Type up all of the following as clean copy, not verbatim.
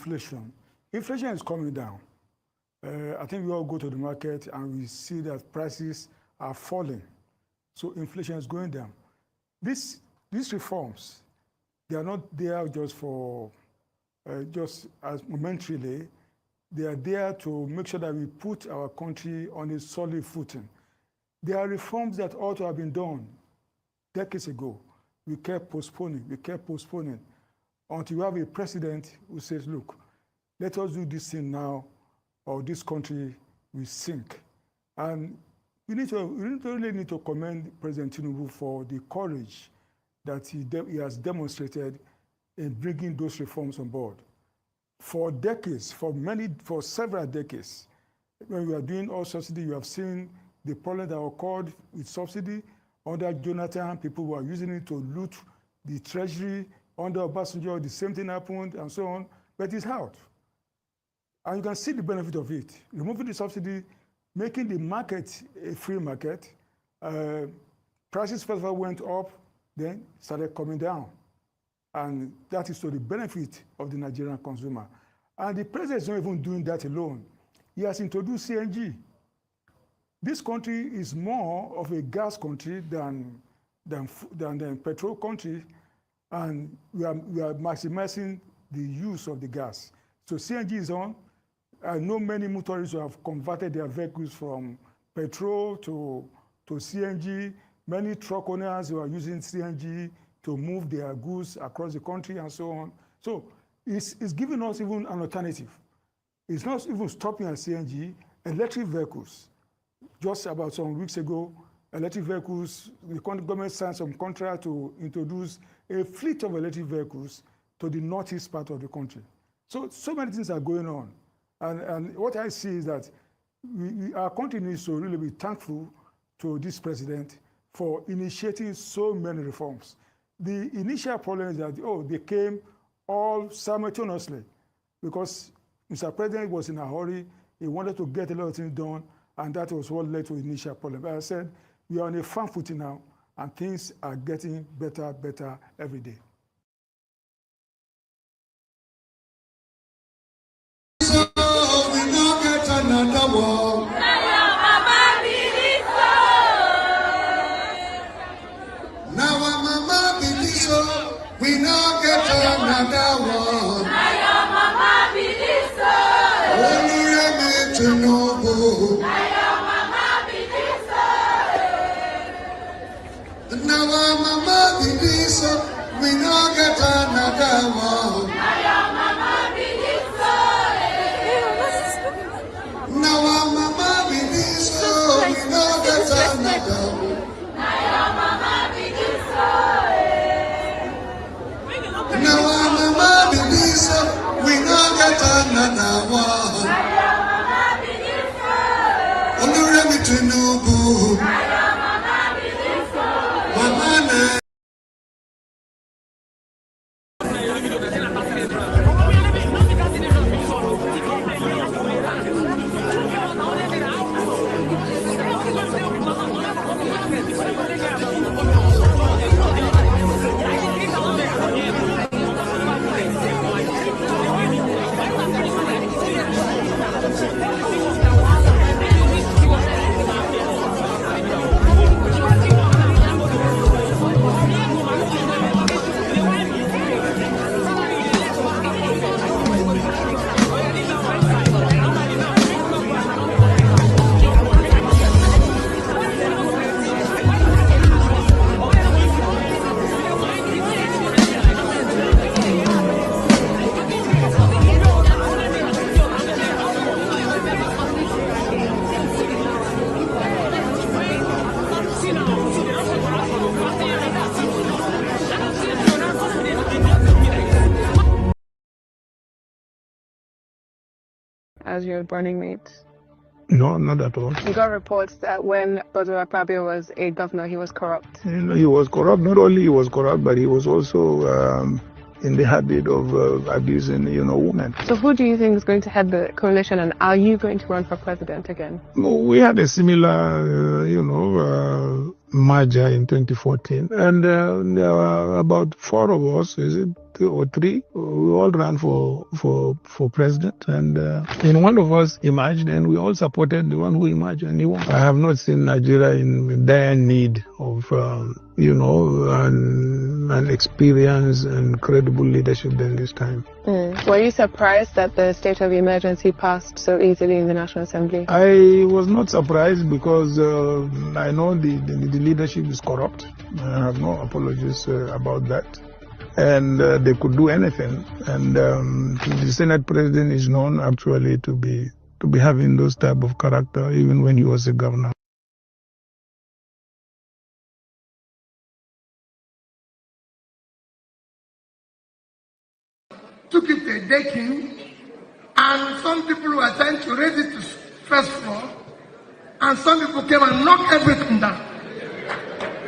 inflation. Inflation is coming down. I think we all go to the market and we see that prices are falling. So inflation is going down. These reforms, they are not there just for, just as momentarily. They are there to make sure that we put our country on a solid footing. There are reforms that ought to have been done decades ago. We kept postponing until we have a president who says, look, let us do this thing now, or this country will sink. And we really need to commend President Tinubu for the courage that he has demonstrated in bringing those reforms on board. For decades, for several decades, when we are doing all subsidy, you have seen the problem that occurred with subsidy. Under Jonathan, people were using it to loot the treasury. Under Obasanjo, the same thing happened, and so on. But it's out. And you can see the benefit of it. Removing the subsidy, making the market a free market. Prices first of all went up, then started coming down. And that is to the benefit of the Nigerian consumer. And the president is not even doing that alone. He has introduced CNG. This country is more of a gas country than a petrol country, and we are maximizing the use of the gas. So CNG is on. I know many motorists who have converted their vehicles from petrol to CNG. Many truck owners who are using CNG to move their goods across the country and so on. So it's giving us even an alternative. It's not even stopping at CNG. Electric vehicles. Just about some weeks ago, electric vehicles, the government signed some contract to introduce a fleet of electric vehicles to the northeast part of the country. So many things are going on. And what I see is that our country needs to really be thankful to this president for initiating so many reforms. The initial problem is that, they came all simultaneously because Mr. President was in a hurry. He wanted to get a lot of things done, and that was what led to the initial problem. But I said, we are on a firm footing now, and things are getting better every day. Another war. Now our mama believe so, we no get another war. Now your mama believe so. Olusegun Tinubu. Now your mama believe so. Now our mama believe so, we no get another war. Now your mama believe so. Now our mama believe so, we no get another war. Now your mama believe so. Now our mama believe so, we no get another war. Now your mama believe so. Olusegun Tinubu. Now your mama believe so. Mama as your running mates? No, not at all. We got reports that when Abdourahamane was a governor, he was corrupt. He was corrupt. Not only he was corrupt, but he was also in the habit of abusing, women. So who do you think is going to head the coalition, and are you going to run for president again? We had a similar, merger in 2014, and there were about 4 of us, is it 2 or 3? We all ran for president, and one of us emerged, and we all supported the one who emerged, and he won. I have not seen Nigeria in dire need of, an experience and credible leadership than this time. Were you surprised that the state of emergency passed so easily in the National Assembly? I was not surprised because I know the leadership is corrupt. I have no apologies about that. And they could do anything. And the Senate president is known actually to be having those type of character even when he was a governor. Took it a decking, and some people were trying to raise it to first floor, and some people came and knocked everything down.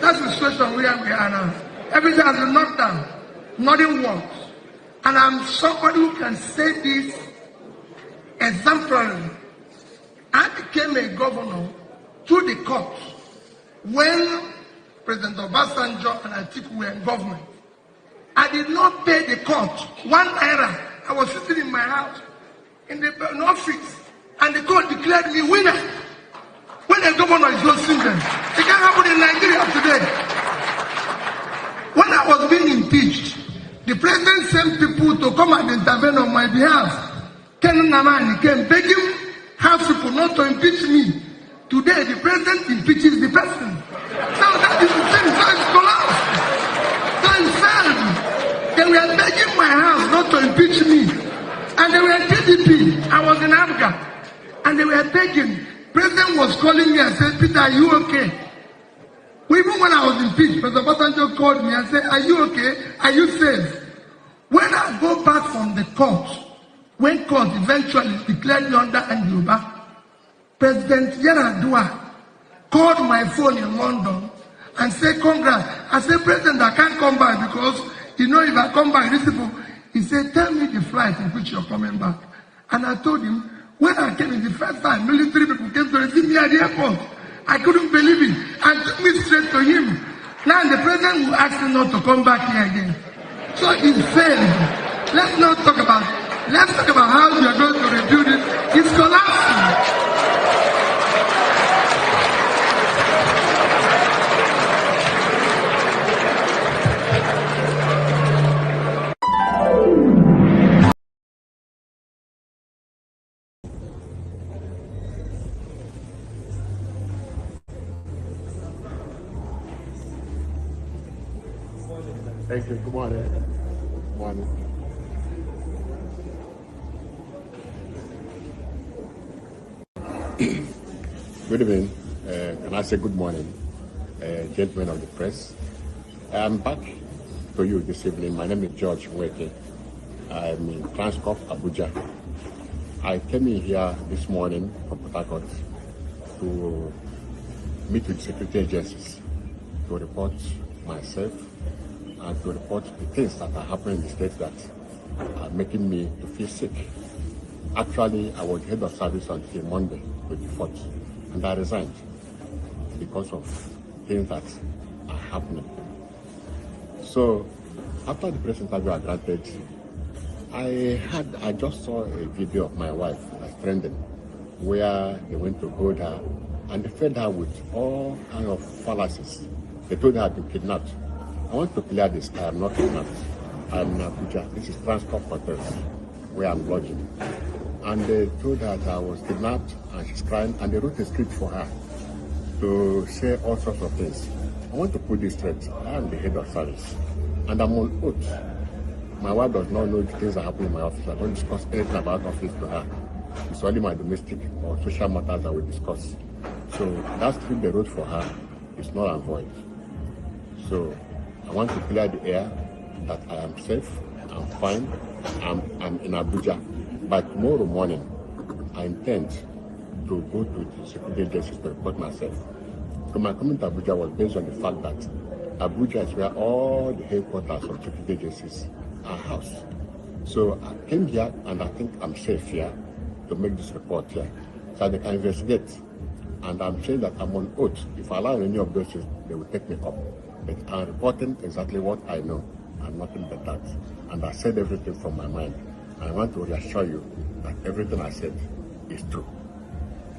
That's the situation where we are now. Everything has been knocked down. Nothing works. And I'm somebody who can say this exemplarily. I became a governor through the court when President Obasanjo and Atiku were in government. I did not pay the court 1 naira. I was sitting in my house in the office, and the court declared me winner. When a governor is losing them, it can't happen in Nigeria today. When I was being impeached, the president sent people to come and intervene on my behalf. Ken Namani came begging House people not to impeach me. Today, the president impeaches the person. So that is the thing. So it's collapsed. So it's failed. They were begging my house not to impeach me. And they were PDP. I was in Africa. And they were begging. President was calling me and said, Peter, are you okay? Even when I was impeached, President Obasanjo called me and said, are you okay? Are you safe? When I go back from the court, when court eventually declared me under Anjuba, President Yaradua called my phone in London and said, congrats. I said, President, I can't come back because, if I come back, these people, he said, tell me the flight in which you're coming back. And I told him, when I came in the first time, military people came to receive me at the airport. I couldn't believe it. And took me straight to him. Now the president will ask me not to come back here again. So it failed. Let's not talk about it. Let's talk about how we are going to rebuild it. It's collapsing. Thank you. Good morning. Good morning. Good evening. Can I say good morning, gentlemen of the press? I'm back to you this evening. My name is George Weke. I'm in Transcorp, Abuja. I came in here this morning from Port Harcourt to meet with security agencies to report myself and to report the things that are happening in the state that are making me to feel sick. Actually, I was head of service until Monday, 24th, and I resigned because of things that are happening. So, after the press interview I granted, I just saw a video of my wife that's trending, where they went to hold her and they fed her with all kinds of fallacies. They told her to be kidnapped. I want to clear this. I am not kidnapped. I am in Abuja. This is Transcorp Hotels, where I'm lodging. And they told her that I was kidnapped and she's crying, and they wrote a script for her to say all sorts of things. I want to put this straight. I am the head of service, and I'm on oath. My wife does not know the things that happen in my office. I don't discuss anything about office to her. It's only my domestic or social matters that we discuss. So that script they wrote for her is null and void. So I want to clear the air that I am safe, I'm fine, I'm in Abuja. By tomorrow morning, I intend to go to the security agencies to report myself. So my coming to Abuja was based on the fact that Abuja is where all the headquarters of security agencies our house. So I came here, and I think I'm safe here to make this report here, so they can investigate. And I'm saying that I'm on oath. If I allow any of those things, they will take me up. But I'm reporting exactly what I know, and nothing but that. And I said everything from my mind. I want to reassure you that everything I said is true.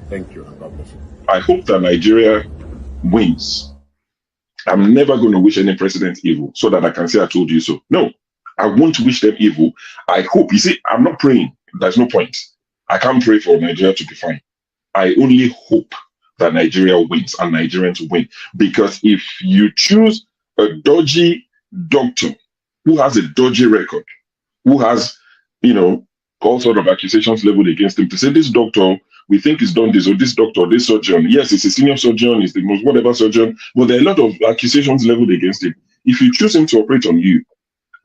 Thank you, and God bless you. I hope that Nigeria wins. I'm never going to wish any president evil so that I can say I told you so. No, I won't wish them evil. I hope. You see, I'm not praying. There's no point. I can't pray for Nigeria to be fine. I only hope that Nigeria wins and Nigerians win. Because if you choose a dodgy doctor who has a dodgy record, who has, all sort of accusations leveled against him, to say this doctor, we think he's done this, or this doctor, this surgeon, yes, he's a senior surgeon, he's the most whatever surgeon, but there are a lot of accusations leveled against him. If you choose him to operate on you,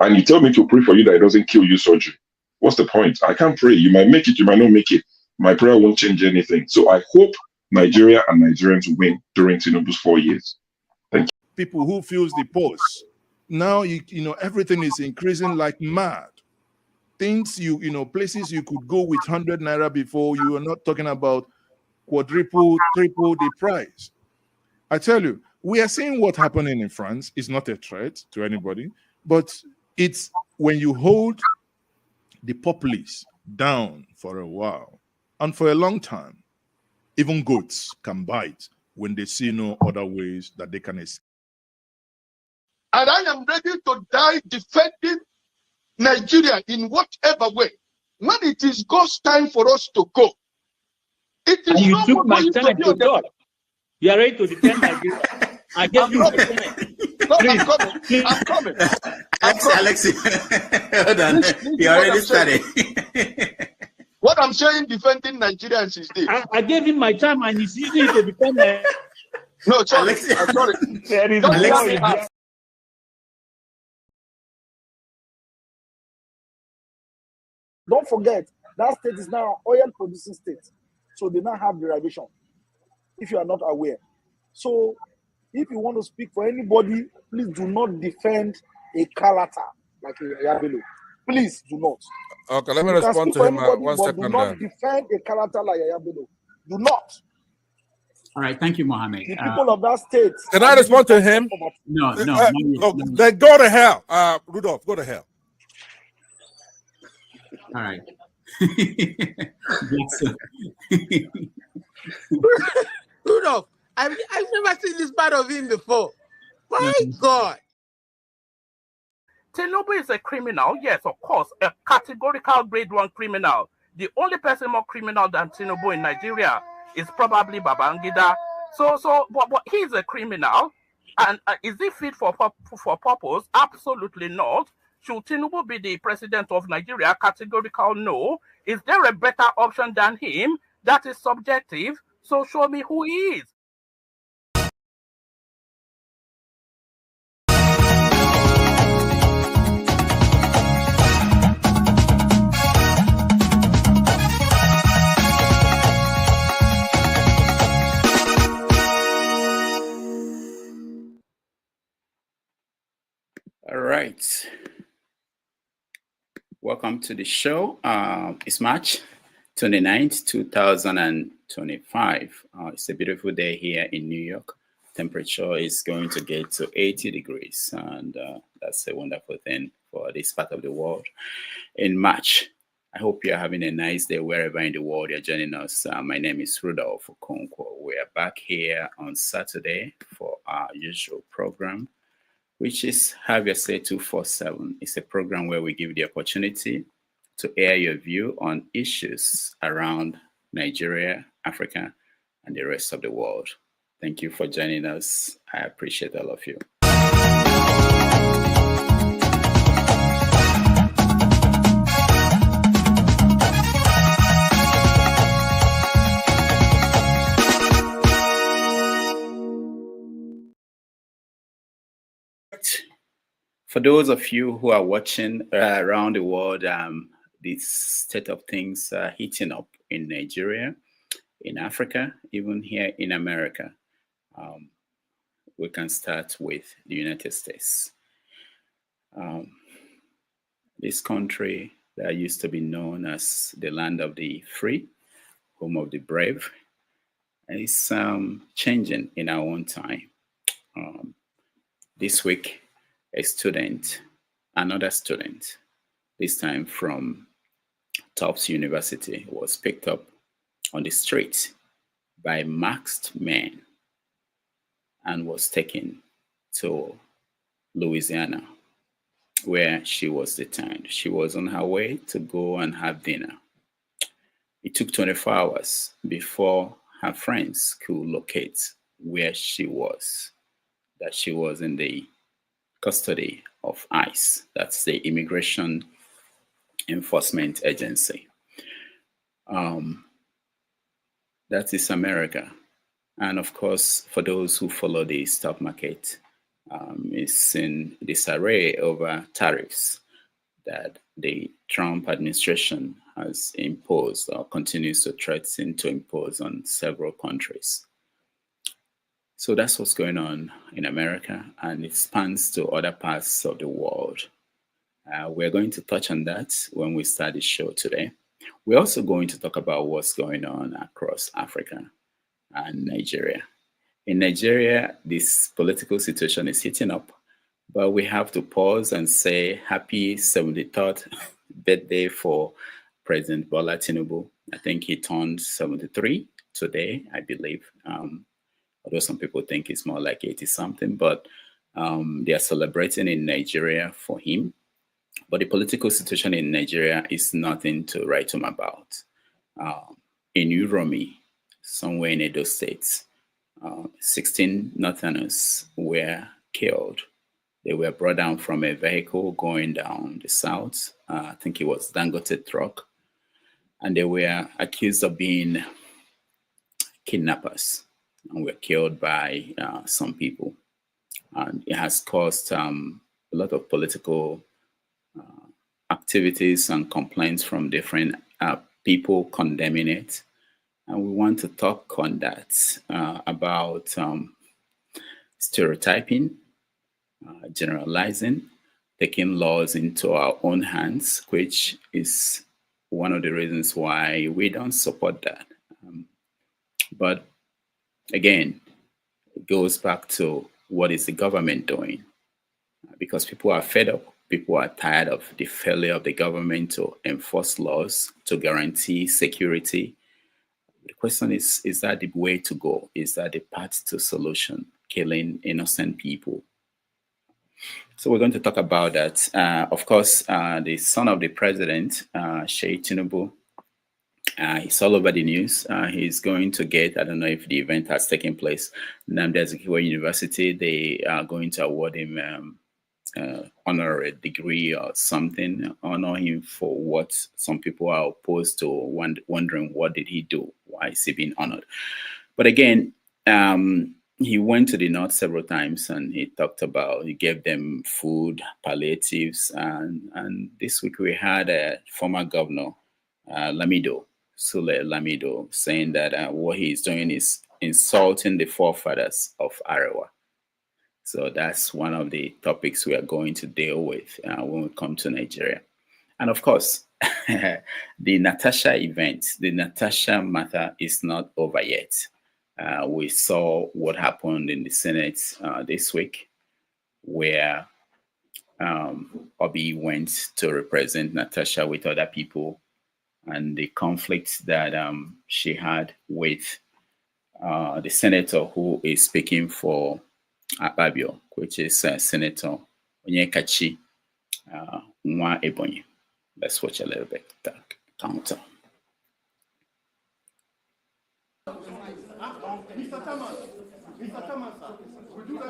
and you tell me to pray for you that it doesn't kill you surgery, what's the point? I can't pray. You might make it, you might not make it. My prayer won't change anything. So I hope Nigeria and Nigerians win during Tinubu's 4 years. Thank you. People who feels the pulse. Now, everything is increasing like mad. Things places you could go with 100 naira before, you are not talking about quadruple, triple the price. I tell you, we are seeing what happening in France. It's not a threat to anybody, but it's when you hold the populace down for a while and for a long time, even goats can bite when they see no other ways that they can escape. And I am ready to die defending Nigeria in whatever way. When it is God's time for us to go, it is and you not took my going Senate to God. You are ready to defend Nigeria. I gave you my Senate. No, I'm coming. Alexi, hold on. You already started. What I'm saying, defending Nigerians is this. I gave him my time and he's using it to defend Nigeria. No, sorry. Alexi. I'm sorry. Alexi. Don't forget, that state is now an oil producing state. So they now have derivation, if you are not aware. So if you want to speak for anybody, please do not defend a Kalata like a Yabelo. Please do not. Okay, let me respond to him. One second. Do not defend a Kalata like a Yabelo. Do not. All right, thank you, Mohammed. The people of that state. Can I respond to him? No. Then go to hell. Rudolph, go to hell. All right. Rudolph, I've never seen this part of him before. My God. Tinubu is a criminal, yes, of course, a categorical grade 1 criminal. The only person more criminal than Tinubu in Nigeria is probably Babangida. But he's a criminal, and is he fit for purpose? Absolutely not. Should Tinubu be the president of Nigeria? Categorical no. Is there a better option than him? That is subjective. So show me who he is. All right. Welcome to the show. It's March 29th, 2025. It's a beautiful day here in New York. Temperature is going to get to 80 degrees, and that's a wonderful thing for this part of the world in March. I hope you're having a nice day wherever in the world you're joining us. My name is Rudolph Okonkwo. We are back here on Saturday for our usual program, which is Have Your Say 247. It's a program where we give the opportunity to air your view on issues around Nigeria, Africa, and the rest of the world. Thank you for joining us. I appreciate all of you. For those of you who are watching around the world, this state of things heating up in Nigeria, in Africa, even here in America. We can start with the United States. This country that used to be known as the land of the free, home of the brave, is changing in our own time. This week, another student, this time from Tufts University, was picked up on the street by masked men and was taken to Louisiana, where she was detained. She was on her way to go and have dinner. It took 24 hours before her friends could locate where she was, that she was in the custody of ICE. That's the Immigration Enforcement Agency. That is America. And of course, for those who follow the stock market, it's in disarray over tariffs that the Trump administration has imposed or continues to threaten to impose on several countries. So that's what's going on in America, and it spans to other parts of the world. We're going to touch on that when we start the show today. We're also going to talk about what's going on across Africa and Nigeria. In Nigeria, this political situation is heating up, but we have to pause and say happy 73rd birthday for President Bola Tinubu. I think he turned 73 today, I believe. Although some people think it's more like 80-something, but they are celebrating in Nigeria for him. But the political situation in Nigeria is nothing to write home about. In Uromi, somewhere in Edo State, 16 Northerners were killed. They were brought down from a vehicle going down the south. I think it was Dangote truck. And they were accused of being kidnappers and were killed by some people. And it has caused a lot of political activities and complaints from different people condemning it. And we want to talk on that about stereotyping, generalizing, taking laws into our own hands, which is one of the reasons why we don't support that. But again, it goes back to what is the government doing? Because people are fed up. People are tired of the failure of the government to enforce laws, to guarantee security. The question is that the way to go? Is that the path to solution? Killing innocent people. So we're going to talk about that. Of course, the son of the president, Seyi Tinubu, he's all over the news. He's going to get, I don't know if the event has taken place, Nnamdi Azikiwe University. They are going to award him honorary degree or something, honor him for what some people are opposed to, wondering what did he do? Why is he being honored? But again, he went to the north several times and he gave them food, palliatives. And this week we had a former governor, Sule Lamido, saying that what he's doing is insulting the forefathers of Arewa. So that's one of the topics we are going to deal with when we come to Nigeria. And of course, the Natasha event, the Natasha matter is not over yet. We saw what happened in the Senate this week, where Obi went to represent Natasha with other people, and the conflict that she had with the senator who is speaking for Akpabio, which is Senator Onyekachi Nwa Ebonyi. Let's watch a little bit that counter. Mr. Chairman, sir, would you guys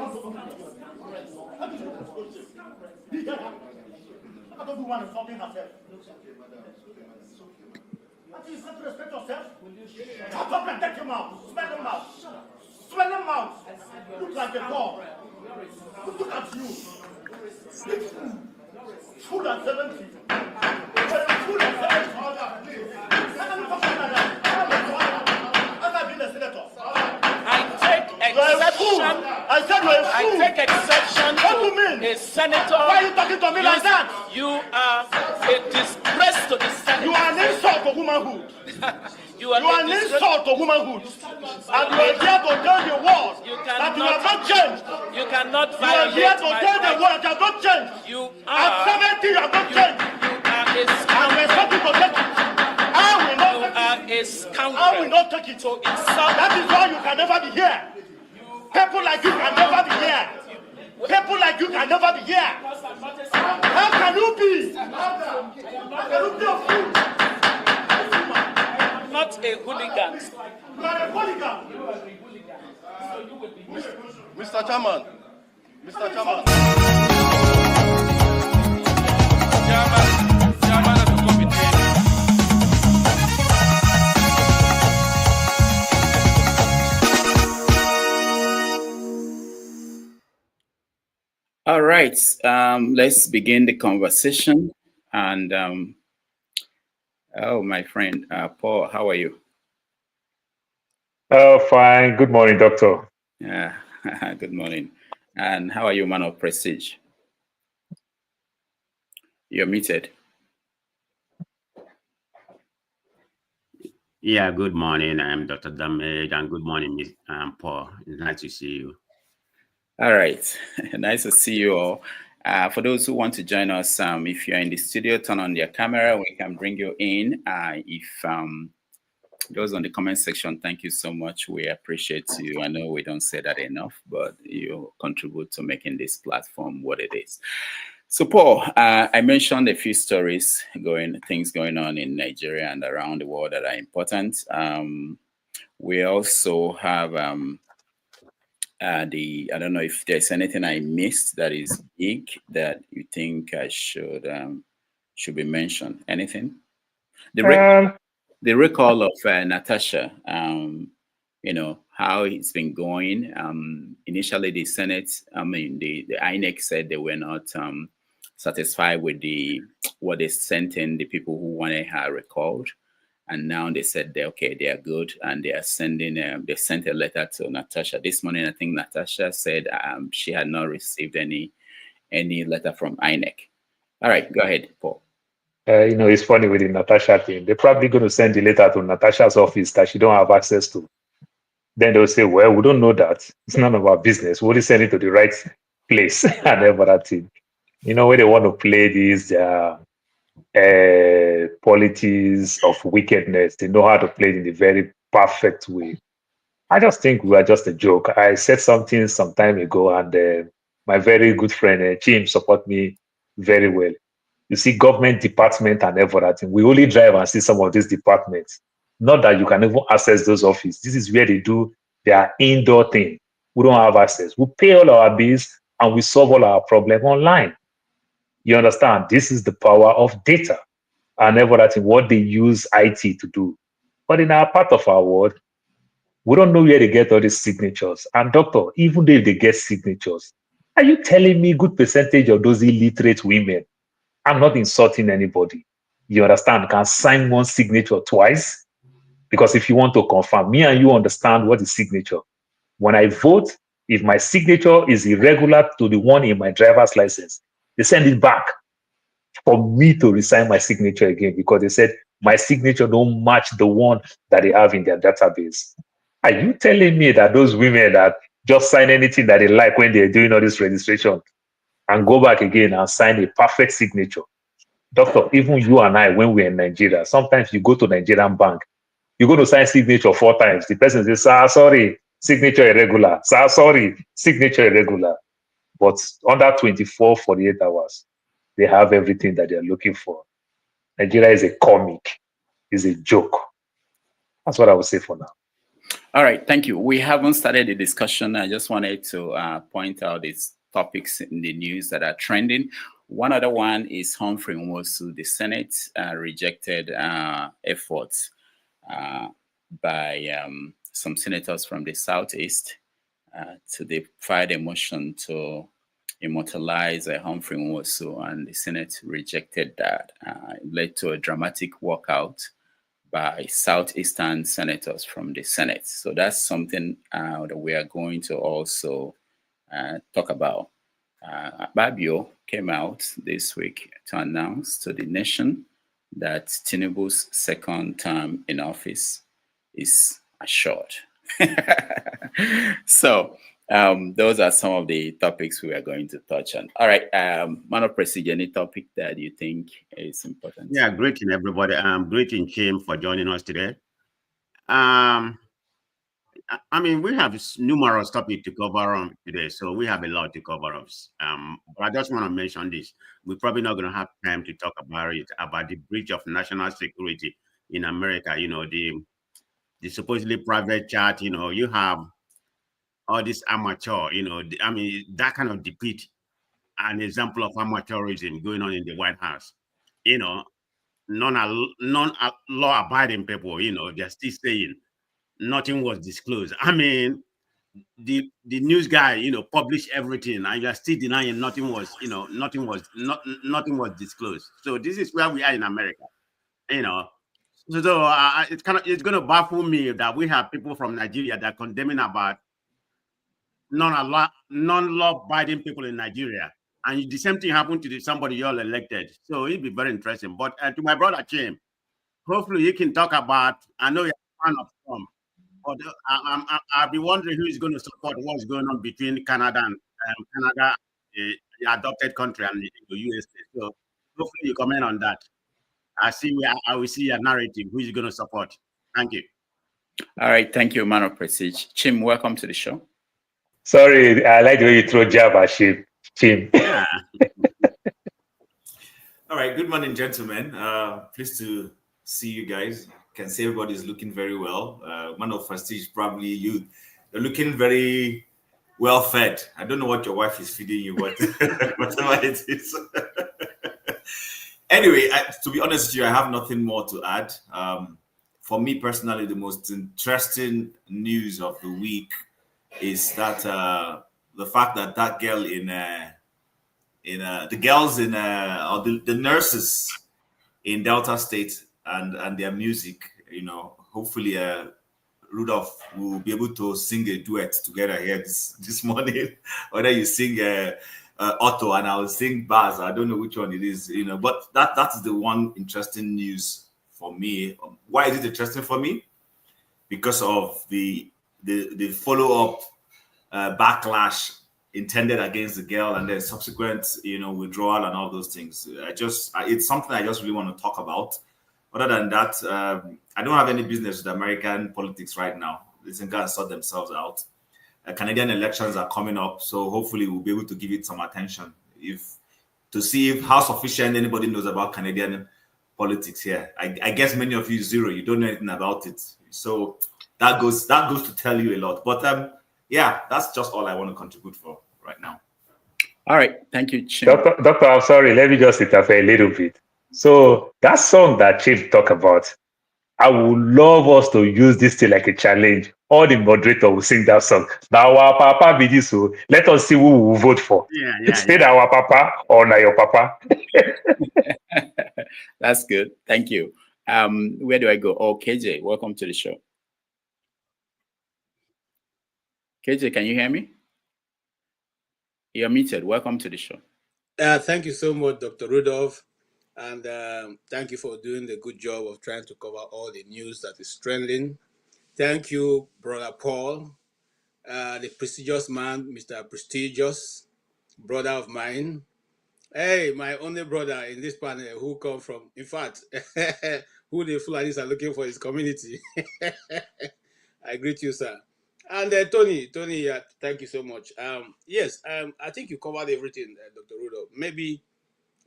I don't want to something herself. You have to respect yourself. Shut up and take him out. Smell him out. Smell him out. Look like a dog. Look at you. Full at 70. Full at 70. I take exception to a senator. Why are you talking to me like that? You are a disgrace to the Senate. You are an insult to womanhood. You are an insult to womanhood. And you are here to tell the world that you have not changed. You cannot You are here to tell the world that you have not changed. You At are 70, you have not changed. You are a And we're expecting to take it. I will not take it. a scoundrel. I will not take it. To insult. That is why you can never be here. People like you can never be here. People like you can never be here. How can you be? How can you be a fool? Not a hooligan. You are a hooligan. Mr. Chairman. Mr. Chairman. Chairman of the committee. All right, let's begin the conversation. And oh, my friend, Paul, how are you? Oh, fine. Good morning, doctor. Yeah, good morning. And how are you, man of prestige? You're muted. Yeah, good morning. I'm Dr. Damage, and good morning, Ms. Paul. It's nice to see you. All right, nice to see you all. For those who want to join us, if you're in the studio, turn on your camera. We can bring you in. If those on the comment section, thank you so much. We appreciate you. I know we don't say that enough, but you contribute to making this platform what it is. So, Paul, I mentioned a few stories things going on in Nigeria and around the world that are important. We also have I don't know if there's anything I missed that is big that you think I should be mentioned. Anything? The recall of Natasha. You know how it's been going. Initially, the Senate, the INEC said they were not satisfied with what they sent in, the people who wanted her recalled. And now they said they are good, and they are sending. They sent a letter to Natasha this morning. I think Natasha said she had not received any letter from INEC. All right, go ahead, Paul. You know, it's funny with the Natasha thing. They're probably going to send the letter to Natasha's office that she don't have access to. Then they'll say, "Well, we don't know that. It's none of our business. We'll only send it to the right place," and everything. You know, when they want to play these politics of wickedness, they know how to play it in the very perfect way. I just think we are just a joke. I said something some time ago, and my very good friend Jim support me very well. You see, government department and everything. We only drive and see some of these departments. Not that you can even access those offices. This is where they do their indoor thing. We don't have access. We pay all our bills and we solve all our problems online. You understand? This is the power of data and everything, what they use IT to do. But in our part of our world, we don't know where they get all these signatures. And doctor, even if they get signatures, are you telling me good percentage of those illiterate women, I'm not insulting anybody, you understand, can sign one signature twice? Because if you want to confirm, me and you understand what is signature. When I vote, if my signature is irregular to the one in my driver's license, they send it back for me to resign my signature again because they said my signature don't match the one that they have in their database. Are you telling me that those women that just sign anything that they like when they're doing all this registration and go back again and sign a perfect signature? Doctor, even you and I, when we're in Nigeria, sometimes you go to Nigerian bank, you're going to sign signature 4 times. The person says, "Sir, sorry, signature irregular. Sir, sorry, signature irregular." But under 24, 48 hours, they have everything that they're looking for. Nigeria is a comic, is a joke. That's what I would say for now. All right, thank you. We haven't started the discussion. I just wanted to point out these topics in the news that are trending. One other one is Humphrey Nwosu. The Senate rejected efforts by some senators from the Southeast to file a motion to immortalize Humphrey Nwosu, and the Senate rejected that. It led to a dramatic walkout by Southeastern senators from the Senate. So that's something that we are going to also talk about. Babio came out this week to announce to the nation that Tinubu's second term in office is assured. So those are some of the topics we are going to touch on. All right, man of Prestige, any topic that you think is important? Yeah, greeting everybody. Greeting Kim for joining us today. I mean, we have numerous topics to cover on today, so we have a lot to cover up. But I just want to mention this. We're probably not going to have time to talk about it, about the breach of national security in America. You know, the supposedly private chat, you know, you have all this amateur, you know, I mean, that kind of defeat an example of amateurism going on in the White House. You know, non-law abiding people, you know, they're still saying nothing was disclosed. I mean, the news guy, you know, published everything, and you're still denying nothing was, you know, nothing was disclosed. So this is where we are in America, you know. So it's going to baffle me that we have people from Nigeria that are condemning about non-law abiding people in Nigeria, and the same thing happened to somebody you all elected. So it'd be very interesting. But to my brother Jim, hopefully you can talk about. I know you're a fan of Trump, but I'll be wondering who is going to support what's going on between Canada and Canada, the adopted country, and the USA. So hopefully you comment on that. I will see a narrative. Who is going to support? Thank you. All right, thank you, man of Prestige. Chim, welcome to the show. Sorry, I like the way you throw jab at Chim. Yeah. All right. Good morning, gentlemen. Pleased to see you guys. Can see everybody's looking very well. Man of Prestige, probably you're looking very well fed. I don't know what your wife is feeding you, but whatever it is. Anyway, to be honest with you, I have nothing more to add. For me personally, the most interesting news of the week is that the fact that that girl the girls in or the nurses in Delta State and their music, you know, hopefully Rudolph will be able to sing a duet together here this morning. Whether you sing Otto and I'll sing Baz, I don't know which one it is, you know, but that is the one interesting news for me. Why is it interesting for me? Because of the follow-up backlash intended against the girl and then subsequent, you know, withdrawal and all those things. It's something I just really want to talk about. Other than that, I don't have any business with American politics right now. They can go and sort themselves out. Canadian elections are coming up, so hopefully we'll be able to give it some attention to see how sufficient anybody knows about Canadian politics here. I guess many of you zero, you don't know anything about it. So that goes to tell you a lot. But yeah, that's just all I want to contribute for right now. All right, thank you, Chim. Doctor, I'm sorry, let me just interfere a little bit. So that song that Chief talked about, I would love us to use this thing like a challenge. All the moderator will sing that song. Now our papa be this, so let us see who we will vote for. Is it our papa or not your papa? That's good. Thank you. Where do I go? Oh, KJ, welcome to the show. KJ, can you hear me? You're muted. Welcome to the show. Thank you so much, Dr. Rudolph. And thank you for doing the good job of trying to cover all the news that is trending. Thank you, Brother Paul, the prestigious man, Mr. Prestigious, brother of mine. Hey, my only brother in this panel who come from, in fact, who the Fulanis are looking for his community. I greet you, sir. And Tony, yeah, thank you so much. Yes, I think you covered everything, Dr. Rudolph. Maybe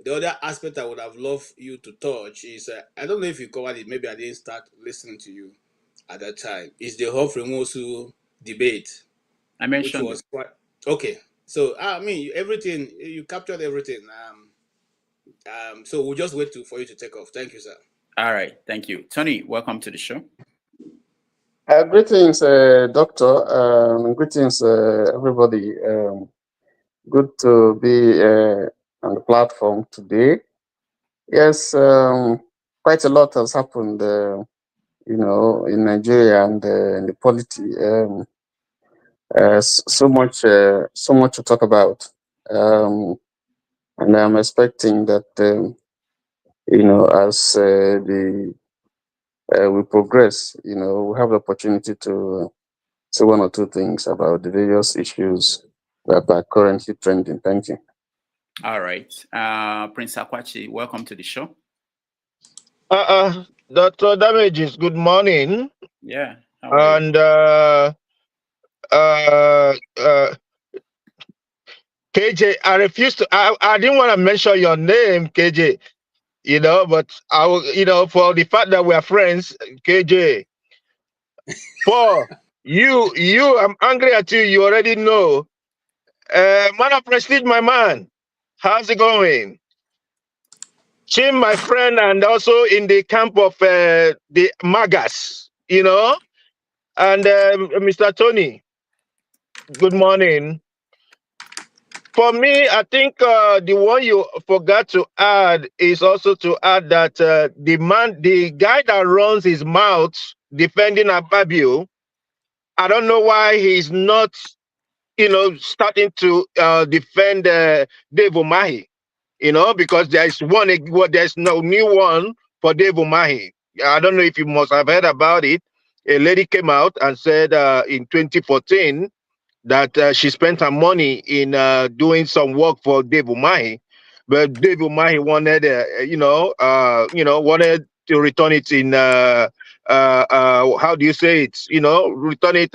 the other aspect I would have loved you to touch is, I don't know if you covered it, maybe I didn't start listening to you at that time, is the Hofremosu debate. I mentioned which was quite okay. So I mean, everything, you captured everything. So we'll just wait for you to take off. Thank you, sir. All right, thank you. Tony, welcome to the show. Greetings, Doctor. Greetings, everybody. Good to be on the platform today. Yes, quite a lot has happened, you know, in Nigeria and in the polity. So much to talk about. And I'm expecting that, as we progress, we have the opportunity to say one or two things about the various issues that are currently trending. Thank you. All right. Prince Akwachi, welcome to the show. Dr. Damages, good morning. Yeah, how are and KJ, I refuse to. I didn't want to mention your name, KJ. But I will. For the fact that we are friends, KJ. Paul, I'm angry at you. You already know. Man of Prestige, my man. How's it going? Chim, my friend, and also in the camp of the Magas. And Mr. Tony. Good morning. For me, I think the one you forgot to add is also to add that the guy that runs his mouth defending Ababio, I don't know why he's not, starting to defend Dave Umahi, because there's no new one for Dave Umahi. I don't know if you must have heard about it. A lady came out and said in 2014 that she spent her money in doing some work for Dave Umahi, but Dave Umahi wanted, wanted to return it in how do you say it? Return it,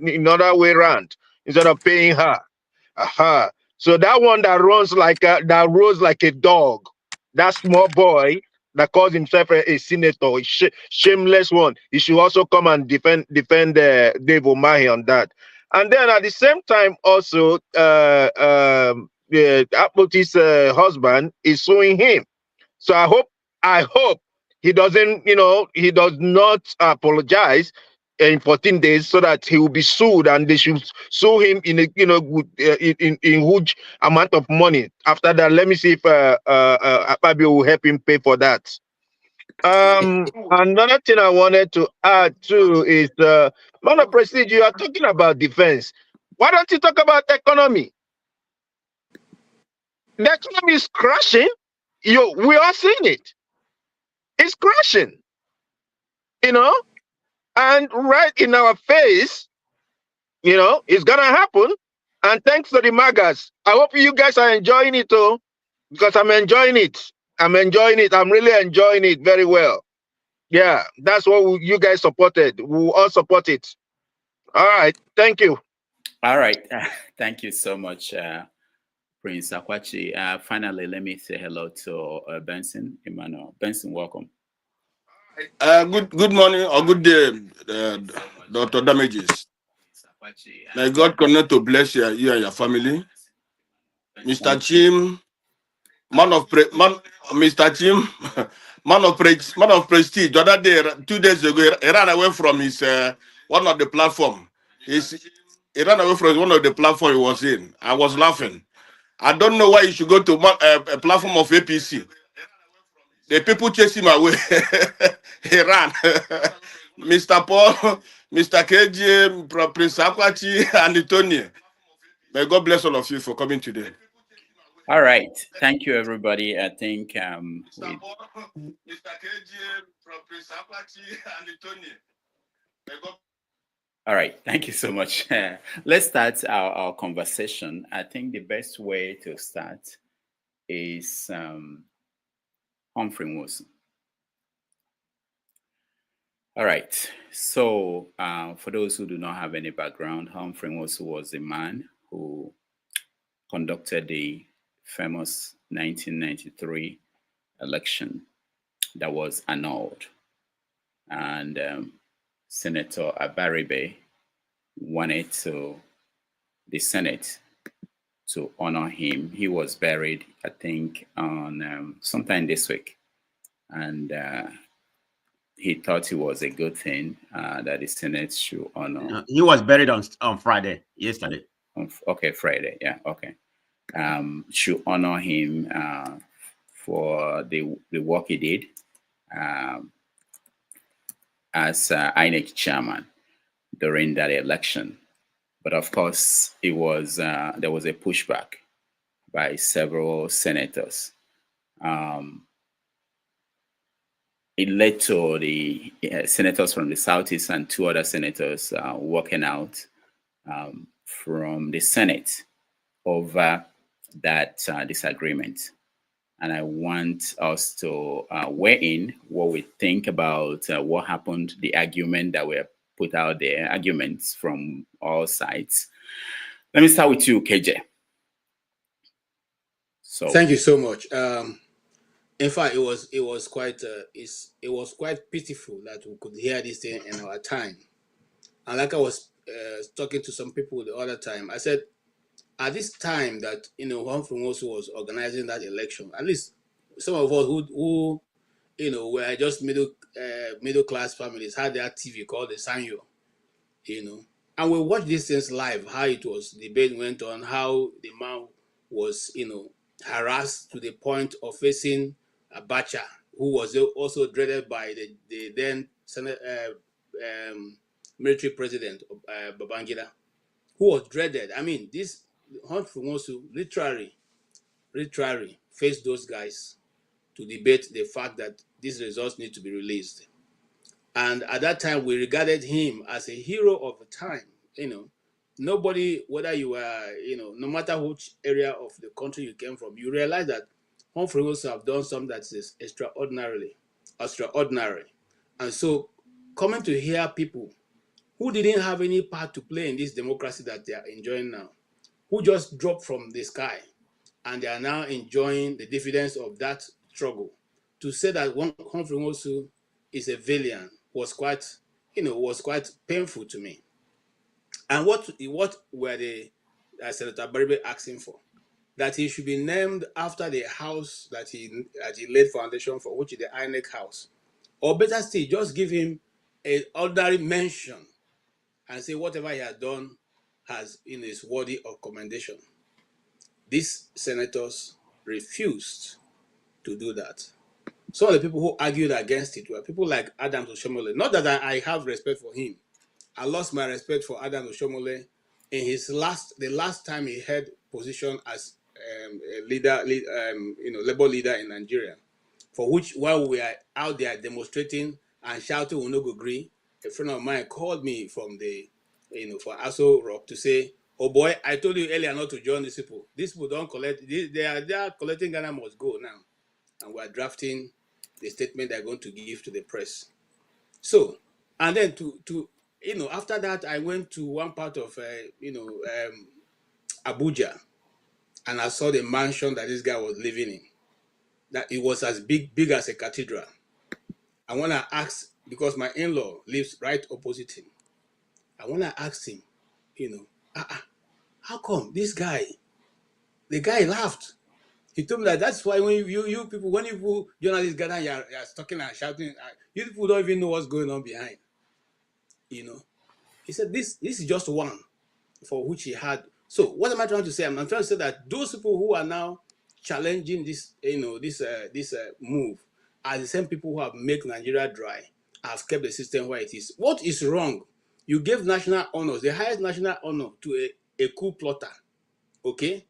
in other way around instead of paying her. Aha. So that one that runs that rose like a dog, that small boy that calls himself a senator, a shameless one. He should also come and defend Dave Umahi on that. And then at the same time, also, Apothi's husband is suing him. So I hope he doesn't, he does not apologize in 14 days so that he will be sued and they should sue him in a, in huge amount of money. After that, let me see if Akpabio will help him pay for that. Another thing I wanted to add too is, Man of Prestige, you are talking about defense. Why don't you talk about the economy? The economy is crashing. We are seeing it. It's crashing. And right in our face, it's gonna happen. And thanks to the MAGAs, I hope you guys are enjoying it too, because I'm enjoying it. I'm enjoying it. I'm really enjoying it very well. Yeah, that's what you guys supported. We all support it. All right. Thank you. All right. Thank you so much, Prince Akwachi. Finally, let me say hello to Benson Emmanuel. Benson, welcome. Good morning or good day, Dr. Damages. May God continue to bless you and your family. Mr. Chim, Mr. Chim, man of prestige. The other day, 2 days ago, he ran away from his one of the platform. He ran away from one of the platform he was in. I was laughing. I don't know why you should go to a platform of APC. The people chase him away. He ran. Mr. Paul, Mr. KJ, Prince Akwachi, and Tony. May God bless all of you for coming today. All right. Thank you, everybody. I think Mr. KJ, Prince Akwachi, and Tony. All right. Thank you so much. Let's start our conversation. I think the best way to start is Humphrey Wilson. All right. So for those who do not have any background, Humphrey Wilson was a man who conducted the famous 1993 election that was annulled. And Senator Abaribe wanted the Senate to honor him. He was buried, I think, on sometime this week. And he thought it was a good thing that the Senate should honor. He was buried on Friday, yesterday. Okay, Friday, yeah, okay. Should honor him for the work he did as INEC chairman during that election. But of course, it was there was a pushback by several senators. It led to the senators from the Southeast and 2 other senators walking out from the Senate over that disagreement. And I want us to weigh in what we think about what happened, the argument that were put out there, arguments from all sides. Let me start with you, KJ. So thank you so much. In fact, it was quite pitiful that we could hear this thing in our time. And like I was talking to some people the other time, I said, at this time that Juan Frumoso was organizing that election, at least some of us who were just middle class families had their TV called the Sanyo, and we watched these things live. How it was, debate went on, how the man was harassed to the point of facing Abacha, who was also dreaded by the then Senate, military president Babangida, who was dreaded. I mean, this Hunt Frumoso literally faced those guys to debate the fact that these results need to be released. And at that time, we regarded him as a hero of the time. Nobody, whether you were, no matter which area of the country you came from, you realize that Humphrey Wilson have done something that is extraordinary. And so, coming to hear people who didn't have any part to play in this democracy that they are enjoying now, who just dropped from the sky, and they are now enjoying the dividends of that struggle, to say that Humphrey Wilson is a villain was quite painful to me. And what were the Senator Baribe asking for? That he should be named after the house that he laid foundation for, which is the INEC house. Or better still, just give him an ordinary mention and say whatever he has done is worthy of commendation. These senators refused to do that. Some of the people who argued against it were people like Adams Oshomole. Not that I have respect for him. I lost my respect for Adams Oshomole in the last time he held position as a leader, labor leader in Nigeria, for which while we are out there demonstrating and shouting "Unogogri," a friend of mine called me from for Aso Rock to say, "Oh boy, I told you earlier not to join these people. These people don't collect. They are collecting. Ghana must go now, and we are drafting the statement they're going to give to the press." So, and then after that, I went to one part of Abuja, and I saw the mansion that this guy was living in. That it was as big as a cathedral. I want to ask, because my in-law lives right opposite him, I want to ask him, how come the guy laughed. He told me that's why when you journalists gather, you're talking and shouting, you people don't even know what's going on behind. He said this is just one for which he had. So what am I trying to say? I'm trying to say that those people who are now challenging this, this move are the same people who have made Nigeria dry, have kept the system where it is. What is wrong? You gave national honors, the highest national honor, to a coup plotter. Okay?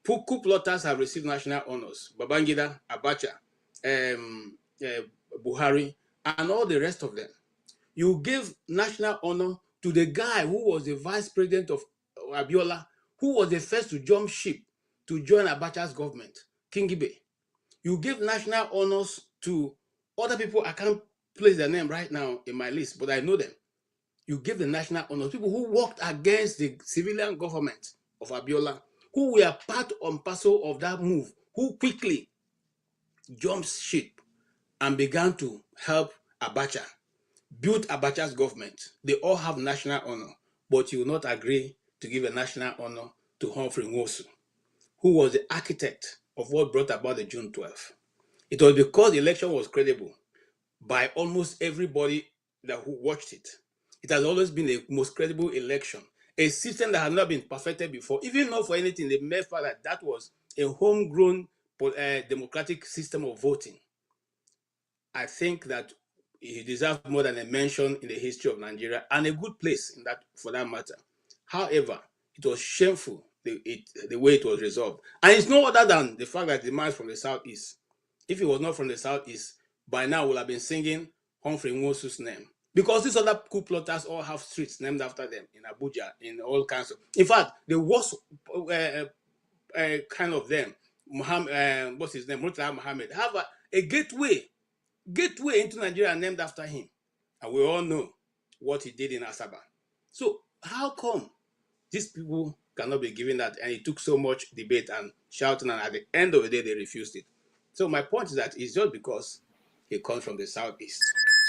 Coup plotters have received national honors. Babangida, Abacha, Buhari, and all the rest of them. You gave national honor to the guy who was the vice president of Abiola, who was the first to jump ship to join Abacha's government, Kingibe. You gave national honors to other people. I can't place their name right now in my list, but I know them. You gave the national honors, people who worked against the civilian government of Abiola, who were part and parcel of that move, who quickly jumped ship and began to help Abacha, built Abacha's government. They all have national honor, but you will not agree to give a national honor to Humphrey Nwosu, who was the architect of what brought about the June 12th. It was because the election was credible by almost everybody who watched it. It has always been the most credible election, a system that had not been perfected before, even not for anything. The mere fact that was a homegrown democratic system of voting. I think that he deserves more than a mention in the history of Nigeria, and a good place in that, for that matter. However, it was shameful the way it was resolved. And it's no other than the fact that the man is from the southeast. If he was not from the southeast, by now we'll have been singing Humphrey Nwosu's name. Because these other coup plotters all have streets named after them in Abuja, in all kinds of. In fact, the worst kind of them, Muhammad, what's his name, Murtala Muhammad, have a gateway into Nigeria named after him. And we all know what he did in Asaba. So how come these people cannot be given that? And it took so much debate and shouting, and at the end of the day, they refused it. So my point is that it's just because he comes from the southeast.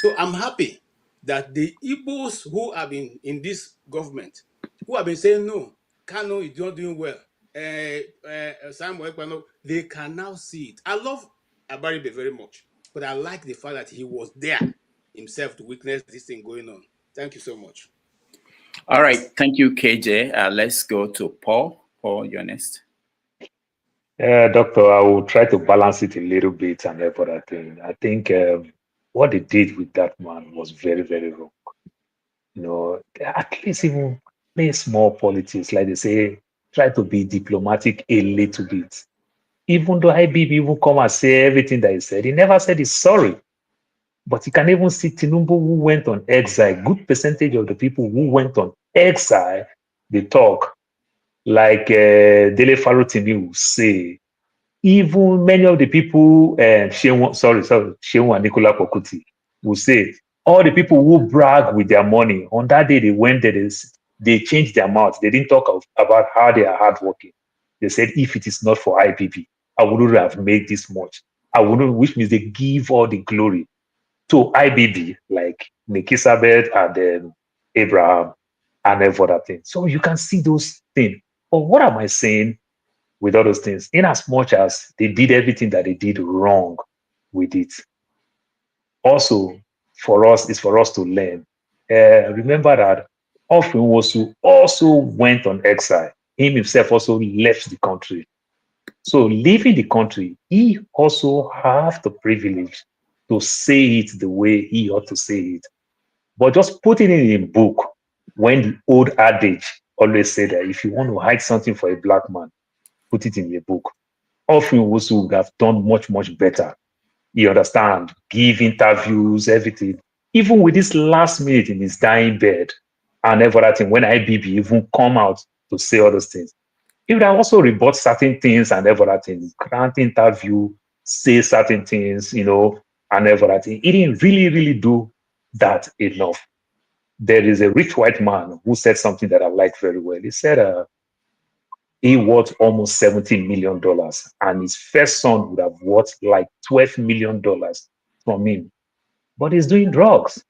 So I'm happy that the Igbos who have been in this government, who have been saying no, Kano is not doing well, Samuel Ekpano, they can now see it. I love Abaribe very much, but I like the fact that he was there himself to witness this thing going on. Thank you so much. All right, thank you, KJ. Let's go to Paul. Paul, you're next. Doctor, I will try to balance it a little bit and everything. I think what they did with that man was very, very wrong. You know, at least even play small politics, like they say, try to be diplomatic a little bit. Even though IBB even come and say everything that he said, he never said he's sorry. But you can even see Tinubu who went on exile, good percentage of the people who went on exile, they talk like Dele Farotimi will say. Even many of the people, Shehu and Nicola Pokuti will say, all the people who brag with their money, on that day they went there, they changed their mouth. They didn't talk about how they are hardworking. They said, if it is not for IPP, I wouldn't have made this much. Which means they give all the glory to IBB, like Nikisabeth and Abraham and every other thing. So you can see those things. But what am I saying with all those things? In as much as they did everything that they did wrong with it, also for us is for us to learn. Remember that Ofin also went on exile. Him himself also left the country. So leaving the country, he also have the privilege to say it the way he ought to say it. But just putting it in a book, when the old adage always say that if you want to hide something for a black man, put it in a book. Often also would have done much, much better. You understand? Give interviews, everything. Even with this last minute in his dying bed and everything, when IBB even come out to say all those things, he would have also rebut certain things and everything, grant interview, say certain things, and everything. He didn't really, really do that enough. There is a rich white man who said something that I like very well. He said he worth almost $70 million, and his first son would have worth like $12 million from him. But he's doing drugs.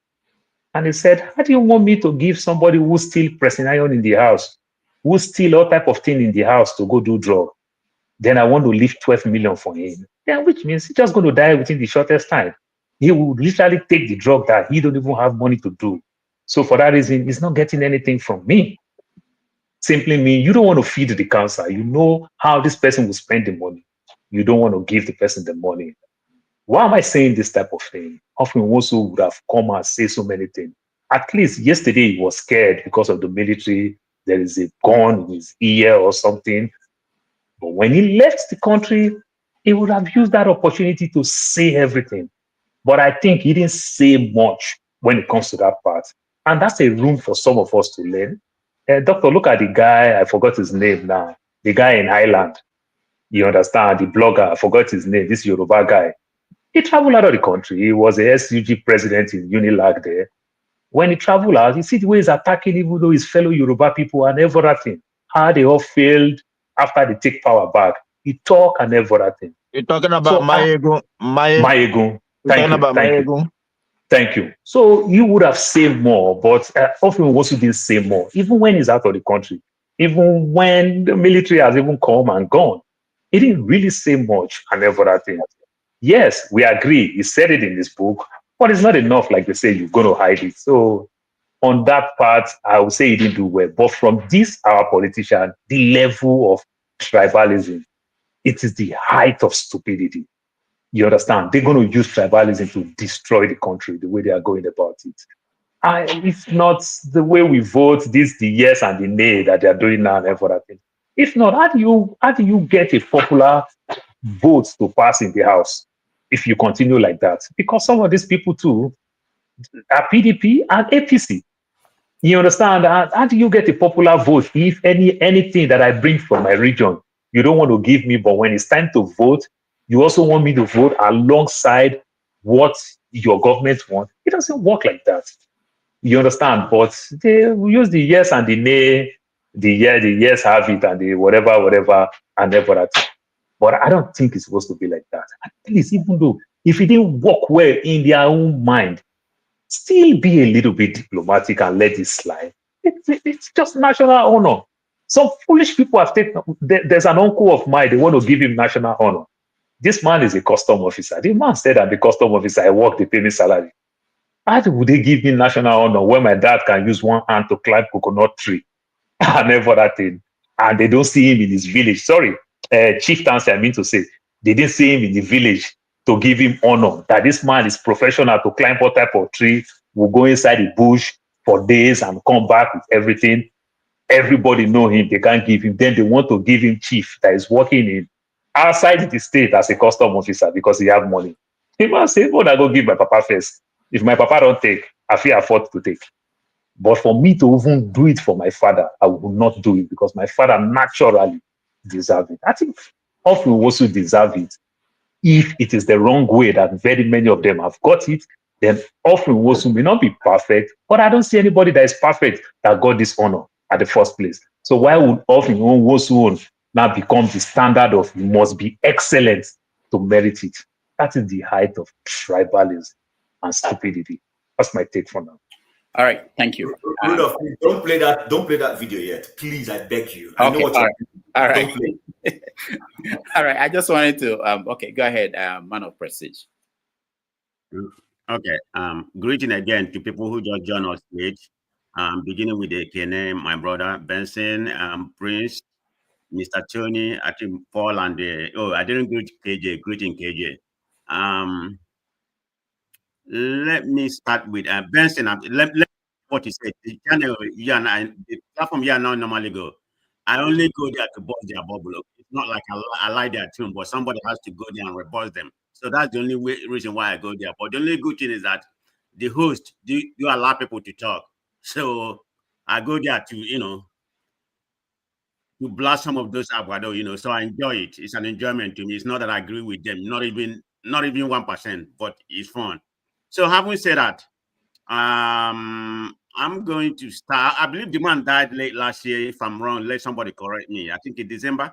And he said, how do you want me to give somebody who steal pressing iron in the house, who steal all type of thing in the house to go do drug? Then I want to leave 12 million for him. Then which means he's just going to die within the shortest time. He will literally take the drug that he don't even have money to do. So for that reason, he's not getting anything from me. Simply mean you don't want to feed the cancer. You know how this person will spend the money. You don't want to give the person the money. Why am I saying this type of thing? Often also would have come and say so many things. At least yesterday he was scared because of the military. There is a gun in his ear or something. But when he left the country, he would have used that opportunity to say everything. But I think he didn't say much when it comes to that part. And that's a room for some of us to learn. Doctor, look at the guy, I forgot his name now. The guy in Ireland. You understand? The blogger, I forgot his name, this Yoruba guy. He traveled out of the country. He was a SUG president in Unilag there. When he traveled out, you see the way he's attacking even though his fellow Yoruba people and everything. How they all failed after they take power back. He talk and everything. You're talking about Mayegun. Mayegun. Thank you. So you would have said more, but often also didn't say more. Even when he's out of the country, even when the military has even come and gone, he didn't really say much and everything. Yes, we agree. He said it in his book, but it's not enough. Like they say, you're going to hide it. So on that part, I would say he didn't do well. But from this, our politician, the level of tribalism, it is the height of stupidity. You understand? They're going to use tribalism to destroy the country the way they are going about it. It's not the way we vote, this the yes and the nay that they are doing now and every other thing. If not, how do you get a popular vote to pass in the house if you continue like that? Because some of these people too are PDP and APC. You understand? How do you get a popular vote if anything that I bring from my region you don't want to give me, but when it's time to vote, you also want me to vote alongside what your government wants? It doesn't work like that. You understand? But they will use the yes and the nay, the yes have it, and the whatever, and every other thing. But I don't think it's supposed to be like that. At least, even though if it didn't work well in their own mind, still be a little bit diplomatic and let it slide. It's just national honor. Some foolish people have taken. There's an uncle of mine. They want to give him national honor. This man is a custom officer. The man said, "I'm the custom officer. I work. They pay me salary." How would they give me national honor when my dad can use one hand to climb coconut tree and every other thing, and they don't see him in his village? Sorry, chieftains, I mean to say, they didn't see him in the village to give him honor. That this man is professional to climb what type of tree, will go inside the bush for days and come back with everything. Everybody know him. They can't give him. Then they want to give him chief that is working in outside the state as a custom officer because he have money. He must say, "What I go give my papa first. If my papa don't take, I feel afford to take." But for me to even do it for my father, I will not do it because my father naturally deserve it. I think all will also deserve it. If it is the wrong way that very many of them have got it, then often also may not be perfect. But I don't see anybody that is perfect that got this honor at the first place. So why would often also now become the standard of you must be excellent to merit it? That is the height of tribalism and stupidity. That's my take for now. All right, thank you. Rudolph, don't play that video yet, please. I beg you. I know what you're doing. All right. Don't play. All right. I just wanted to. Okay, go ahead, man of prestige. Okay. Greeting again to people who just joined us stage. Beginning with the Kene, my brother Benson, Prince, Mr. Tony, I think Paul, and I didn't greet KJ. Greeting KJ. Let me start with Benson. Let what you said. The channel the platform you and I normally go. I only go there to bust their bubble. It's not like I like their tune, but somebody has to go there and rebuzz them. So that's the only reason why I go there. But the only good thing is that the host do allow people to talk. So I go there to to blast some of those aguado, so I enjoy it. It's an enjoyment to me. It's not that I agree with them, not even 1%, but it's fun. So having said that, I'm going to start. I believe the man died late last year. If I'm wrong, let somebody correct me. I think in December,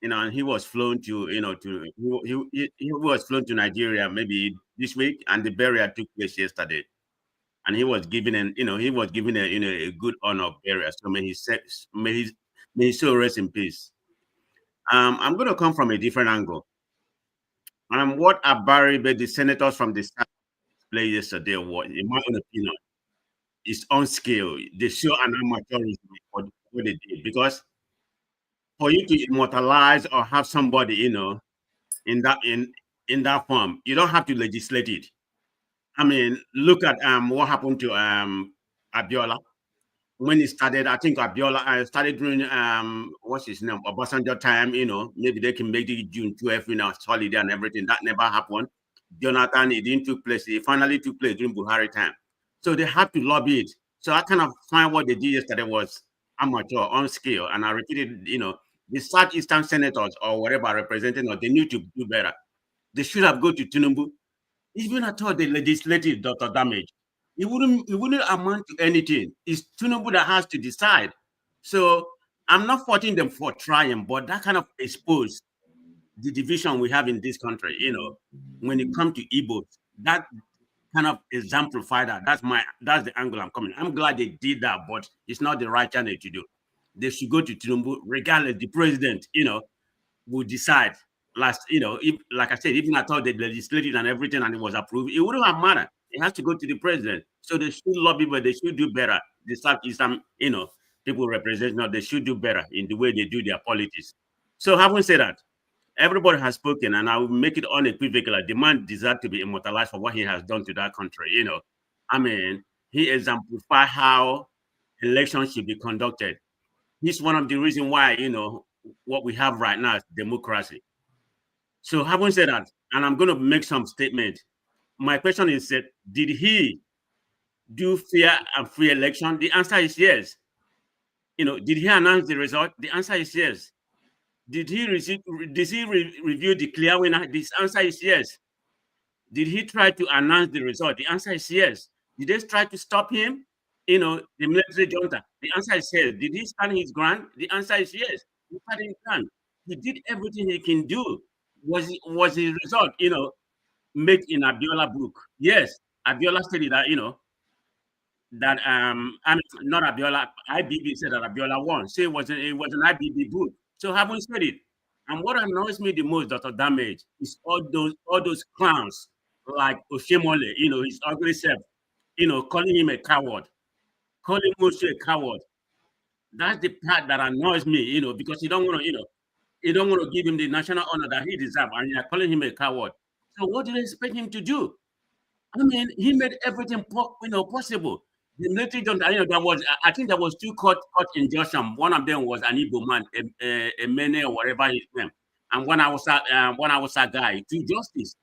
and he was flown to, he was flown to Nigeria maybe this week, and the burial took place yesterday. And he was given a good honor of burial. So may his soul rest in peace. I'm going to come from a different angle. What Abari, the senators from the South played yesterday, was, in my own opinion, is unskilled. They show an amateurism for what they did, because for you to immortalize or have somebody, in that form, you don't have to legislate it. I mean, look at what happened to Abiola when he started. I think Abiola started during what's his name, Obasanjo time. Maybe they can make it June 12th, holiday and everything. That never happened. Jonathan, it didn't took place. It finally took place during Buhari time. So they have to lobby it. So I kind of find what they did yesterday was amateur, unskilled. And I repeated, the Southeastern senators or whatever representing us, they need to do better. They should have gone to Tinubu. Even at all the legislative damage, it wouldn't amount to anything. It's Tinubu that has to decide. So I'm not faulting them for trying, but that kind of exposed the division we have in this country. When it comes to Igbo, that kind of exemplify that. That's the angle I'm coming. I'm glad they did that, but it's not the right channel to do. They should go to Tinubu, regardless. The president, will decide. If, like I said, even I thought they legislated and everything and it was approved, it wouldn't have mattered. It has to go to the president. So they should lobby, but they should do better. The Southeastern, people representing, they should do better in the way they do their politics. So having said that, everybody has spoken, and I will make it unequivocal. The man deserves to be immortalized for what he has done to that country. I mean, he exemplified how elections should be conducted. He's one of the reasons why, what we have right now is democracy. So having said that, and I'm going to make some statement. My question is that, did he do fair and free election? The answer is yes. Did he announce the result? The answer is yes. Did he review the clear winner? The answer is yes. Did he try to announce the result? The answer is yes. Did they try to stop him? The military junta? The answer is yes. Did he stand his ground? The answer is yes. He had his ground. He did everything he can do. Was his result, made in Abiola book? Yes. Abiola stated that, that I mean, not Abiola, IBB said that Abiola won. So it was an IBB book. So having said it, and what annoys me the most, Dr. Damage, is all those clowns like Oshemole, his ugly self, calling him a coward, calling Moshe a coward. That's the part that annoys me, because you don't want to give him the national honor that he deserves, and you're calling him a coward. So what do they expect him to do? I mean, he made everything possible. The military junta, I think there was 2 court injunctions. One of them was an Igbo man, a Mene or whatever his name, and one Hausa guy, 2 justices,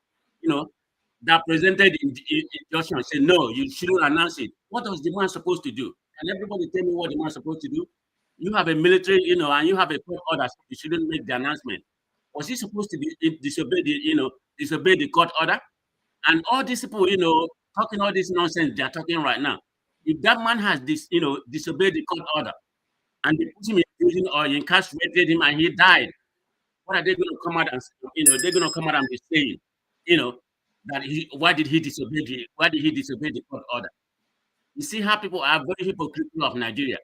that presented injunction, said no, you shouldn't announce it. What was the man supposed to do? And everybody tell me what the man supposed to do. You have a military, and you have a court order, so you shouldn't make the announcement. Was he supposed to disobey the court order? And all these people, talking all this nonsense they're talking right now. If that man has disobeyed the court order and they put him in prison or incarcerated him and he died, what are they going to come out and they're going to come out and be saying, that why did he disobey the court order? You see how people are very hypocritical of Nigeria.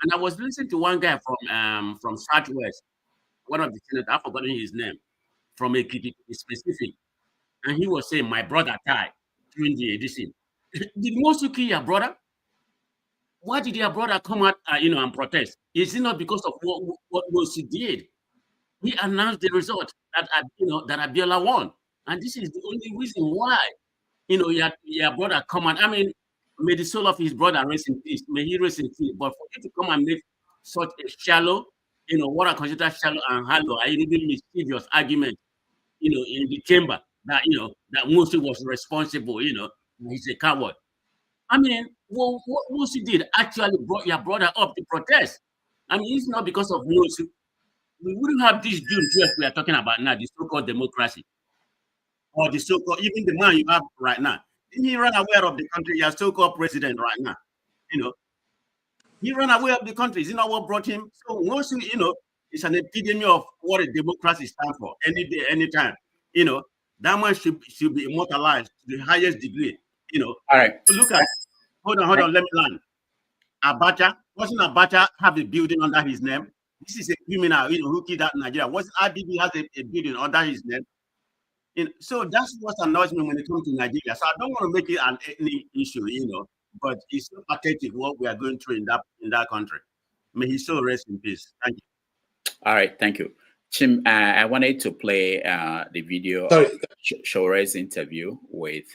And I was listening to one guy from Southwest, one of the senators, I've forgotten his name, from a specific. And he was saying, my brother died during the edition. Did Mosu kill your brother? Why did your brother come out, and protest? Is it not because of what Mosu did? He announced the result that Abiola won, and this is the only reason why, your brother come out. I mean, may the soul of his brother rest in peace. May he rest in peace. But for you to come and make such a shallow, what I consider shallow and hollow, I even mischievous argument, in the chamber that that Mosu was responsible, he's a coward. I mean, what Mosu did actually brought your brother up to protest. I mean, it's not because of Mosu. We wouldn't have this June 12th we are talking about now, the so-called democracy, or the so-called, even the man you have right now. He ran away of the country, your so-called president right now. He ran away of the country. Is it not what brought him? So Mosu, it's an epidemic of what a democracy stands for. Any day, anytime. That man should be immortalized to the highest degree. All right. Look at, hold on, let me land. Abacha, wasn't Abacha have a building under his name? This is a criminal, who killed out Nigeria. Wasn't IBB has a building under his name? So that's what annoys me when it comes to Nigeria. So I don't want to make it an ethnic issue, but it's so pathetic what we are going through in that country. May his soul rest in peace. Thank you. All right, thank you. Chim, I wanted to play the video of Shore's interview with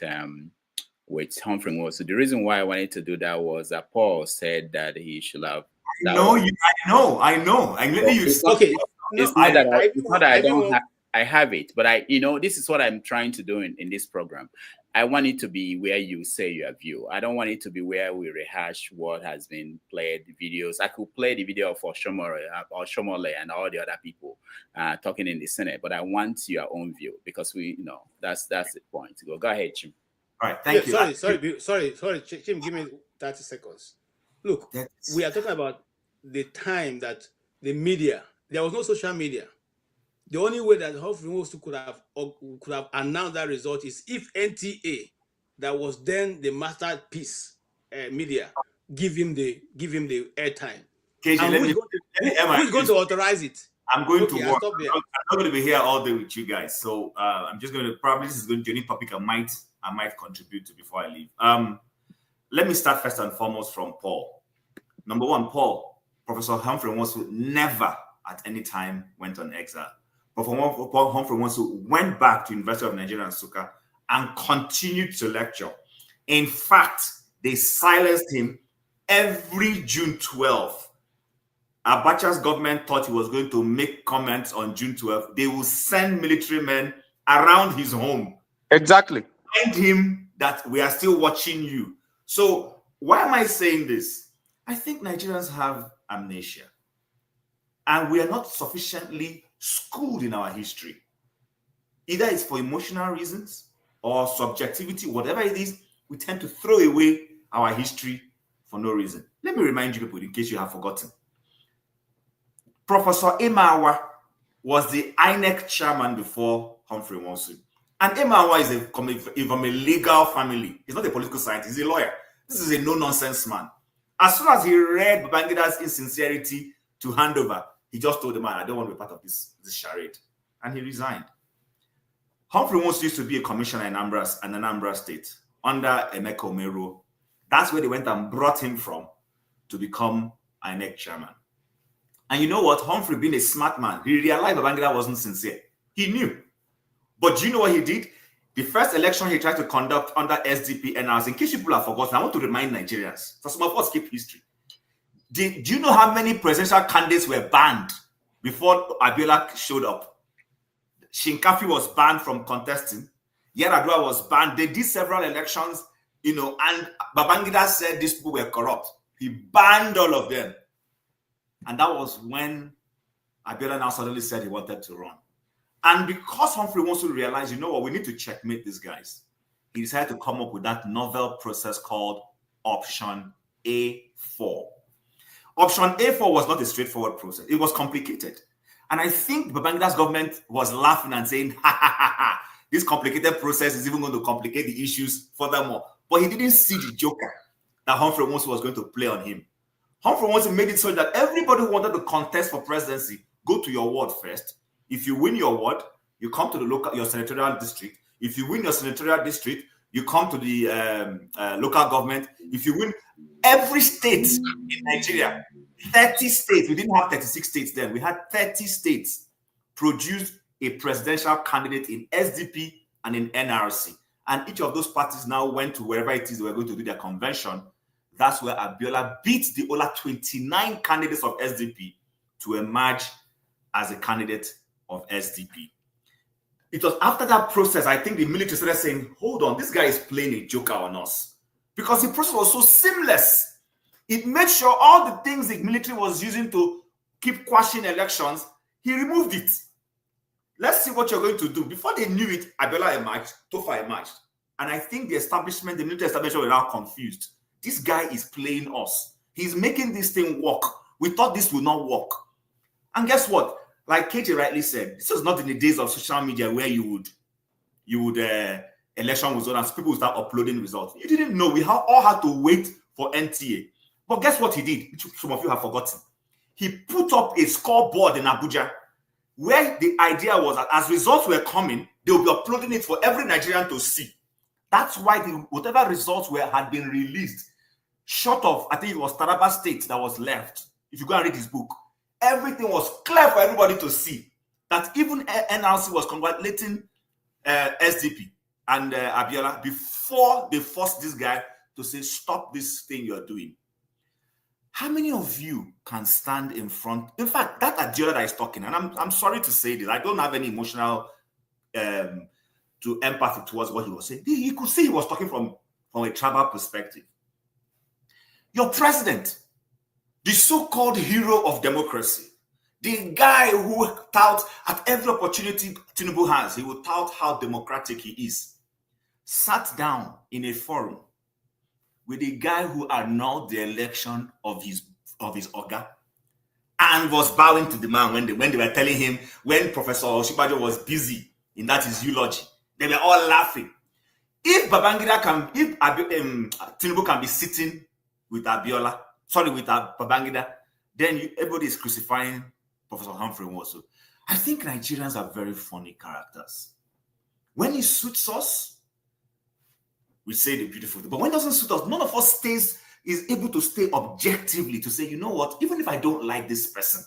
Humphrey Nwosu. The reason why I wanted to do that was that Paul said that he should have. I know. I'm letting you. Okay. It's not that I don't have. I have it, but this is what I'm trying to do in this program. I want it to be where you say your view. I don't want it to be where we rehash what has been played, videos. I could play the video for Shomole and all the other people talking in the Senate, but I want your own view because that's the point. Go ahead, Chim. All right, thank you. Sorry, Chim, give me 30 seconds. Look, we are talking about the time that the media, there was no social media. The only way that Humphrey Nwosu could have announced that result is if NTA, that was then the masterpiece media, give him the airtime. Who's going to authorize it? I'm going to work. I'm not going to be here all day with you guys, so I'm just going to probably this is going to be any topic I might contribute to before I leave. Let me start first and foremost from Paul. Number one, Professor Humphrey Nwosu never at any time went on exile. Professor Humphrey Nwosu went back to University of Nigeria and Nsukka and continued to lecture. In fact, They silenced him every June 12th. Abacha's government thought he was going to make comments on June 12th. They will send military men around his home. Exactly. Remind him that we are still watching you. So why am I saying this? I think Nigerians have amnesia. And we are not sufficiently schooled in our history. Either it's for emotional reasons or subjectivity, whatever it is, we tend to throw away our history for no reason. Let me remind you people, in case you have forgotten. Professor Emawa was the INEC chairman before Humphrey Wonsu. And Emawa is from a legal family. He's not a political scientist, he's a lawyer. This is a no-nonsense man. As soon as he read Babangida's insincerity to hand over, he just told the man, I don't want to be part of this charade. And he resigned. Humphrey Wonsu used to be a commissioner in Anambra State under Emeka Omero. That's where they went and brought him from to become INEC chairman. And you know what? Humphrey, being a smart man, he realized Babangida wasn't sincere. He knew. But do you know what he did? The first election he tried to conduct under SDP NRC, in case people have forgotten, I want to remind Nigerians, so some of us keep history. Do you know how many presidential candidates were banned before Abiola showed up? Shinkafi was banned from contesting. Yar'Adua was banned. They did several elections, and Babangida said these people were corrupt. He banned all of them. And that was when Abiola now suddenly said he wanted to run. And because Humphrey wants to realize, you know what, we need to checkmate these guys, he decided to come up with that novel process called Option A4. Option A4 was not a straightforward process. It was complicated. And I think Babangida's government was laughing and saying, ha, ha, ha, ha, this complicated process is even going to complicate the issues furthermore. But he didn't see the joker that Humphrey Wonsu was going to play on him. Humphrey Wonsu made it so that everybody who wanted to contest for presidency, go to your ward first. If you win your ward, you come to your senatorial district. If you win your senatorial district, you come to the local government. If you win every state in Nigeria, 30 states, we didn't have 36 states then, we had 30 states produced a presidential candidate in SDP and in NRC. And each of those parties now went to wherever it is they were going to do their convention. That's where Abiola beat the other 29 candidates of SDP to emerge as a candidate of SDP. It was after that process, I think the military started saying, hold on, this guy is playing a joker on us. Because the process was so seamless. It made sure all the things the military was using to keep quashing elections, he removed it. Let's see what you're going to do. Before they knew it, Abiola emerged, Tofa emerged. And I think the military establishment were now confused. This guy is playing us. He's making this thing work. We thought this would not work. And guess what? Like KJ rightly said, this was not in the days of social media where you would election was on and people would start uploading results. You didn't know. We all had to wait for NTA. But guess what he did? Which some of you have forgotten. He put up a scoreboard in Abuja where the idea was that as results were coming, they would be uploading it for every Nigerian to see. That's why whatever results had been released, short of, I think it was Taraba State that was left. If you go and read his book, everything was clear for everybody to see. That even NRC was congratulating SDP and Abiola before they forced this guy to say, stop this thing you're doing. How many of you can stand in front? In fact, that Abiola that is talking, and I'm sorry to say this, I don't have any emotional to empathy towards what he was saying. You could see he was talking from a tribal perspective. Your president, the so-called hero of democracy, the guy who touts at every opportunity Tinubu has, he will tout how democratic he is, sat down in a forum with a guy who annulled the election of his Oga and was bowing to the man when they were telling him, when Professor Oshibajo was busy in that his eulogy, they were all laughing. If Tinubu can be sitting with Babangida, then everybody is crucifying Professor Humphrey Wonsu. I think Nigerians are very funny characters. When it suits us, we say the beautiful thing. But when it doesn't suit us, none of us is able to stay objectively to say, you know what, even if I don't like this person,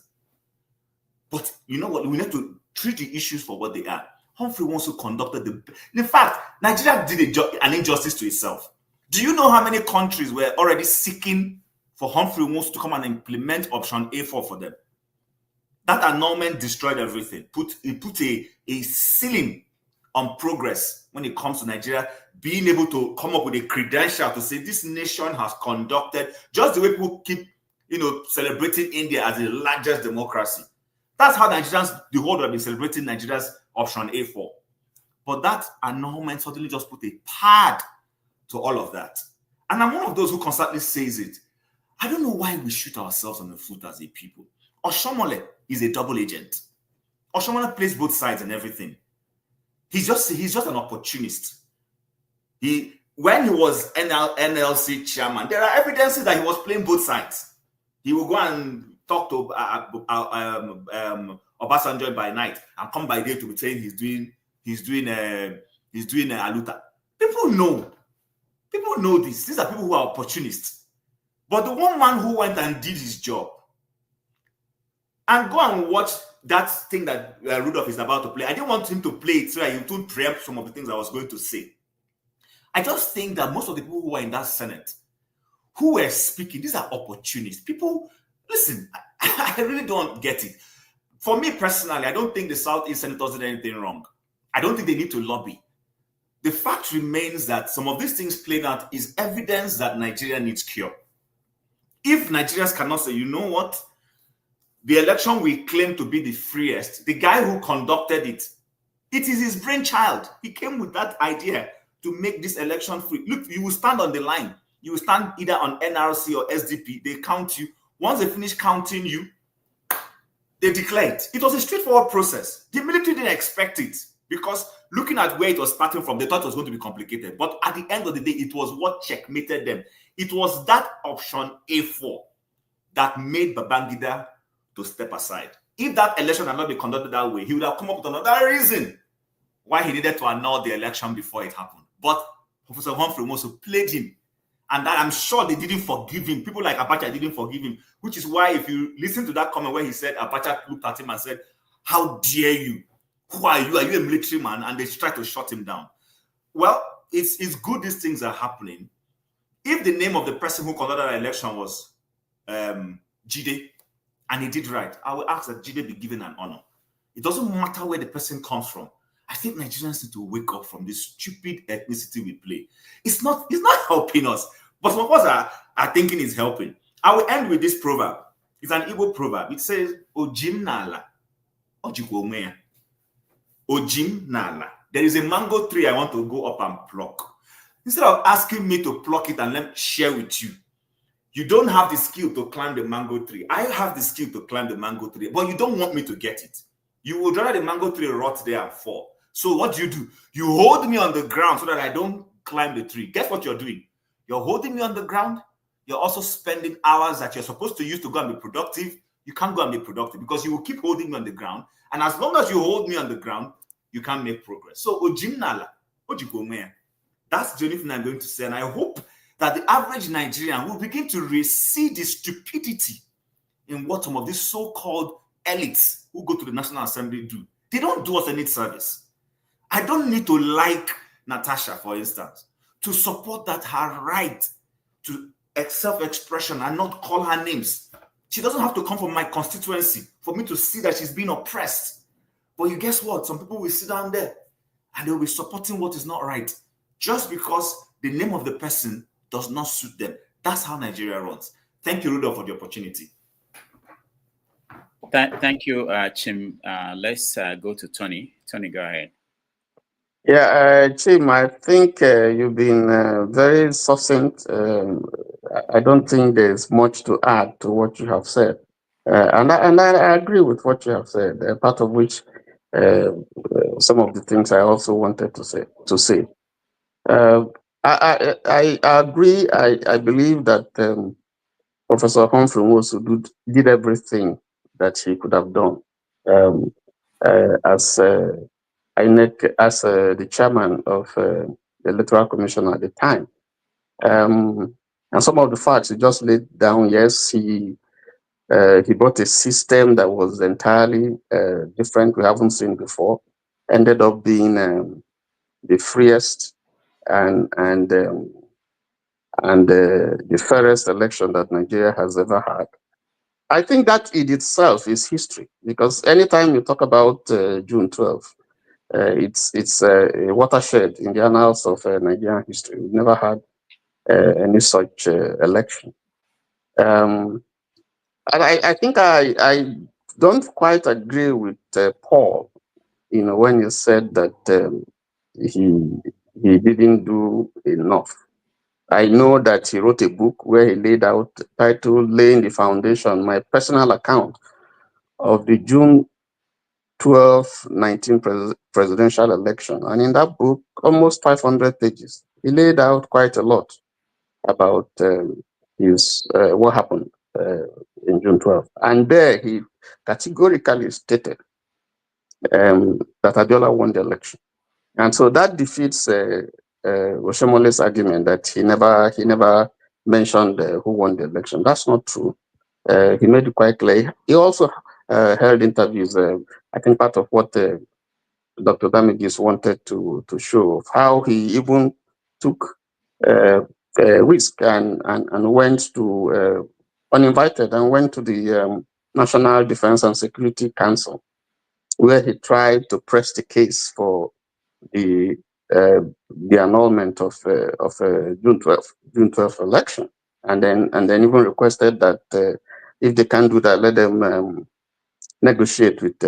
but you know what, we need to treat the issues for what they are. Humphrey Wonsu conducted in fact, Nigeria did an injustice to itself. Do you know how many countries were already seeking for Humphrey Woods to come and implement option A4 for them? That annulment destroyed everything. It put a ceiling on progress when it comes to Nigeria being able to come up with a credential to say this nation has conducted, just the way people keep, celebrating India as the largest democracy. That's how Nigerians, the whole world, have been celebrating Nigeria's option A4. But that annulment suddenly just put a pad to all of that. And I'm one of those who constantly says it. I don't know why we shoot ourselves on the foot as a people. Oshomole is a double agent. Oshomole plays both sides and everything. He's just an opportunist. When he was NLC chairman, there are evidences that he was playing both sides. He will go and talk to Obasanjo by night and come by day to be saying he's doing aluta. People know this. These are people who are opportunists. But the one man who went and did his job, and go and watch that thing that Rudolph is about to play. I didn't want him to play it so that he would preempt some of the things I was going to say. I just think that most of the people who are in that Senate, who were speaking, these are opportunists. People, listen, I really don't get it. For me personally, I don't think the Southeast Senators did anything wrong. I don't think they need to lobby. The fact remains that some of these things played out is evidence that Nigeria needs cure. If Nigerians cannot say, you know what, the election we claim to be the freest, the guy who conducted it is his brainchild. He came with that idea to make this election free. Look, you will stand on the line. You will stand either on NRC or SDP. They count you. Once they finish counting you, they declare it. It was a straightforward process. The military didn't expect it because looking at where it was starting from, they thought it was going to be complicated. But at the end of the day, it was what checkmated them. It was that option A4 that made Babangida to step aside. If that election had not been conducted that way, he would have come up with another reason why he needed to annul the election before it happened. But Professor Humphrey also played him. And that I'm sure they didn't forgive him. People like Abacha didn't forgive him, which is why if you listen to that comment where he said, Abacha looked at him and said, how dare you? Who are you? Are you a military man? And they tried to shut him down. Well, it's good these things are happening. If the name of the person who conducted that election was Jide, and he did right, I will ask that Jide be given an honor. It doesn't matter where the person comes from. I think Nigerians need to wake up from this stupid ethnicity we play. It's not helping us, but some of us are thinking it's helping. I will end with this proverb. It's an Igbo proverb. It says, Ojim nala, ojikwomea. Ojim nala. There is a mango tree I want to go up and pluck. Instead of asking me to pluck it and let me share with you, you don't have the skill to climb the mango tree. I have the skill to climb the mango tree, but you don't want me to get it. You would rather the mango tree rot there and fall. So what do? You hold me on the ground so that I don't climb the tree. Guess what you're doing? You're holding me on the ground. You're also spending hours that you're supposed to use to go and be productive. You can't go and be productive because you will keep holding me on the ground. And as long as you hold me on the ground, you can't make progress. So, Ojimnala, Ojigomea. That's the only thing I'm going to say. And I hope that the average Nigerian will begin to see the stupidity in what some of these so-called elites who go to the National Assembly do. They don't do us any service. I don't need to like Natasha, for instance, to support that her right to self-expression and not call her names. She doesn't have to come from my constituency for me to see that she's being oppressed. But you guess what? Some people will sit down there and they'll be supporting what is not right just because the name of the person does not suit them. That's how Nigeria runs. Thank you, Rudolph, for the opportunity. Thank you, Chim. Let's go to Tony. Tony, go ahead. Yeah, Chim, I think you've been very succinct. I don't think there's much to add to what you have said. And I agree with what you have said, part of which some of the things I also wanted to say. I agree. I believe that Professor Humphrey also did everything that he could have done as INEC, as the chairman of the Electoral Commission at the time. And some of the facts he just laid down. Yes, he brought a system that was entirely different. We haven't seen before. Ended up being the freest and and the fairest election that Nigeria has ever had. I think that in itself is history, because anytime you talk about June 12th, it's a watershed in the annals of Nigerian history. We've never had any such election. And I think I don't quite agree with Paul, when he said that he didn't do enough. I know that he wrote a book where he laid out titled "Laying the Foundation," my personal account of the June 12, 19 presidential election. And in that book, almost 500 pages, he laid out quite a lot about what happened in June 12. And there he categorically stated that Abiola won the election. And so that defeats Oshemole's argument that he never mentioned who won the election. That's not true. He made it quite clear. He also held interviews. I think part of what Dr. Damigis wanted to show of how he even took risk and went to uninvited and went to the National Defense and Security Council, where he tried to press the case for the annulment of June 12th election, and then even requested that if they can't do that, let them negotiate with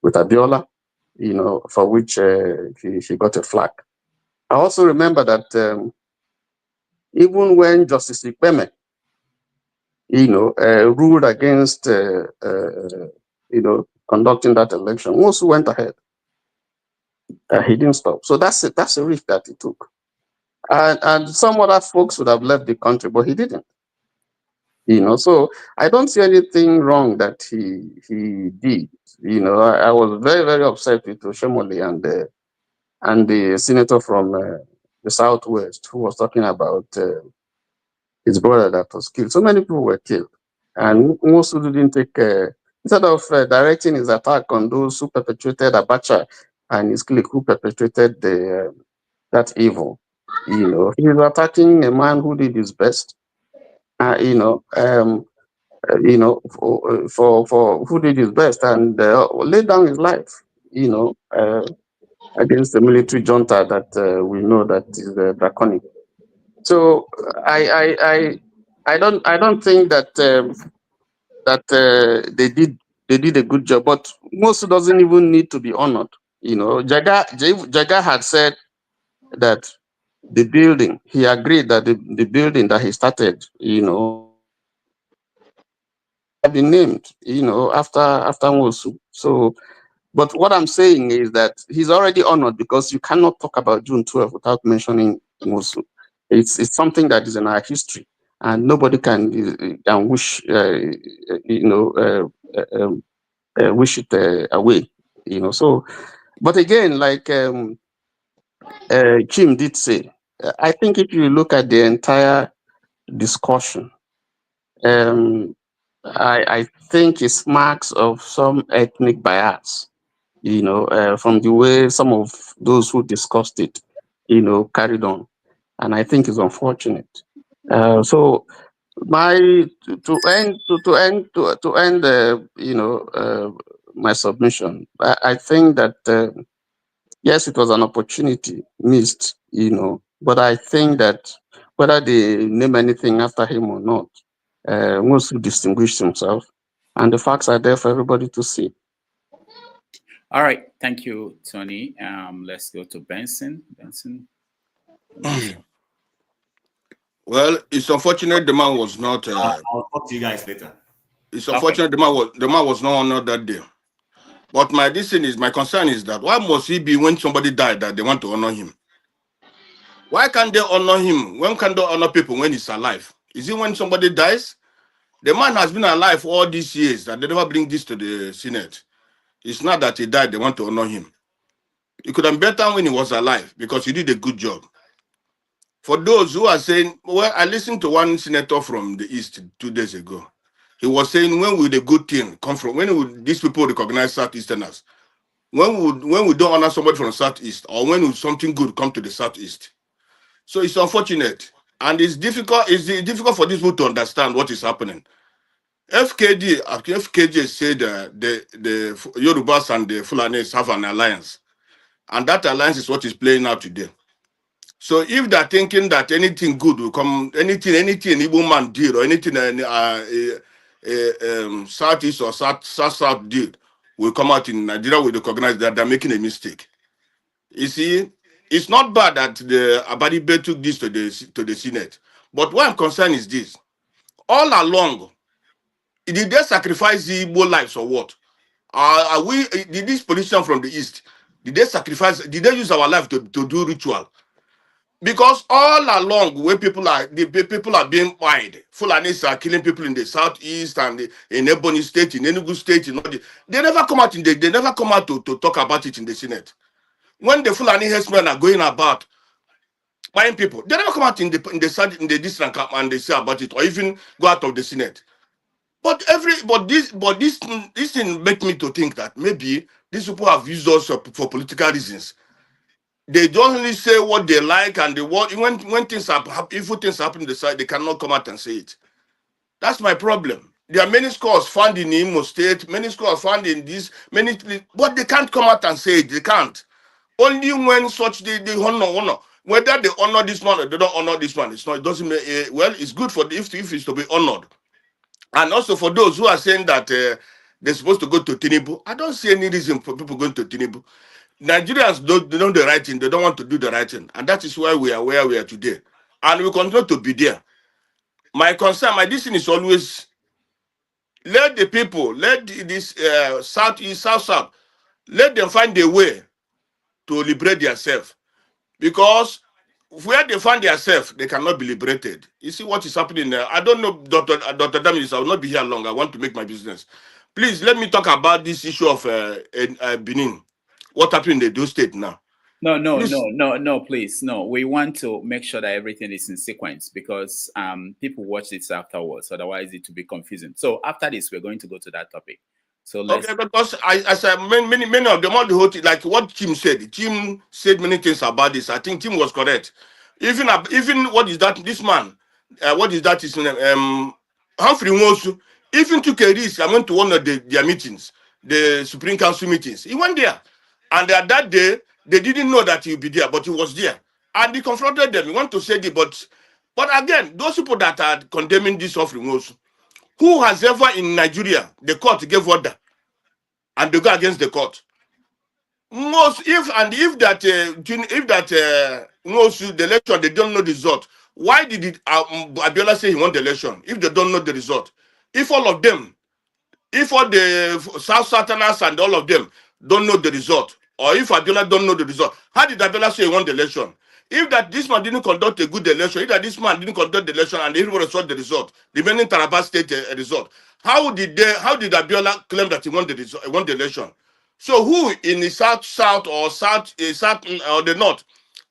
Abiola, for which he got a flag. I also remember that even when Justice Ikpeme, ruled against conducting that election, Nwosu went ahead. He didn't stop. So that's a risk that he took. And some other folks would have left the country, but he didn't. So I don't see anything wrong that he did. I was very, very upset with Oshomole and the senator from the Southwest who was talking about his brother that was killed. So many people were killed. And most who didn't take, instead of directing his attack on those who perpetrated Abacha and his clique who perpetrated that evil, he was attacking a man who did his best, for who did his best and laid down his life, against the military junta that we know that is draconic. So I don't think that they did a good job, but most doesn't even need to be honored. Jaga had said that the building, he agreed that the building that he started, have been named, after Nwosu. So, but what I'm saying is that he's already honored, because you cannot talk about June 12 without mentioning Nwosu. It's something that is in our history, and nobody can wish wish it away. So, but again, like Kim did say, I think if you look at the entire discussion, I think it's marks of some ethnic bias, from the way some of those who discussed it, carried on. And I think it's unfortunate. So to end my submission, I think that yes, it was an opportunity missed, but I think that whether they name anything after him or not, Nwosu distinguished himself, and the facts are there for everybody to see. All right, thank you, Tony. Let's go to Benson. Benson. Well, it's unfortunate the man was not. I'll talk to you guys later. It's unfortunate the man was not honored that day. But my concern is that why must he be when somebody died that they want to honor him? Why can't they honor him? When can they honor people when he's alive? Is it when somebody dies? The man has been alive all these years that they never bring this to the Senate. It's not that he died, they want to honor him. It could have been better when he was alive because he did a good job. For those who are saying, well, I listened to one senator from the East 2 days ago. He was saying, when will the good thing come from? When will these people recognize Southeasterners? When we don't honor somebody from the Southeast, or when will something good come to the Southeast? So it's unfortunate. And it's difficult, difficult for these people to understand what is happening. FKJ said the Yorubas and the Fulanis have an alliance. And that alliance is what is playing out today. So if they're thinking that anything good will come, anything Igbo man did or anything Southeast or South did will come out in Nigeria, will recognize that they're making a mistake. You see, it's not bad that the Abadibe took this to the Senate. But what I'm concerned is this. All along, did they sacrifice the Igbo lives or what? Did this politician from the East, did they use our life to do ritual? Because all along, where people are being wide, Fulanis are killing people in the southeast and in Ebony State, in Enugu State, they never come out they never come out to talk about it in the Senate. When the Fulani herdsmen are going about buying people, they never come out in the district and they say about it, or even go out of the Senate. But this thing make me to think that maybe these people have used us for political reasons. They don't only say what they like, and when things happen, evil things happen in the side, they cannot come out and say it. That's my problem. There are many scholars found in Imo State, many scholars found in this, but they can't come out and say it. They can't. Only when such they honor. Whether they honor this one or they don't honor this one, it's not. It doesn't. Well, it's good for if it's to be honored. And also for those who are saying that they're supposed to go to Tinubu, I don't see any reason for people going to Tinubu. Nigerians don't do the right thing. They don't want to do the right thing. And that is why we are where we are today. And we continue to be there. My concern, my decision is always let the people, let this Southeast, South, let them find a way to liberate themselves. Because where they find themselves, they cannot be liberated. You see what is happening there? I don't know, Dr. Daminis, I will not be here long. I want to make my business. Please, let me talk about this issue of Benin. What happened in the Edo State now? No, please. No, we want to make sure that everything is in sequence because people watch this afterwards. Otherwise, it will be confusing. So after this, we're going to go to that topic. So let's... Okay, because I said many of them, all the whole thing, like what Tim said. Tim said many things about this. I think Tim was correct. Even what is that? This man, what is that? His name? Humphrey Nwosu even took a risk. I went to one of their meetings, the Supreme Council meetings. He went there. And that day, they didn't know that he would be there, but he was there. And he confronted them. He wanted to say it, but again, those people that are condemning this offering also, who has ever in Nigeria, the court gave order, and they go against the court. If that the election, they don't know the result, why did Abiola say he won the election if they don't know the result? If all of them, if all the South Southerners and all of them don't know the result, or if Abiola don't know the result, how did Abiola say he won the election? If that this man didn't conduct a good election, if that this man didn't conduct the election and everybody saw the result, the remaining Taraba State result, how did Abiola claim that he won the election? So who in the south or south or the north?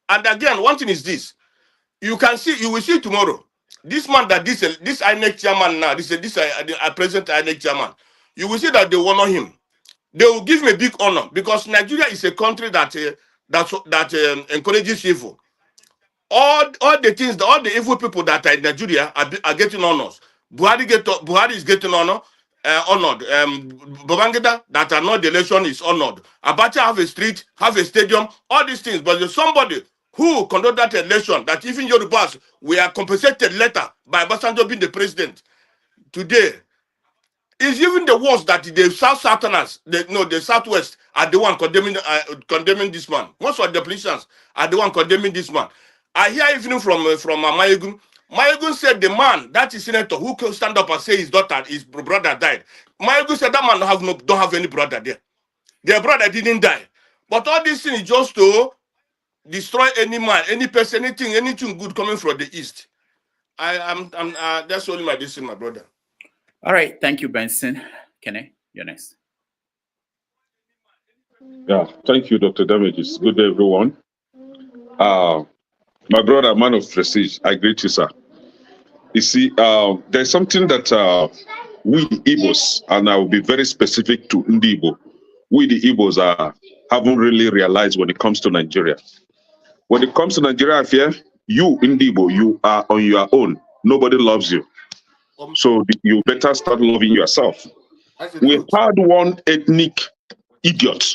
And again, one thing is this: you will see tomorrow. This man that this INEC chairman now, this present INEC chairman, you will see that they honor him. They will give him a big honor because Nigeria is a country that encourages evil. All the evil people that are in Nigeria are getting honors. Buhari is getting honored. Babangida that are not the election is honored. Abacha have a street, have a stadium, all these things. But there's somebody who conducted that election that even Yorubas were compensated later by Obasanjo being the president. Today, it's even the worst that the Southerners, the Southwest are the one condemning this man. Most of the politicians are the one condemning this man. I hear even from Mayegun. Mayegun said the man, that is senator, who can stand up and say his brother died. Mayegun said that man don't have any brother there. Their brother didn't die. But all this thing is just to destroy any man, any person, anything good coming from the East. That's only my decision, my brother. All right, thank you, Benson. Kene, you're next. Yeah, thank you, Dr. Damages. Good day, everyone. My brother, man of prestige, I greet you, sir. You see, there's something that we the Igbos, and I will be very specific to Ndi Igbo, we the Igbos haven't really realized when it comes to Nigeria. When it comes to Nigeria, I fear You, Indibo, you are on your own. Nobody loves you. So you better start loving yourself. We had one ethnic idiot.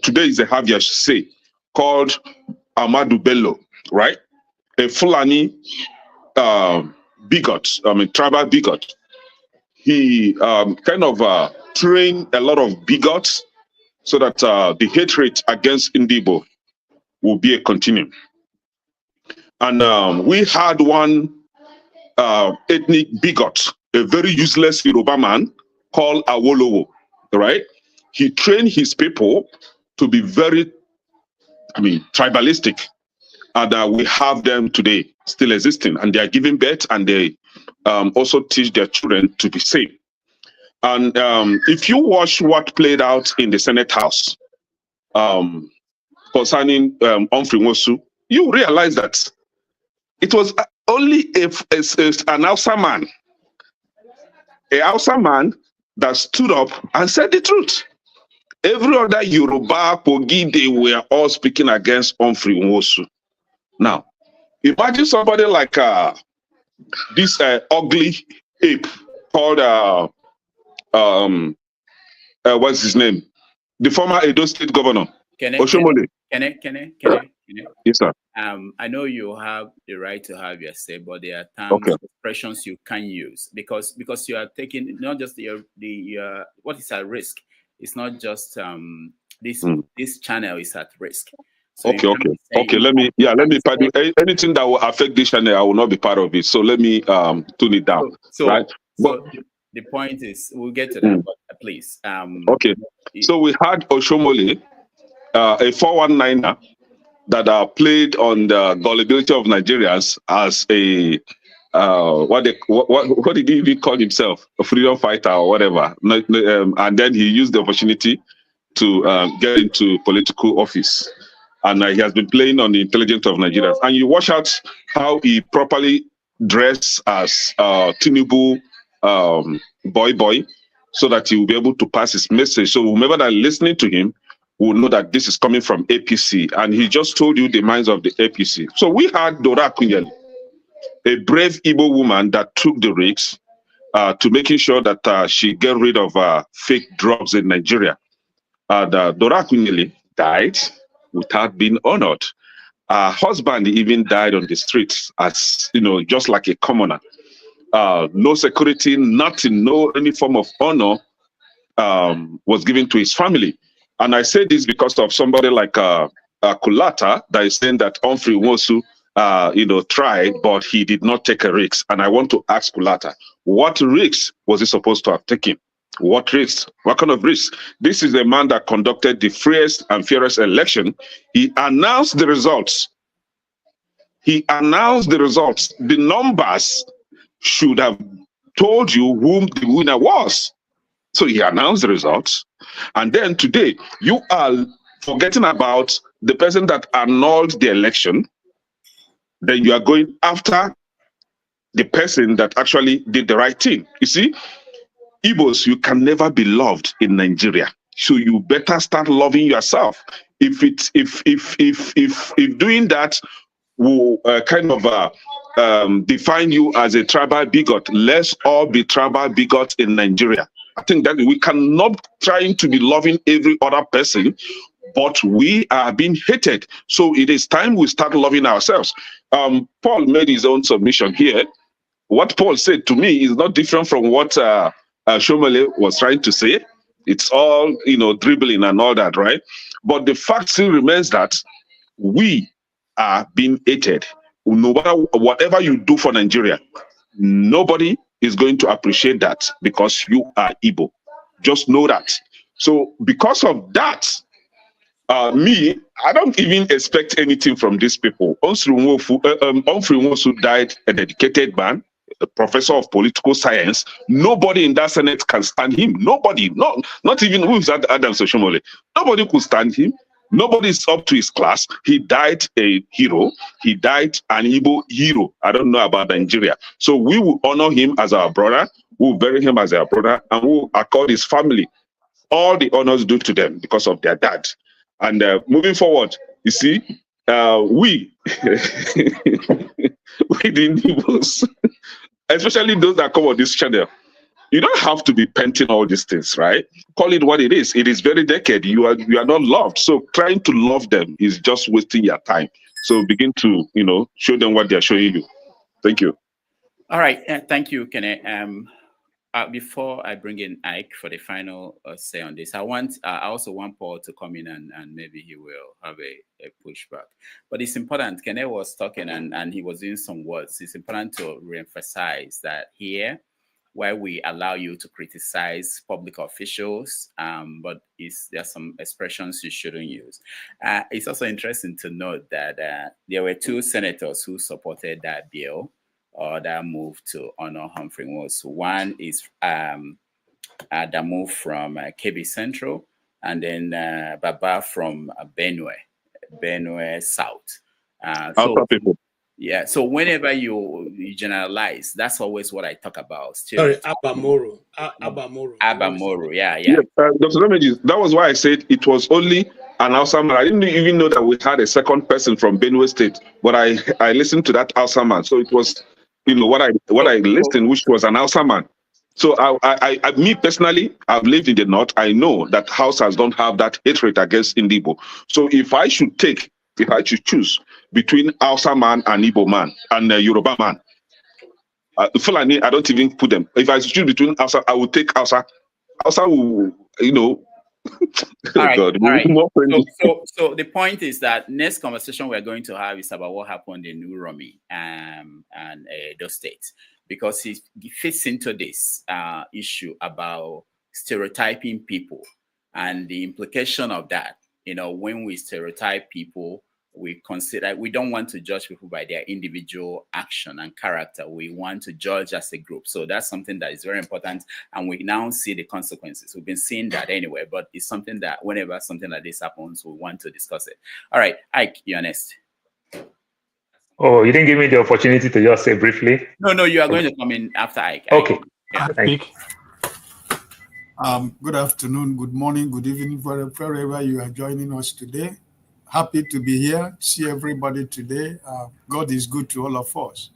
Today is a Havia say called Amadu Bello, right? A Fulani bigot, tribal bigot. He kind of trained a lot of bigots so that the hatred against Indibo will be a continuum. And we had one ethnic bigot, a very useless Yoruba man called Awolowo, right? He trained his people to be very, tribalistic. And we have them today still existing, and they are giving birth, and they also teach their children to be safe. And if you watch what played out in the Senate House concerning Humphrey Nwosu, you realize that it was only an Hausa man, that stood up and said the truth. Every other Yoruba, Kogi, they were all speaking against Humphrey Nwosu. Now, imagine somebody like this ugly ape called what's his name? The former Edo State Governor, Oshomole. Can I? Yes, sir. I know you have the right to have your say, but there are terms, expressions you can use because you are taking not just the what is at risk. It's not just this channel is at risk. So okay. Let me pardon. Anything that will affect this channel, I will not be part of it. So let me tune it down. Right. So the point is, we'll get to that, but please. Okay. So we had Oshomole, a 419er that played on the gullibility of Nigerians as a what did he even call himself? A freedom fighter or whatever. And then he used the opportunity to get into political office. And he has been playing on the intelligence of Nigerians. And you watch out how he properly dressed as Tinubu boy, so that he will be able to pass his message. So whomever that listening to him will know that this is coming from APC. And he just told you the minds of the APC. So we had Dora Akunyele, a brave Igbo woman that took the risks to making sure that she get rid of fake drugs in Nigeria. Dora Akunyele died without being honored. Her husband even died on the streets as, just like a commoner. No security, nothing, no any form of honor was given to his family. And I say this because of somebody like Kulata that is saying that Humphrey Nwosu tried, but he did not take a risk. And I want to ask Kulata, what risks was he supposed to have taken? What risks? What kind of risks? This is a man that conducted the freest and fairest election. He announced the results. The numbers should have told you whom the winner was. So he announced the results. And then today, you are forgetting about the person that annulled the election. Then you are going after the person that actually did the right thing. You see, Igbos, you can never be loved in Nigeria. So you better start loving yourself. If doing that will define you as a tribal bigot, let's all be tribal bigots in Nigeria. I think that we cannot trying to be loving every other person, but we are being hated. So it is time we start loving ourselves. Paul made his own submission here. What Paul said to me is not different from what Shomole was trying to say. It's all, dribbling and all that, right? But the fact still remains that we are being hated. No matter whatever you do for Nigeria, nobody is going to appreciate that because you are Igbo. Just know that. So because of that, I don't even expect anything from these people. Humphrey Nwosu died a dedicated man, a professor of political science. Nobody in that Senate can stand him. Nobody, not even who is that Adam Soshomole. Nobody could stand him. Nobody is up to his class. He died a hero. He died an Igbo hero. I don't know about Nigeria. So we will honor him as our brother. We will bury him as our brother, and we will accord his family all the honors due to them because of their dad. And moving forward, you see, we, we the Igbos, especially those that come on this channel, you don't have to be painting all these things, right? Call it what it is. It is very decade. You are not loved. So trying to love them is just wasting your time. So begin to, show them what they're showing you. Thank you. All right. Thank you, Kene. Before I bring in Ike for the final say on this, I also want Paul to come in and maybe he will have a pushback. But it's important. Kene was talking and he was using some words. It's important to reemphasize that here, where we allow you to criticize public officials, but there's some expressions you shouldn't use. It's also interesting to note that there were 2 senators who supported that bill or that move to honor Humphrey Wose. One is that move from Bauchi Central, and then Baba from Benue South. Yeah, so whenever you generalize, that's always what I talk about. Sorry, Abamoro. Abamoro, yeah. Dr. Lemegi, that was why I said it was only an Hausa man. I didn't even know that we had a second person from Benue State, but I listened to that Hausa man. So it was, what I listened, which was an Hausa man. So I me personally, I've lived in the North. I know that Hausas don't have that hatred against Indibo. So if I should choose between Hausa man and Igbo man and Yoruba man, Fulani, I don't even put them. If I choose between Hausa, I would take Hausa. Hausa will, All right. So the point is that next conversation we're going to have is about what happened in Uromi and those states, because it fits into this issue about stereotyping people and the implication of that. When we stereotype people, we don't want to judge people by their individual action and character. We want to judge as a group. So that's something that is very important. And we now see the consequences. We've been seeing that anyway, but it's something that whenever something like this happens, we want to discuss it. All right, Ike, you're next. Oh, you didn't give me the opportunity to just say briefly? No, you are going to come in after Ike. Okay. Good afternoon, good morning, good evening, wherever you are joining us today. Happy to be here, see everybody today. God is good to all of us.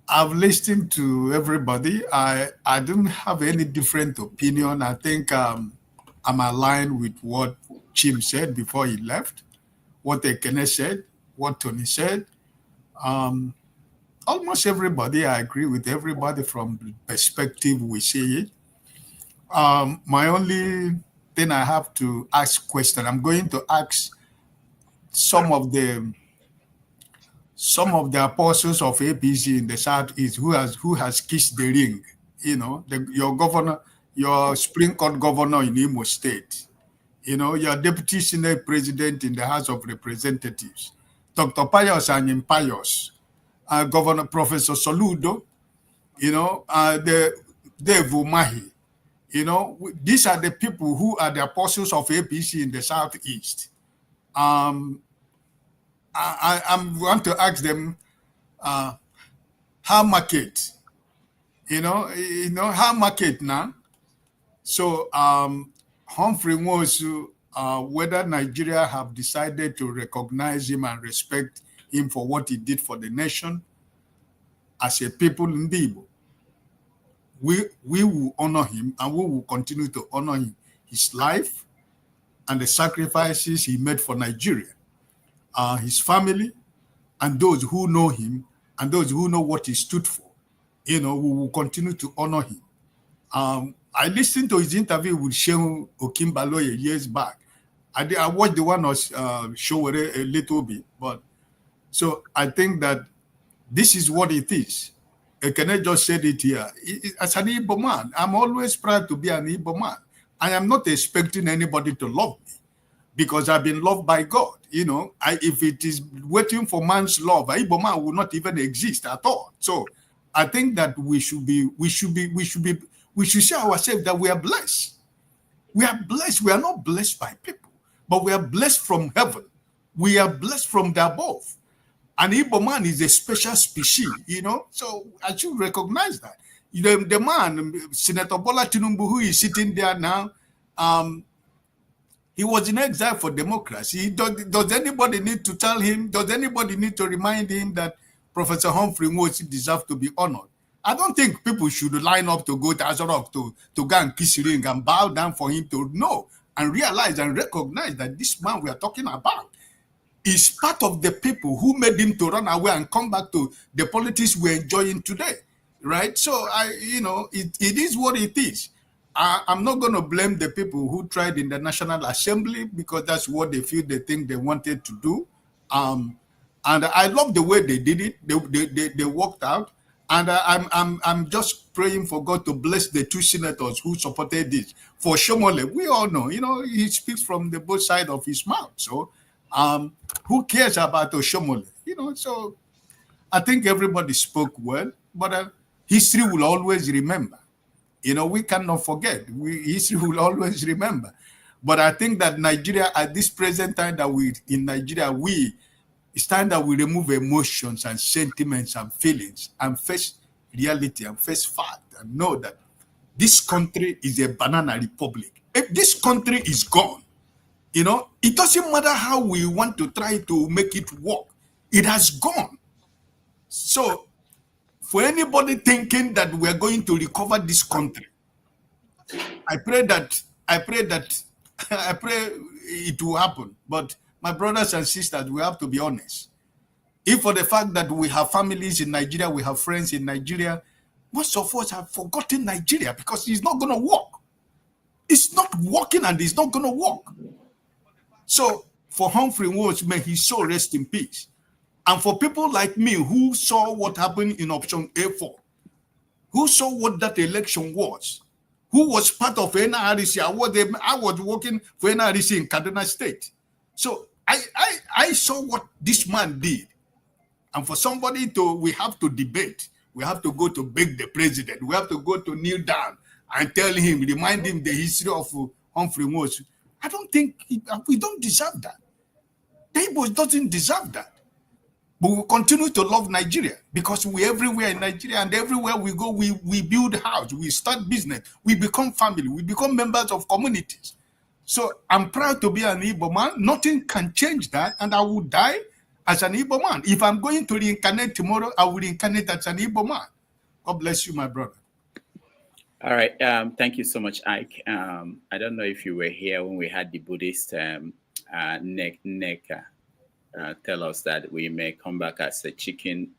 I've listened to everybody. I don't have any different opinion. I think I'm aligned with what Chim said before he left, what Ekene said, what Tony said. Almost everybody, I agree with everybody from the perspective we see it. My only thing I have to ask question, I'm going to ask some of the apostles of APC in the Southeast who has kissed the ring. Your Supreme Court governor in Imo State, your deputy Senate president in the House of Representatives, Dr. Pius and Pius, Governor Professor Soludo, the Dave Umahi. These are the people who are the apostles of APC in the Southeast. I want to ask them how market, how market now. So Humphrey Wose, whether Nigeria have decided to recognize him and respect him for what he did for the nation as a people in Igbo, we will honor him and we will continue to honor him, his life and the sacrifices he made for Nigeria, his family, and those who know him and those who know what he stood for. We will continue to honor him. I listened to his interview with Shehu Okimbaloye years back. I watched the one on Showere a little bit, but so I think that this is what it is. Can I just say it here? As an Igbo man, I'm always proud to be an Igbo man. I am not expecting anybody to love me because I've been loved by God. If it is waiting for man's love, Igbo man will not even exist at all. So I think that we should say ourselves that we are blessed. We are blessed. We are not blessed by people, but we are blessed from heaven. We are blessed from the above. An Igbo man is a special species, so I should recognize that. The man, Senator Tinubu, who is sitting there now, He was in exile for democracy. Does anybody need to tell him? Does anybody need to remind him that Professor Humphrey Nwosu deserves to be honored? I don't think people should line up to go to Azorok to go and kiss ring and bow down for him to know and realize and recognize that this man we are talking about is part of the people who made him to run away and come back to the politics we're enjoying today, right? So it is what it is. I'm not going to blame the people who tried in the National Assembly because that's what they feel they think they wanted to do. And I love the way they did it. They worked out. And I'm just praying for God to bless the two senators who supported this. For Shomole, we all know, he speaks from the both sides of his mouth. So who cares about Oshomole? So I think everybody spoke well, but history will always remember. We cannot forget. History will always remember. But I think that Nigeria, at this present time that it's time that we remove emotions and sentiments and feelings and face reality and face fact and know that this country is a banana republic. If this country is gone, it doesn't matter how we want to try to make it work. It has gone. So for anybody thinking that we're going to recover this country, I pray it will happen. But my brothers and sisters, we have to be honest. If for the fact that we have families in Nigeria, we have friends in Nigeria, most of us have forgotten Nigeria because it's not going to work. It's not working and it's not going to work. So for Humphrey Nwosu, may his soul rest in peace. And for people like me who saw what happened in option A4, who saw what that election was, who was part of NRC, I was working for NRC in Kaduna State. So I saw what this man did. And for somebody we have to debate, we have to go to beg the president, we have to go to kneel down and tell him, remind him the history of Humphrey Nwosu. I don't think we don't deserve that. The Igbos doesn't deserve that. But we continue to love Nigeria because we're everywhere in Nigeria, and everywhere we go, we build house, we start business, we become family, we become members of communities. So I'm proud to be an Igbo man. Nothing can change that, and I will die as an Igbo man. If I'm going to reincarnate tomorrow, I will reincarnate as an Igbo man. God bless you, my brother. All right. Thank you so much, Ike. I don't know if you were here when we had the Buddhist tell us that we may come back as a chicken.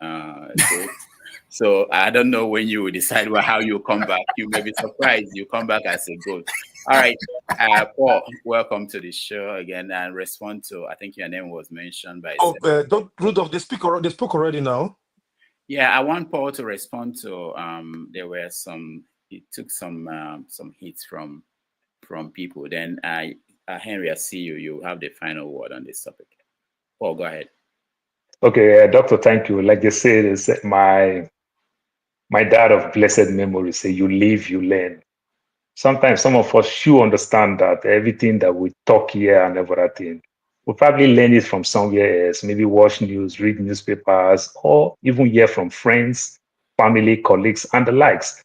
So I don't know when you will decide how you come back. You may be surprised you come back as a goat. All right. Paul, welcome to the show again and respond to, I think your name was mentioned by... Rudolph, they spoke already now. Yeah, I want Paul to respond to, there were he took some hits from people. Then Henry, I see you have the final word on this topic. Paul, go ahead. Okay, Doctor, thank you. Like you said, is my dad of blessed memory say, you live, you learn. Sometimes some of us should understand that everything that we talk here and everything, we probably learn it from somewhere else, maybe watch news, read newspapers, or even hear from friends, family, colleagues, and the likes,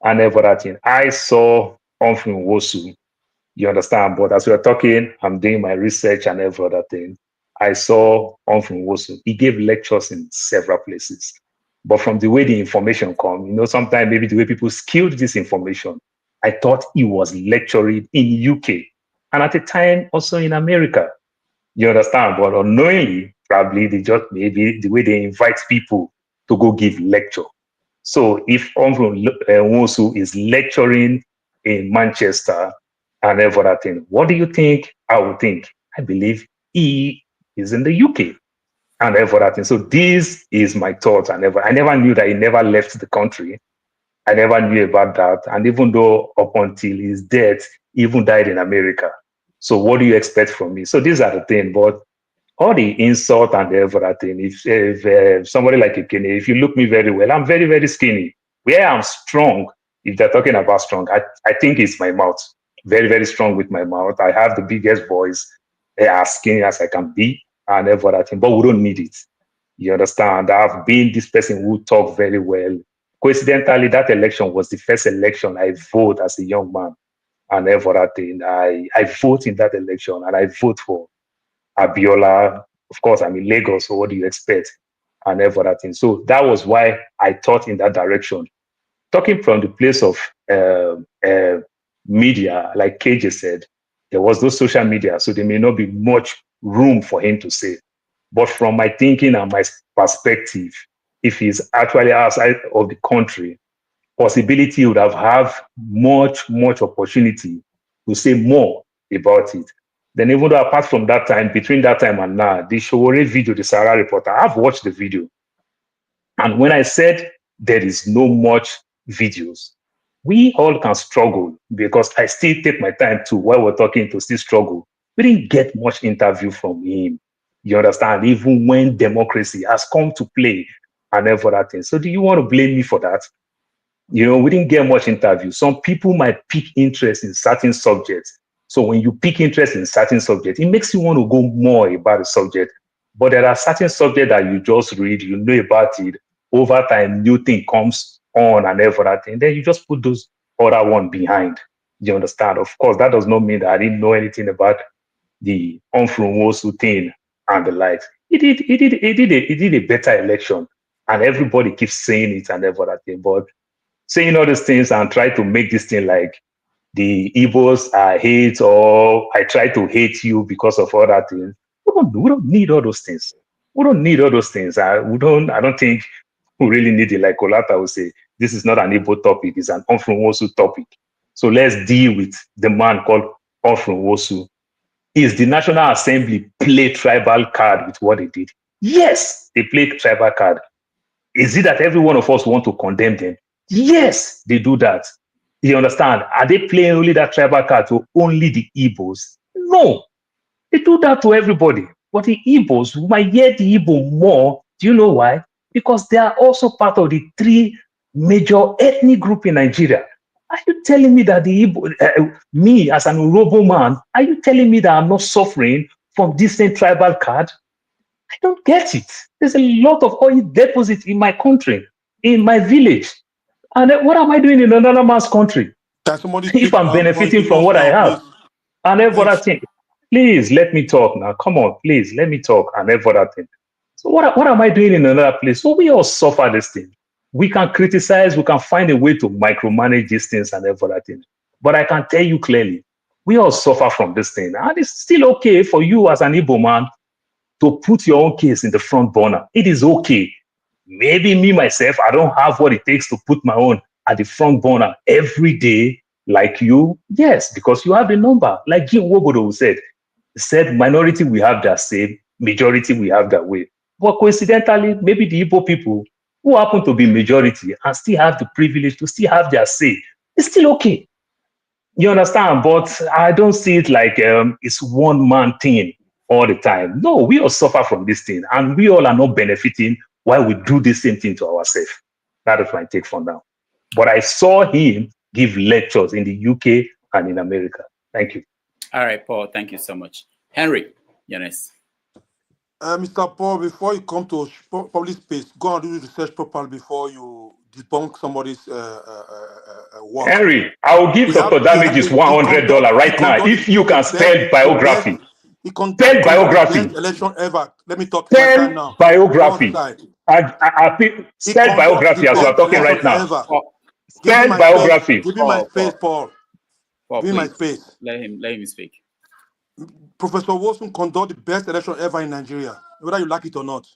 and everything. I saw Humphrey Nwosu, you understand, but as we are talking, I'm doing my research and everything. I saw Humphrey Nwosu. He gave lectures in several places. But from the way the information comes, sometimes maybe the way people skilled this information, I thought he was lecturing in UK. And at the time, also in America. You understand? But unknowingly, probably maybe the way they invite people to go give lecture. So if Humphrey Nwosu is lecturing in Manchester and everything, what do you think I would think? I believe he is in the UK and everything. So this is my thought. I never knew that he never left the country. I never knew about that. And even though up until his death, he even died in America. So what do you expect from me? So these are the things. But all the insult and everything, if somebody like Ikene, if you look me very well, I'm very, very skinny. Where I'm strong, if they're talking about strong, I think it's my mouth. Very, very strong with my mouth. I have the biggest voice, as skinny as I can be, and everything, but we don't need it. You understand? I've been this person who talk very well. Coincidentally, that election was the first election I voted as a young man. and everything. I vote in that election and I vote for Abiola. Of course, I'm in Lagos, so what do you expect? And everything. So that was why I thought in that direction. Talking from the place of media, like KJ said, there was no social media, so there may not be much room for him to say. But from my thinking and my perspective, if he's actually outside of the country, possibility he would have much opportunity to say more about it. Then even though apart from that time, between that time and now, the Showore video, the Sahara Reporter, I've watched the video. And when I said there is no much videos, we all can struggle because I still take my time too while we're talking to still struggle. We didn't get much interview from him. You understand? Even when democracy has come to play and everything. So do you want to blame me for that? You know, we didn't get much interview. Some people might pick interest in certain subjects. So when you pick interest in certain subjects, it makes you want to go more about the subject. But there are certain subjects that you just read, you know about it. Over time, new thing comes on and everything. Then you just put those other one behind. You understand? Of course, that does not mean that I didn't know anything about the Onfrunwosu thing and the likes. He did a better election, and everybody keeps saying it and everything. But saying all these things and try to make this thing like the Igbos I hate or I try to hate you because of all that things. We don't need all those things. We don't need all those things. I don't think we really need it. Like Kolata would say, this is not an Igbo topic, it's an Onfrunwosu topic. So let's deal with the man called Onfrunwosu. Is the National Assembly play tribal card with what they did? Yes, they play tribal card. Is it that every one of us want to condemn them? Yes, they do that. You understand? Are they playing only that tribal card to only the Igbos? No, they do that to everybody. But the Igbos, we might hear the Igbo more. Do you know why? Because they are also part of the three major ethnic groups in Nigeria. Are you telling me that the Igbo, me as an Urobo man, are you telling me that I'm not suffering from this same tribal card? I don't get it. There's a lot of oil deposits in my country, in my village. And then what am I doing in another man's country? Can somebody If speak I'm benefiting from continuous what I now, have. please? And every other Thanks. thing. Please let me talk now. Come on, please let me talk and every other thing. So what am I doing in another place? So we all suffer this thing. We can criticize, we can find a way to micromanage these things and every other thing. But I can tell you clearly, we all suffer from this thing. And it's still okay for you as an Igbo man to put your own case in the front burner. It is okay. Maybe me, myself, I don't have what it takes to put my own at the front burner every day like you. Yes, because you have the number. Like Jim Wobodo said, minority we have their say, majority we have their way. But coincidentally, maybe the Igbo people who happen to be majority and still have the privilege to still have their say, it's still okay. You understand? But I don't see it like it's one man thing all the time. No, we all suffer from this thing and we all are not benefiting while we do the same thing to ourselves. That is my take for now. But I saw him give lectures in the UK and in America. Thank you. All right, Paul, thank you so much. Henry, you're next. Mr. Paul, before you come to public space, go and do research properly before you debunk somebody's work. Henry, I will give Dr. Damages $100 right now if you can spell biography. He conducted the best election ever. Let me talk my time now. Biography. Spell biography as you are talking right now. Spell biography. Give me my space, Paul. Paul, give me my please, space. Let him speak. Professor Wilson conducted the best election ever in Nigeria, whether you like it or not.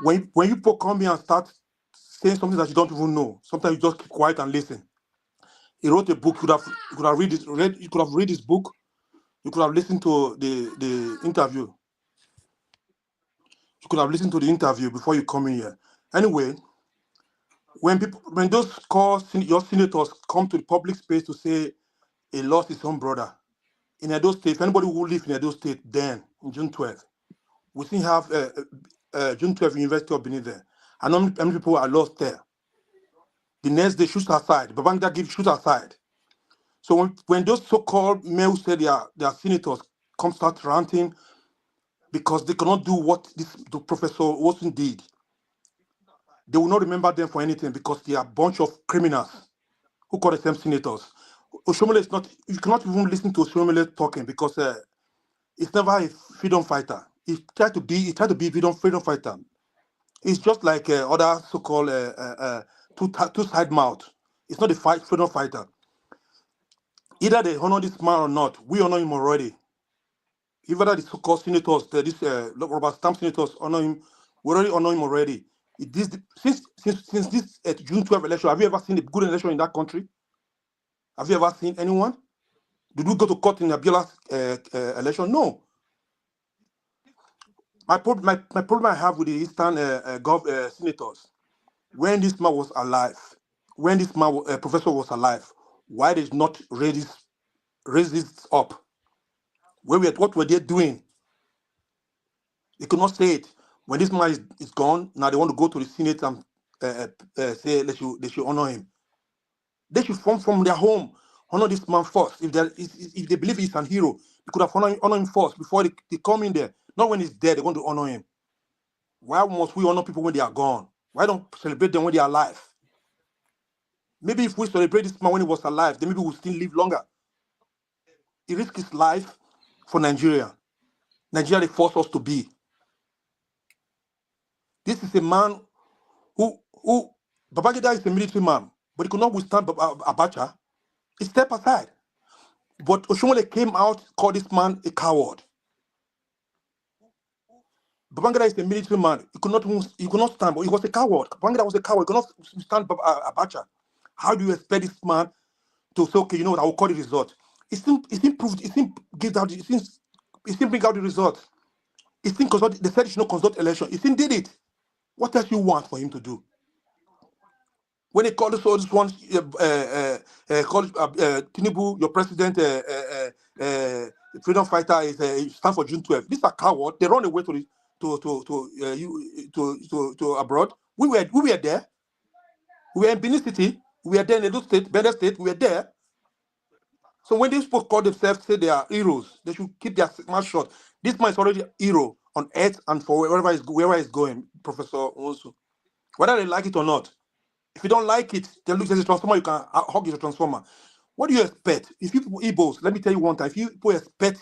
When you come here and start saying something that you don't even know, sometimes you just keep quiet and listen. He wrote a book. You could have read his book. You could have listened to the interview. You could have listened to the interview before you come in here. Anyway, when those your senators come to the public space to say he lost his own brother in Edo State, if anybody who live in Edo State then in June 12th, we still have June 12th University of Benin there, and how many people are lost there. The next day, shoot aside. Babangida gives shoot aside. So when those so-called males say they are senators come start ranting because they cannot do what the Professor Wilson did, they will not remember them for anything because they are a bunch of criminals who call themselves senators. Oshomole is not, you cannot even listen to Oshomole talking because it's never a freedom fighter. He tried to be freedom fighter. It's just like other so-called two-side mouth. It's not a freedom fighter. Either they honor this man or not, we honor him already. Even the so-called senators, this Robert Stamp senators honor him, we already honor him already. Since this June 12 election, have you ever seen a good election in that country? Have you ever seen anyone? Did we go to court in Abiola's election? No. My problem I have with the Eastern senators, when this man was alive, when this man professor was alive, why did not raise this up? What were they doing? They could not say it. When this man is gone, now they want to go to the Senate and say they should honor him. They should form from their home, honor this man first. If they believe he's an hero, they could have honored him first before they come in there. Not when he's dead, they want to honor him. Why must we honor people when they are gone? Why don't celebrate them when they are alive? Maybe if we celebrate this man when he was alive, then maybe we'll still live longer. He risked his life for Nigeria. Nigeria, they forced us to be. This is a man who Babangida is a military man, but he could not withstand Abacha. He stepped aside. But Oshomole came out, called this man a coward. Babangida is a military man. He could not stand, but he was a coward. Babangida was a coward. He could not stand Abacha. How do you expect this man to say, okay, you know what, I will call the result? He still bring out the result. He still consult. They said he should not consult election. He still did it. What else you want for him to do? When they call this one, call Tinubu, your president, freedom fighter is stand for June 12th. These are cowards. They run away to abroad. We were there. We were in Benin City. We were there in Edo State, Benin State. We were there. So when these people call themselves, say they are heroes, they should keep their mouth shut. This man is already a hero on earth and for wherever he's going, Professor Onsu. Whether they like it or not. If you don't like it, then look, there's a transformer, you can hug your transformer. What do you expect? If you people Igbos, let me tell you one time, if you people expect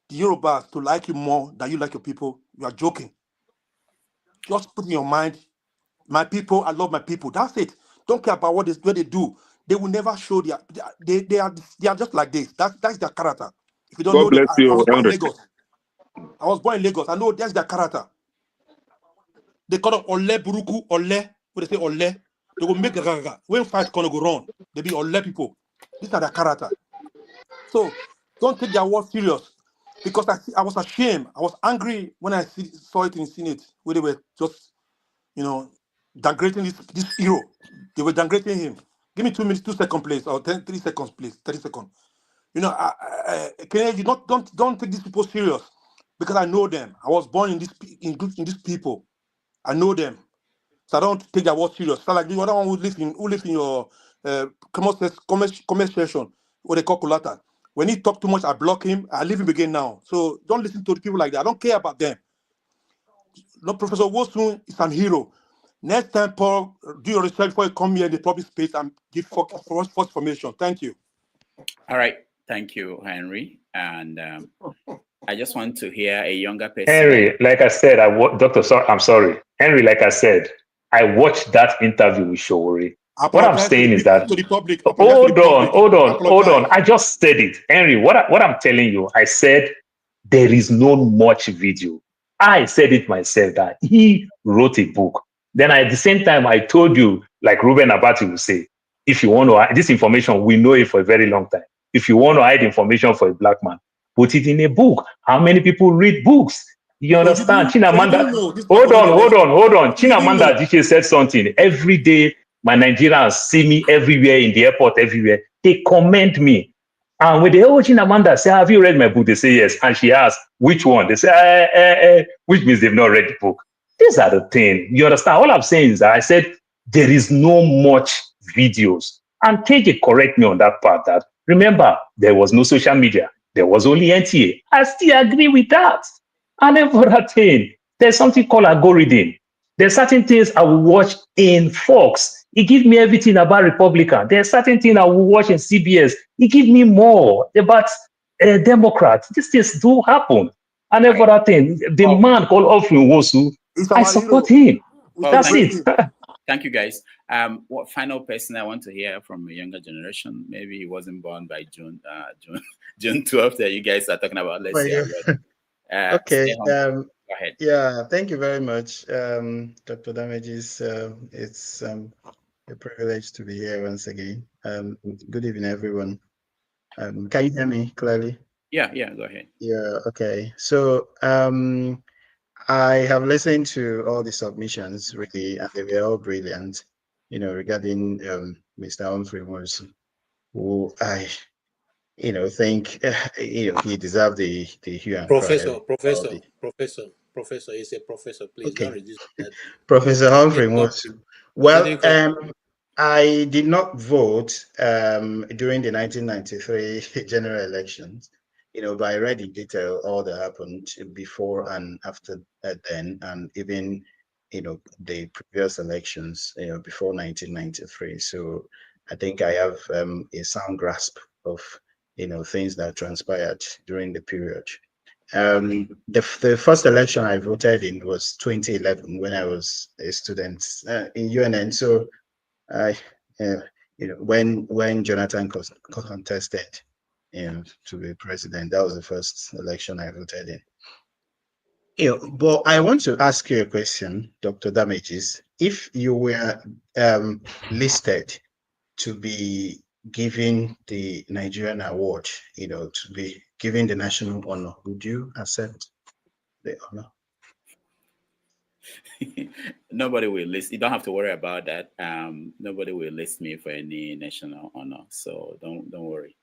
the Yorubas to like you more than you like your people, you are joking. Just put in your mind, my people, I love my people. That's it. Don't care about what they do. They will never show they are just like this. That's their character. If you don't know that, I was born in Lagos. I know that's their character. They call them Ole Buruku, Ole. When they say Ole, they will make gaga. When fight gonna go wrong, they be Ole people. These are their character. So don't take their word serious. Because I was ashamed. I was angry when I saw it in Senate where they were just, downgrading this hero. They were downgrading him. Give me 2 minutes, 2 seconds, please, or 3 seconds, please, 30 seconds. Kennedy, don't take these people serious because I know them. I was born in these people. I know them, so I don't take their word serious. So like the other one who live in your comment section, what they call Kulata. When he talk too much, I block him. I leave him again now. So don't listen to the people like that. I don't care about them. No, Professor Wosun is an hero. Next time, Paul, do your research before you come here in the public space and give false information. Thank you. All right. Thank you, Henry. And I just want to hear a younger person. Henry, like I said, I'm sorry. Henry, like I said, I watched that interview with Showore. What I'm saying is that, to the public. Hold on. I just said it. Henry, what I'm telling you, I said there is no much video. I said it myself that he wrote a book. Then at the same time, I told you, like Ruben Abati will say, if you want to hide this information, we know it for a very long time. If you want to hide information for a black man, put it in a book. How many people read books? You understand? Chinamanda, hold on. Chinamanda Adichie said something. Every day, my Nigerians see me everywhere, in the airport, everywhere. They commend me. And when they hear Chinamanda say, have you read my book? They say yes. And she asks, which one? They say, which means they've not read the book. These are the things. You understand? All I'm saying is that I said there is no much videos. And KJ correct me on that part that, remember, there was no social media. There was only NTA. I still agree with that. And then for that thing, there's something called algorithm. There's certain things I will watch in Fox. He give me everything about Republican. There's certain thing I will watch in CBS. He give me more about Democrats. These things do happen. And every other thing, the man called Humphrey Nwosu, I support him. That's it. Thank you, guys. What final person I want to hear from a younger generation? Maybe he wasn't born by June 12th that you guys are talking about. Let's see. Okay. Go ahead. Yeah, thank you very much, Dr. Damages. It's a privilege to be here once again. Good evening, everyone. Can you hear me clearly? Yeah, go ahead. Yeah, okay. So I have listened to all the submissions, really, and they were all brilliant, regarding Mr. Humphrey Nwosu, who I think he deserved the hue and Professor, cry. Professor, he's a professor. Please don't reduce that. Professor Humphrey Nwosu. Well, I did not vote during the 1993 general elections, but I read in detail all that happened before and after then, and even the previous elections, before 1993. So I think I have a sound grasp of things that transpired during the period. The first election I voted in was 2011 when I was a student in UNN. So I, when Jonathan contested, to be president, that was the first election I voted in. But I want to ask you a question, Dr. Damages. If you were listed to be given the Nigerian award, to be given the national honor, would you accept the honor? Nobody will list. You don't have to worry about that. Nobody will list me for any national honor, so don't worry.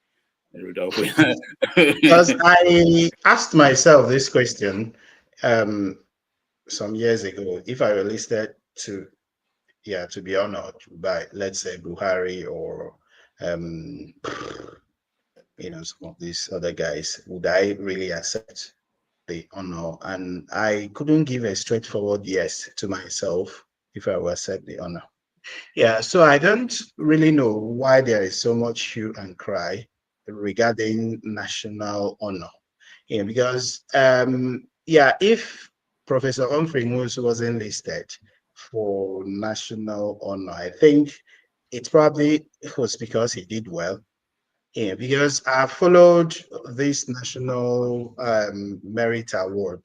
Because I asked myself this question some years ago: if I were listed to be honored by, let's say, Buhari or some of these other guys, would I really accept the honor? And I couldn't give a straightforward yes to myself if I were accept the honor. Yeah, so I don't really know why there is so much hue and cry regarding national honor. Because if Professor Humphrey Nwosu wasn't listed for national honor, I think it probably was because he did well. Yeah, because I followed this national merit award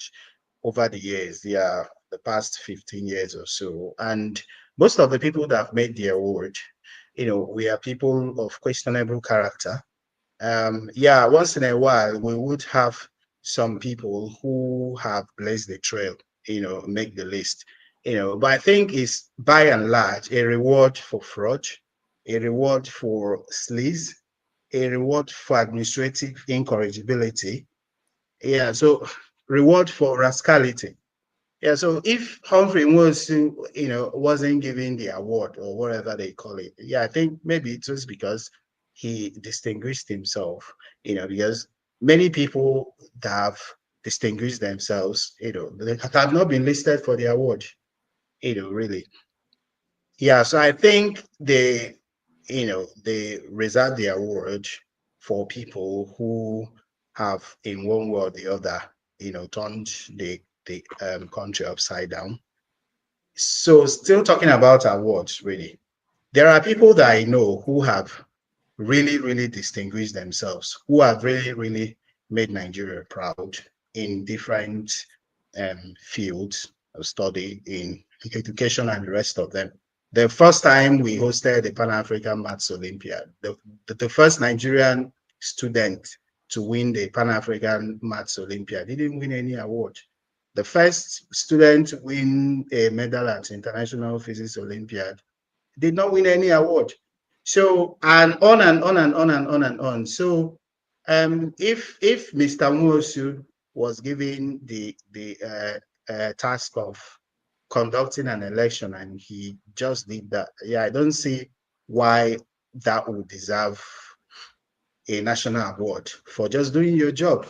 over the years, the past 15 years or so. And most of the people that have made the award, we are people of questionable character. Once in a while, we would have some people who have blazed the trail, make the list, but I think it's by and large a reward for fraud, a reward for sleaze, a reward for administrative incorrigibility. Yeah, so reward for rascality. Yeah, so if Humphrey wasn't given the award or whatever they call it, I think maybe it was because he distinguished himself, because many people that have distinguished themselves, they have not been listed for the award, really. Yeah, so I think they reserve the award for people who have, in one way or the other, turned the country upside down. So still talking about awards, really, there are people that I know who have really, really distinguished themselves, who have really, really made Nigeria proud in different fields of study, in education and the rest of them. The first time we hosted the Pan-African Maths Olympiad, the first Nigerian student to win the Pan-African Maths Olympiad didn't win any award. The first student to win a medal at International Physics Olympiad did not win any award. So, and on and on and on and on and on. So, if Mr. Nwosu was given the task of conducting an election and he just did that, I don't see why that would deserve a national award for just doing your job.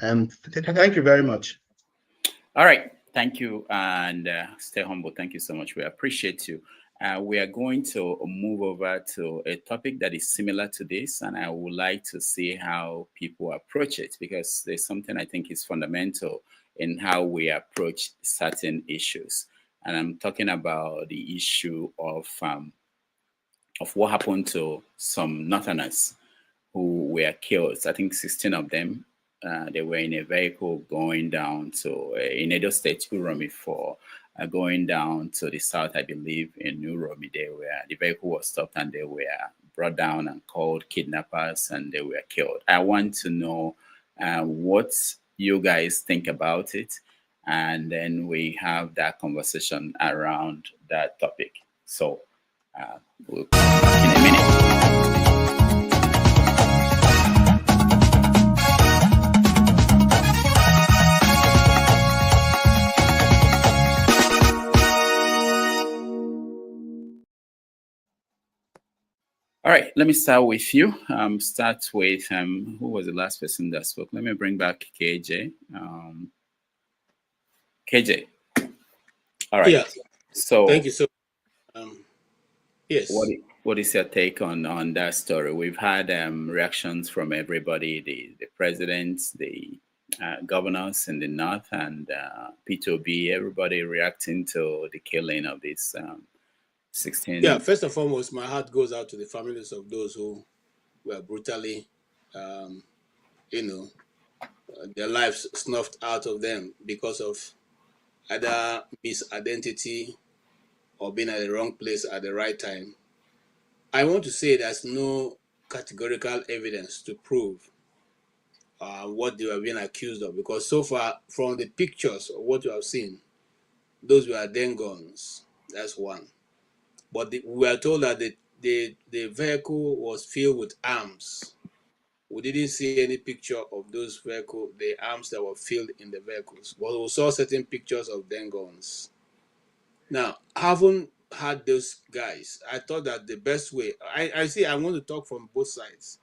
Thank you very much. All right. Thank you. And stay humble. Thank you so much. We appreciate you. We are going to move over to a topic that is similar to this, and I would like to see how people approach it, because there's something I think is fundamental in how we approach certain issues. And I'm talking about the issue of what happened to some Northerners who were killed. I think 16 of them. They were in a vehicle going down to in Edo State, Uromi, for going down to the south, I believe, in Uromi. The vehicle was stopped and they were brought down and called kidnappers, and they were killed. I want to know what you guys think about it, and then we have that conversation around that topic. So we'll come back in a minute. All right, let me start with you. Start with who was the last person that spoke? Let me bring back KJ. KJ. All right. Yeah. So Thank you so. Yes. What is your take on that story? We've had reactions from everybody: the presidents, the governors in the north, and P2B. Everybody reacting to the killing of these 16. Yeah. First and foremost, my heart goes out to the families of those who were brutally, their lives snuffed out of them because of either misidentity or being at the wrong place at the right time. I want to say there's no categorical evidence to prove what they were being accused of, because so far from the pictures of what you have seen, those were then guns. That's one. But we are told that the vehicle was filled with arms. We didn't see any picture of those vehicles, the arms that were filled in the vehicles, but we saw certain pictures of then guns. Now, having had those guys, I thought that the best way, I want to talk from both sides.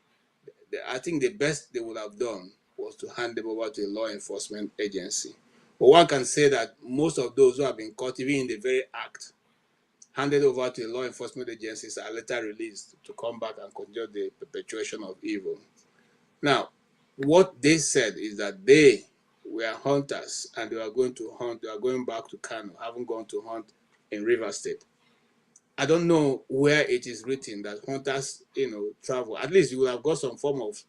I think the best they would have done was to hand them over to a law enforcement agency. But one can say that most of those who have been caught, even in the very act, handed over to law enforcement agencies, are later released to come back and continue the perpetuation of evil. Now, what they said is that they were hunters and they were going to hunt. They are going back to Kano, haven't gone to hunt in River State. I don't know where it is written that hunters, travel. At least you will have got some form of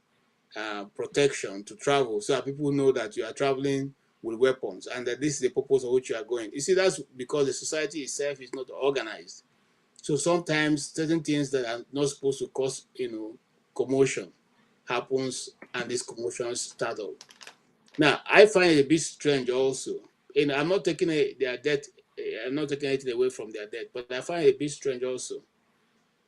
protection to travel, so that people know that you are traveling with weapons and that this is the purpose of which you are going. You see, that's because the society itself is not organized. So sometimes certain things that are not supposed to cause, commotion happens, and these commotions start up. Now, I find it a bit strange also. I'm not taking their death, I'm not taking anything away from their death, but I find it a bit strange also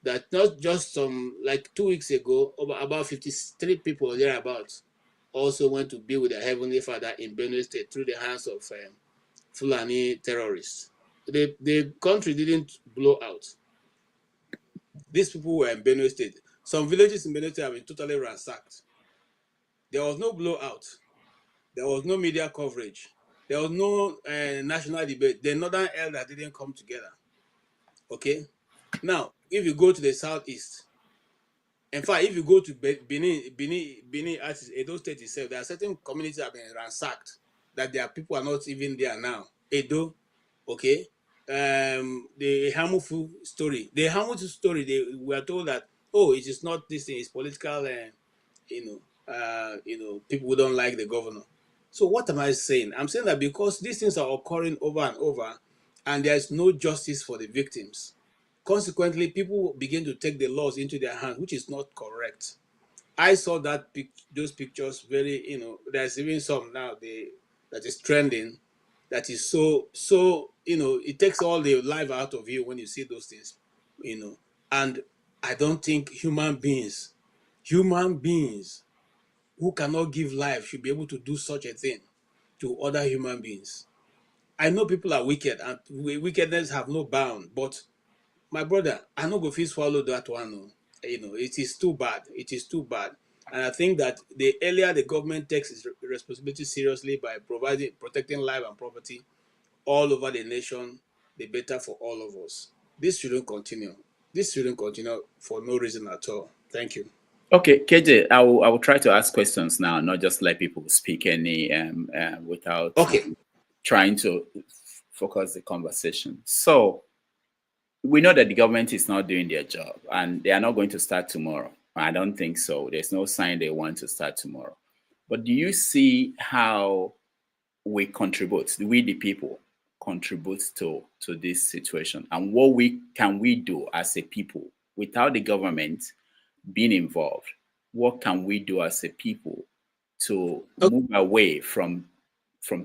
that not just like 2 weeks ago, about 53 people or thereabouts also went to be with their Heavenly Father in Benue State through the hands of Fulani terrorists. The country didn't blow out. These people were in Benue State. Some villages in Benue State have been totally ransacked. There was no blowout. There was no media coverage. There was no national debate. The Northern Elder didn't come together. Okay? Now, if you go to the southeast, in fact, if you go to Benin, as Edo State itself, there are certain communities that have been ransacked, that their people are not even there now. Edo, okay? The Hamufu story. The Hamufu story, we are told that, it is not this thing, it's political, people who don't like the governor. So what am I saying? I'm saying that because these things are occurring over and over, and there is no justice for the victims, consequently, people begin to take the laws into their hands, which is not correct. I saw those pictures very, there's even some now that is trending, that is so, it takes all the life out of you when you see those things, and I don't think human beings who cannot give life should be able to do such a thing to other human beings. I know people are wicked and wickedness have no bound, but my brother, I no go fit swallow that one. It is too bad. It is too bad. And I think that the earlier the government takes its responsibility seriously by protecting life and property all over the nation, the better for all of us. This shouldn't continue. This shouldn't continue for no reason at all. Thank you. Okay, KJ, I will try to ask questions now, not just let people speak any without trying to focus the conversation. So we know that the government is not doing their job and they are not going to start tomorrow. I don't think so. There's no sign they want to start tomorrow. But do you see how we contribute, we the people contribute to this situation, and what can we do as a people without the government being involved? What can we do as a people to move away from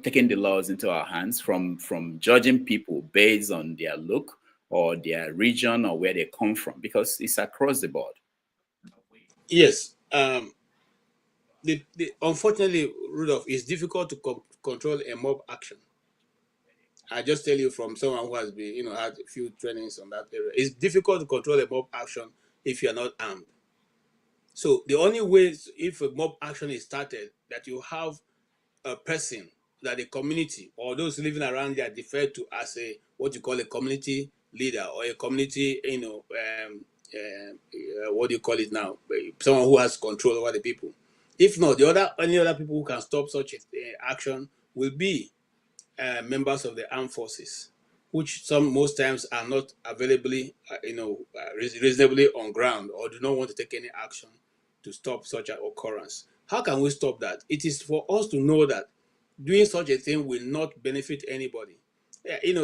taking the laws into our hands, from judging people based on their look or their region or where they come from, because it's across the board? Yes. Unfortunately, Rudolph, it's difficult to control a mob action. I just tell you from someone who has been, had a few trainings on that area. It's difficult to control a mob action if you're not armed. So the only way, if a mob action is started, that you have a person that the community or those living around there defer to as what you call a community leader or a community, what do you call it now? Someone who has control over the people. If not, any other people who can stop such action will be members of the armed forces, which most times are not availably, reasonably on ground or do not want to take any action to stop such an occurrence. How can we stop that? It is for us to know that doing such a thing will not benefit anybody.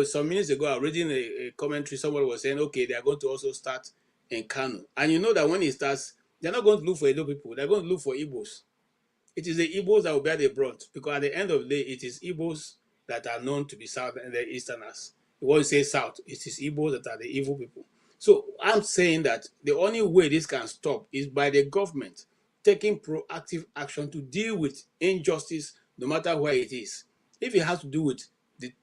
Some minutes ago, I was reading a commentary. Somebody was saying, okay, they are going to also start in Kano. And you know that when it starts, they're not going to look for Edo people. They're going to look for Igbos. It is the Igbos that will bear the brunt, because at the end of the day, it is Igbos that are known to be South and the Easterners. You want to say South, it is Igbos that are the evil people. So I'm saying that the only way this can stop is by the government taking proactive action to deal with injustice, no matter where it is. If it has to do with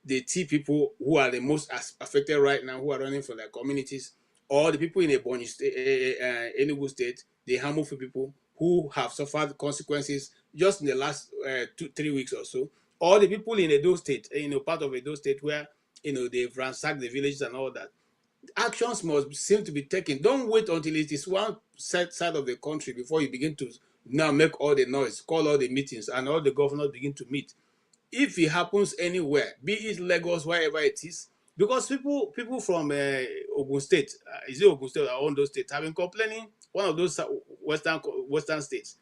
the T people who are the most affected right now, who are running for their communities, or the people in Ebonyi State, Enugu State, the Hamufu people who have suffered consequences just in the last 2-3 weeks or so, or the people in Edo State, part of Edo State where they've ransacked the villages and all that. Actions must seem to be taken. Don't wait until it is one side of the country before you begin to now make all the noise, call all the meetings, and all the governors begin to meet. If it happens anywhere, be it Lagos, wherever it is, because people from Ogun State, is it Ogun State or Ondo State, have been complaining, one of those western states,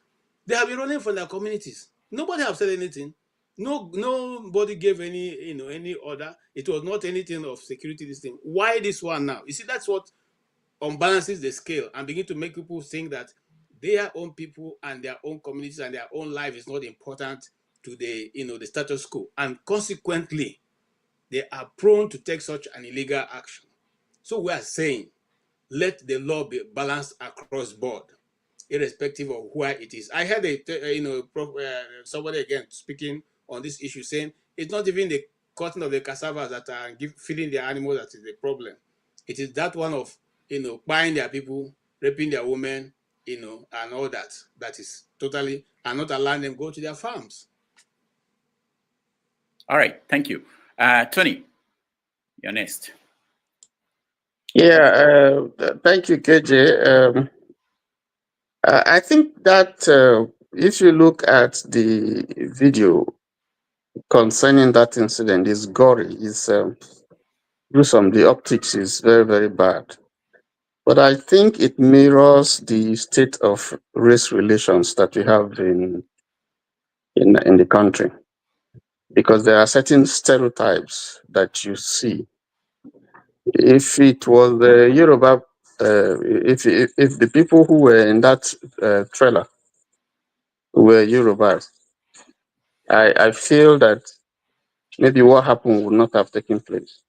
they have been running from their communities. Nobody have said anything. Nobody gave any order. It was not anything of security, this thing. Why this one now? You see, that's what unbalances the scale and begin to make people think that their own people and their own communities and their own life is not important to the the status quo, and consequently they are prone to take such an illegal action. So we are saying, let the law be balanced across board, irrespective of where it is. I heard somebody again speaking on this issue saying it's not even the cutting of the cassava that are feeding their animals that is the problem. It is that one of buying their people, raping their women, and all that. That is totally, and not allowing them go to their farms. All right, thank you. Tony, you're next. Yeah, thank you, KJ. I think that if you look at the video concerning that incident, it's gory, it's gruesome. The optics is very, very bad. But I think it mirrors the state of race relations that we have in the country, because there are certain stereotypes that you see. If it was the Yoruba, if the people who were in that trailer were Yorubas, I feel that maybe what happened would not have taken place.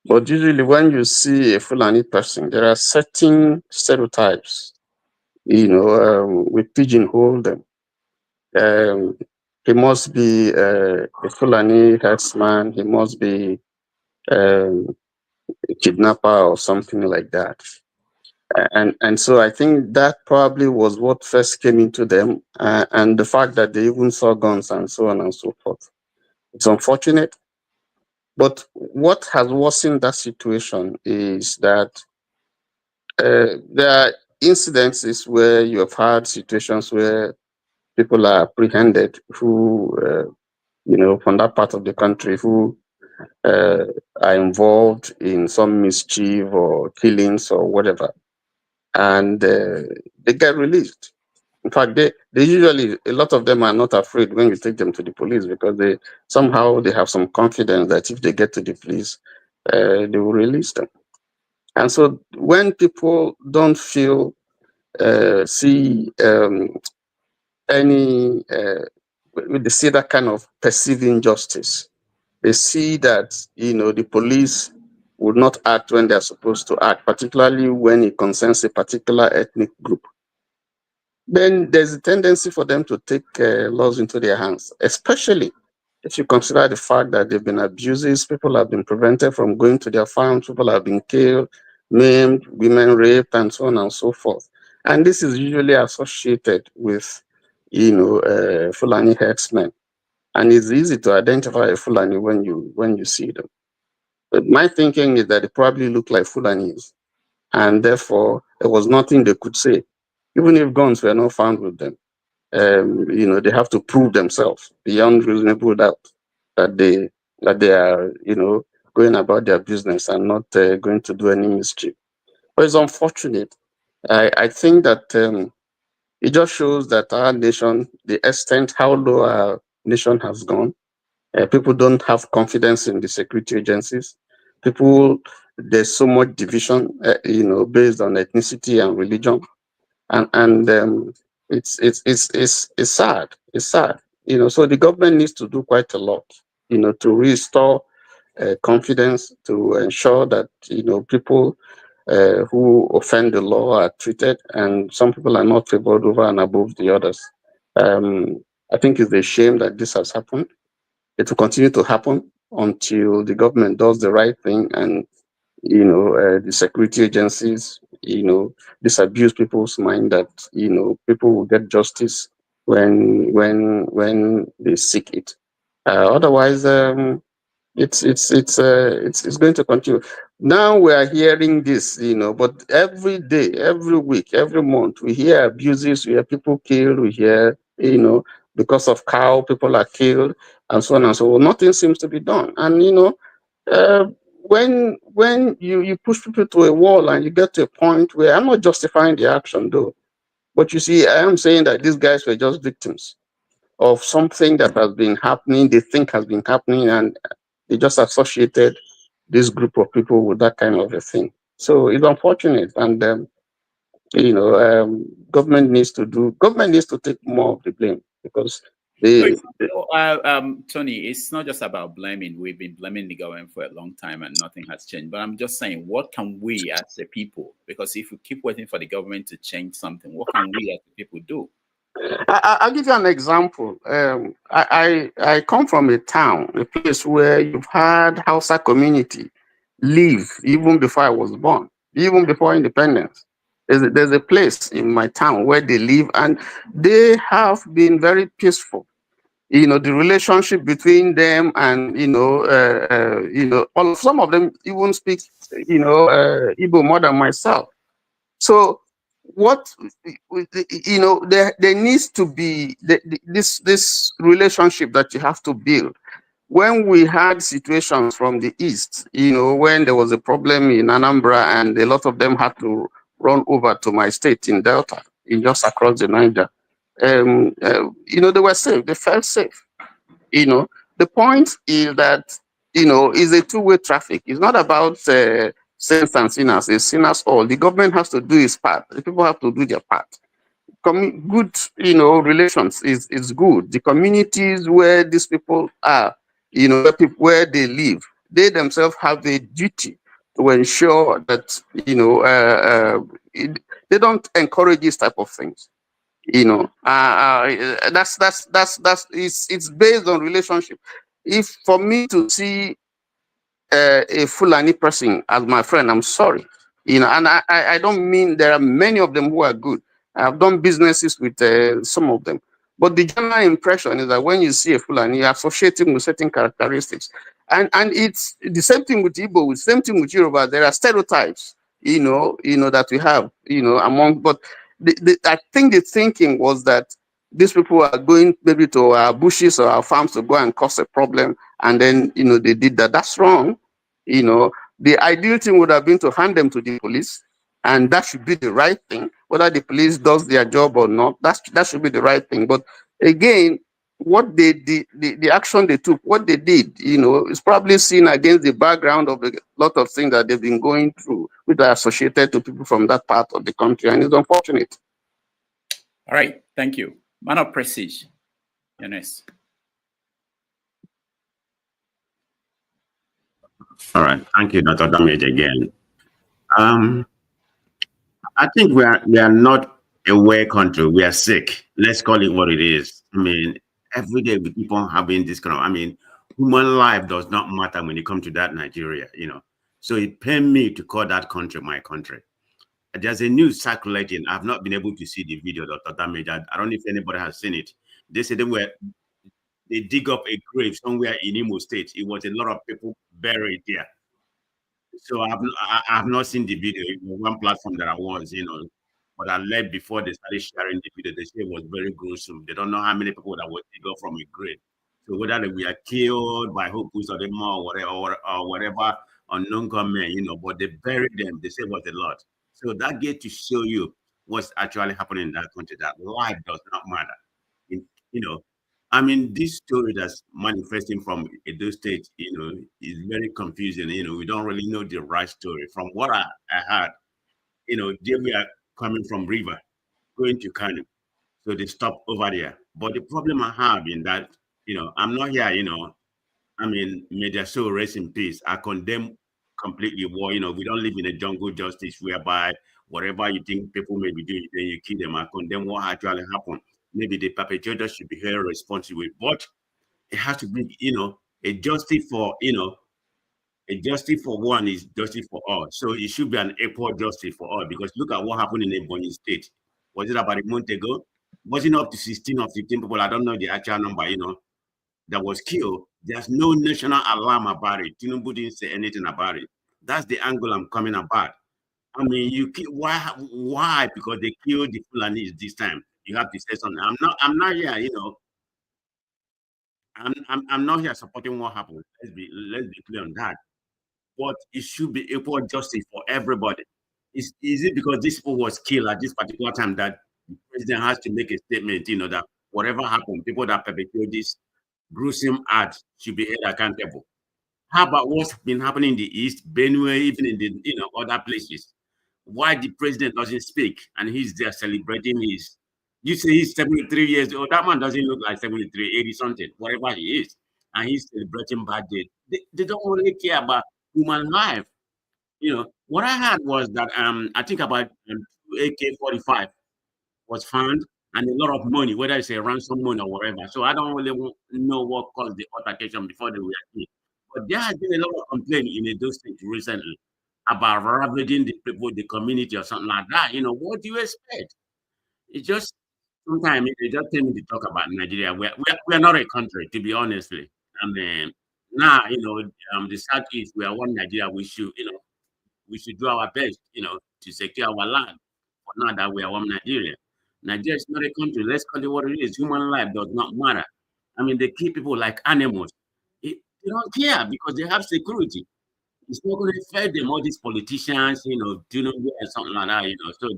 But usually when you see a Fulani person, there are certain stereotypes, we pigeonhole them. He must be a Fulani herdsman, he must be a kidnapper or something like that. And so I think that probably was what first came into them, and the fact that they even saw guns and so on and so forth. It's unfortunate, But what has worsened that situation is that there are incidences where you have had situations where people are apprehended who, from that part of the country who are involved in some mischief or killings or whatever, and they get released. In fact, they usually, a lot of them are not afraid when you take them to the police because they have some confidence that if they get to the police, they will release them. And so when people don't see any, they see that kind of perceived injustice, they see that, the police would not act when they're supposed to act, particularly when it concerns a particular ethnic group, then there's a tendency for them to take laws into their hands, especially if you consider the fact that there have been abuses, people have been prevented from going to their farms, people have been killed, maimed, women raped, and so on and so forth. And this is usually associated with, Fulani herdsmen. And it's easy to identify a Fulani when you see them. But my thinking is that they probably look like Fulanis, and therefore there was nothing they could say, even if guns were not found with them. They have to prove themselves beyond reasonable doubt that they are, going about their business and not going to do any mischief. But it's unfortunate. I think that it just shows that our nation, the extent how low our nation has gone, people don't have confidence in the security agencies. There's so much division, based on ethnicity and religion, and it's sad. It's sad. So the government needs to do quite a lot, to restore confidence, to ensure that people who offend the law are treated, and some people are not favored over and above the others. I think it's a shame that this has happened. It will continue to happen until the government does the right thing and the security agencies disabuse people's mind that people will get justice when they seek it. Otherwise, it's going to continue. Now we are hearing this, but every day, every week, every month, we hear abuses, we hear people killed, we hear, because of cow, people are killed, and so on and so on. Nothing seems to be done. And, when you push people to a wall and you get to a point where, I'm not justifying the action though, but you see, I am saying that these guys were just victims of something that has been happening, they think has been happening, and they just associated this group of people with that kind of a thing. So it's unfortunate, and government needs to take more of the blame, because Tony, it's not just about blaming. We've been blaming the government for a long time and nothing has changed. But I'm just saying, what can we as a people, because if we keep waiting for the government to change something, what can we as a people do? I'll give you an example. I come from a town, a place where you've had Hausa community live even before I was born, even before independence. There's a place in my town where they live, and they have been very peaceful. The relationship between them, and some of them even speak Igbo more than myself. So there needs to be this relationship that you have to build. When we had situations from the east, when there was a problem in Anambra and a lot of them had to run over to my state in Delta, just across the Niger, they were safe, they felt safe. The point is that, is a two-way traffic. It's not about saints and sinners, it's sinners all. The government has to do its part. The people have to do their part. Good, relations is good. The communities where these people are, where they live, they themselves have a duty to ensure that, they don't encourage this type of things. It's based on relationship. If for me to see a Fulani person as my friend, I'm sorry, and I don't mean, there are many of them who are good. I've done businesses with some of them, but the general impression is that when you see a Fulani, you associate him with certain characteristics, and it's the same thing with Igbo, same thing with Yoruba. There are stereotypes, that we have, among. But I think the thinking was that these people are going maybe to our bushes or our farms to go and cause a problem, and then they did that. That's wrong. The ideal thing would have been to hand them to the police, and that should be the right thing. Whether the police does their job or not, that should be the right thing. But again, what they did, the action they took, what they did, is probably seen against the background of a lot of things that they've been going through, which are associated to people from that part of the country, and it's unfortunate. All right, thank you. Man of Prestige, you're next. All right, thank you, Dr. Damage again. I think we are not a well country. We are sick. Let's call it what it is. I mean, every day we keep on having this kind of, human life does not matter when it comes to that Nigeria, So it pains me to call that country my country. There's a news circulating. I've not been able to see the video, Dr. Damage. I don't know if anybody has seen it. They said they dig up a grave somewhere in Imo State. It was a lot of people buried there. So I've not seen the video. It was one platform that I was, but I left before they started sharing the video. They said it was very gruesome. They don't know how many people that were dig up from a grave. So whether they were killed by Hokus or the or whatever unknown gunmen, but they buried them. They say it was a lot. So that gets to show you what's actually happening in that country. That life does not matter. This story that's manifesting from Edo State, is very confusing. We don't really know the right story. From what I heard, they were coming from river, going to Kano. So they stopped over there. But the problem I have in that, I'm not here, may their soul rest in peace. I condemn completely war. We don't live in a jungle justice whereby whatever you think people may be doing, then you kill them. I condemn what actually happened. Maybe the perpetrators should be held responsible, but it has to be, a justice for, a justice for one is justice for all. So it should be an equal justice for all, because look at what happened in Ebonyi State. Was it about a month ago? Wasn't up to 16 or 15 people, I don't know the actual number, that was killed. There's no national alarm about it. Tinubu didn't say anything about it. That's the angle I'm coming about. Why? Because they killed the Fulanis this time. You have to say something. I'm not here, I'm not here supporting what happened. Let's be clear on that. But it should be equal justice for everybody. Is it because these people was killed at this particular time that the president has to make a statement, that whatever happened, people that perpetrate this gruesome act should be held accountable? How about what's been happening in the East, Benue, even in the other places? Why the president doesn't speak and he's there celebrating his? You say he's 73 years old. That man doesn't look like 73, 80 something, whatever he is, and he's celebrating birthday. They don't really care about human life. What I heard was that I think about AK-45 was found, and a lot of money, whether it's a ransom money or whatever. So I don't really know what caused the altercation before they were killed. But there has been a lot of complaint in those things recently about ravaging the people, the community, or something like that. What do you expect? It's just sometimes they just tell me to talk about Nigeria. We're not a country, to be honestly. Now, the Southeast, we are one Nigeria. We should do our best, to secure our land. But now that we are one Nigeria. Nigeria is not a country. Let's call it what it is. Human life does not matter. They keep people like animals. They don't care because they have security. It's not going to affect them, all these politicians, Tinubu and something like that, So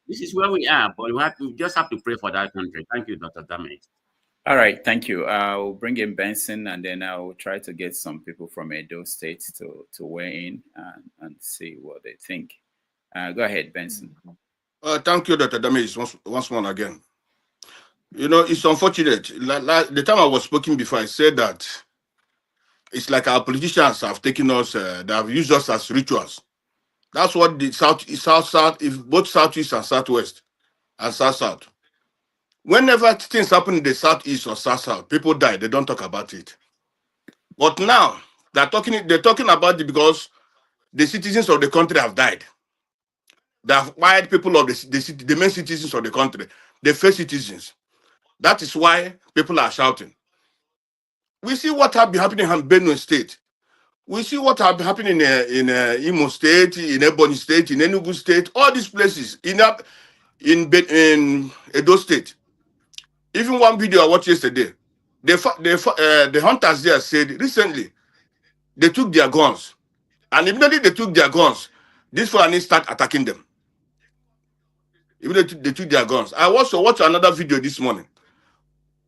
this is where we are, but we just have to pray for that country. Thank you, Dr. Damage. All right, thank you. I'll bring in Benson, and then I'll try to get some people from Edo State to weigh in and see what they think. Go ahead, Benson. Thank you, Dr. Damage, once more again. It's unfortunate. The time I was speaking before, I said that it's like our politicians have taken us, they have used us as rituals. That's what the South, if both Southeast and Southwest and South. Whenever things happen in the Southeast or South, people die. They don't talk about it. But now they're talking about it because the citizens of the country have died. The white people of the main citizens of the country, the first citizens. That is why people are shouting. We see what has been happening in Benue State. We see what happened in Imo State, in Ebonyi State, in Enugu State, all these places, in Edo State. Even one video I watched yesterday, the hunters there said recently they took their guns, and immediately they took their guns, these Fulani start attacking them. Immediately they took their guns. I also watched another video this morning.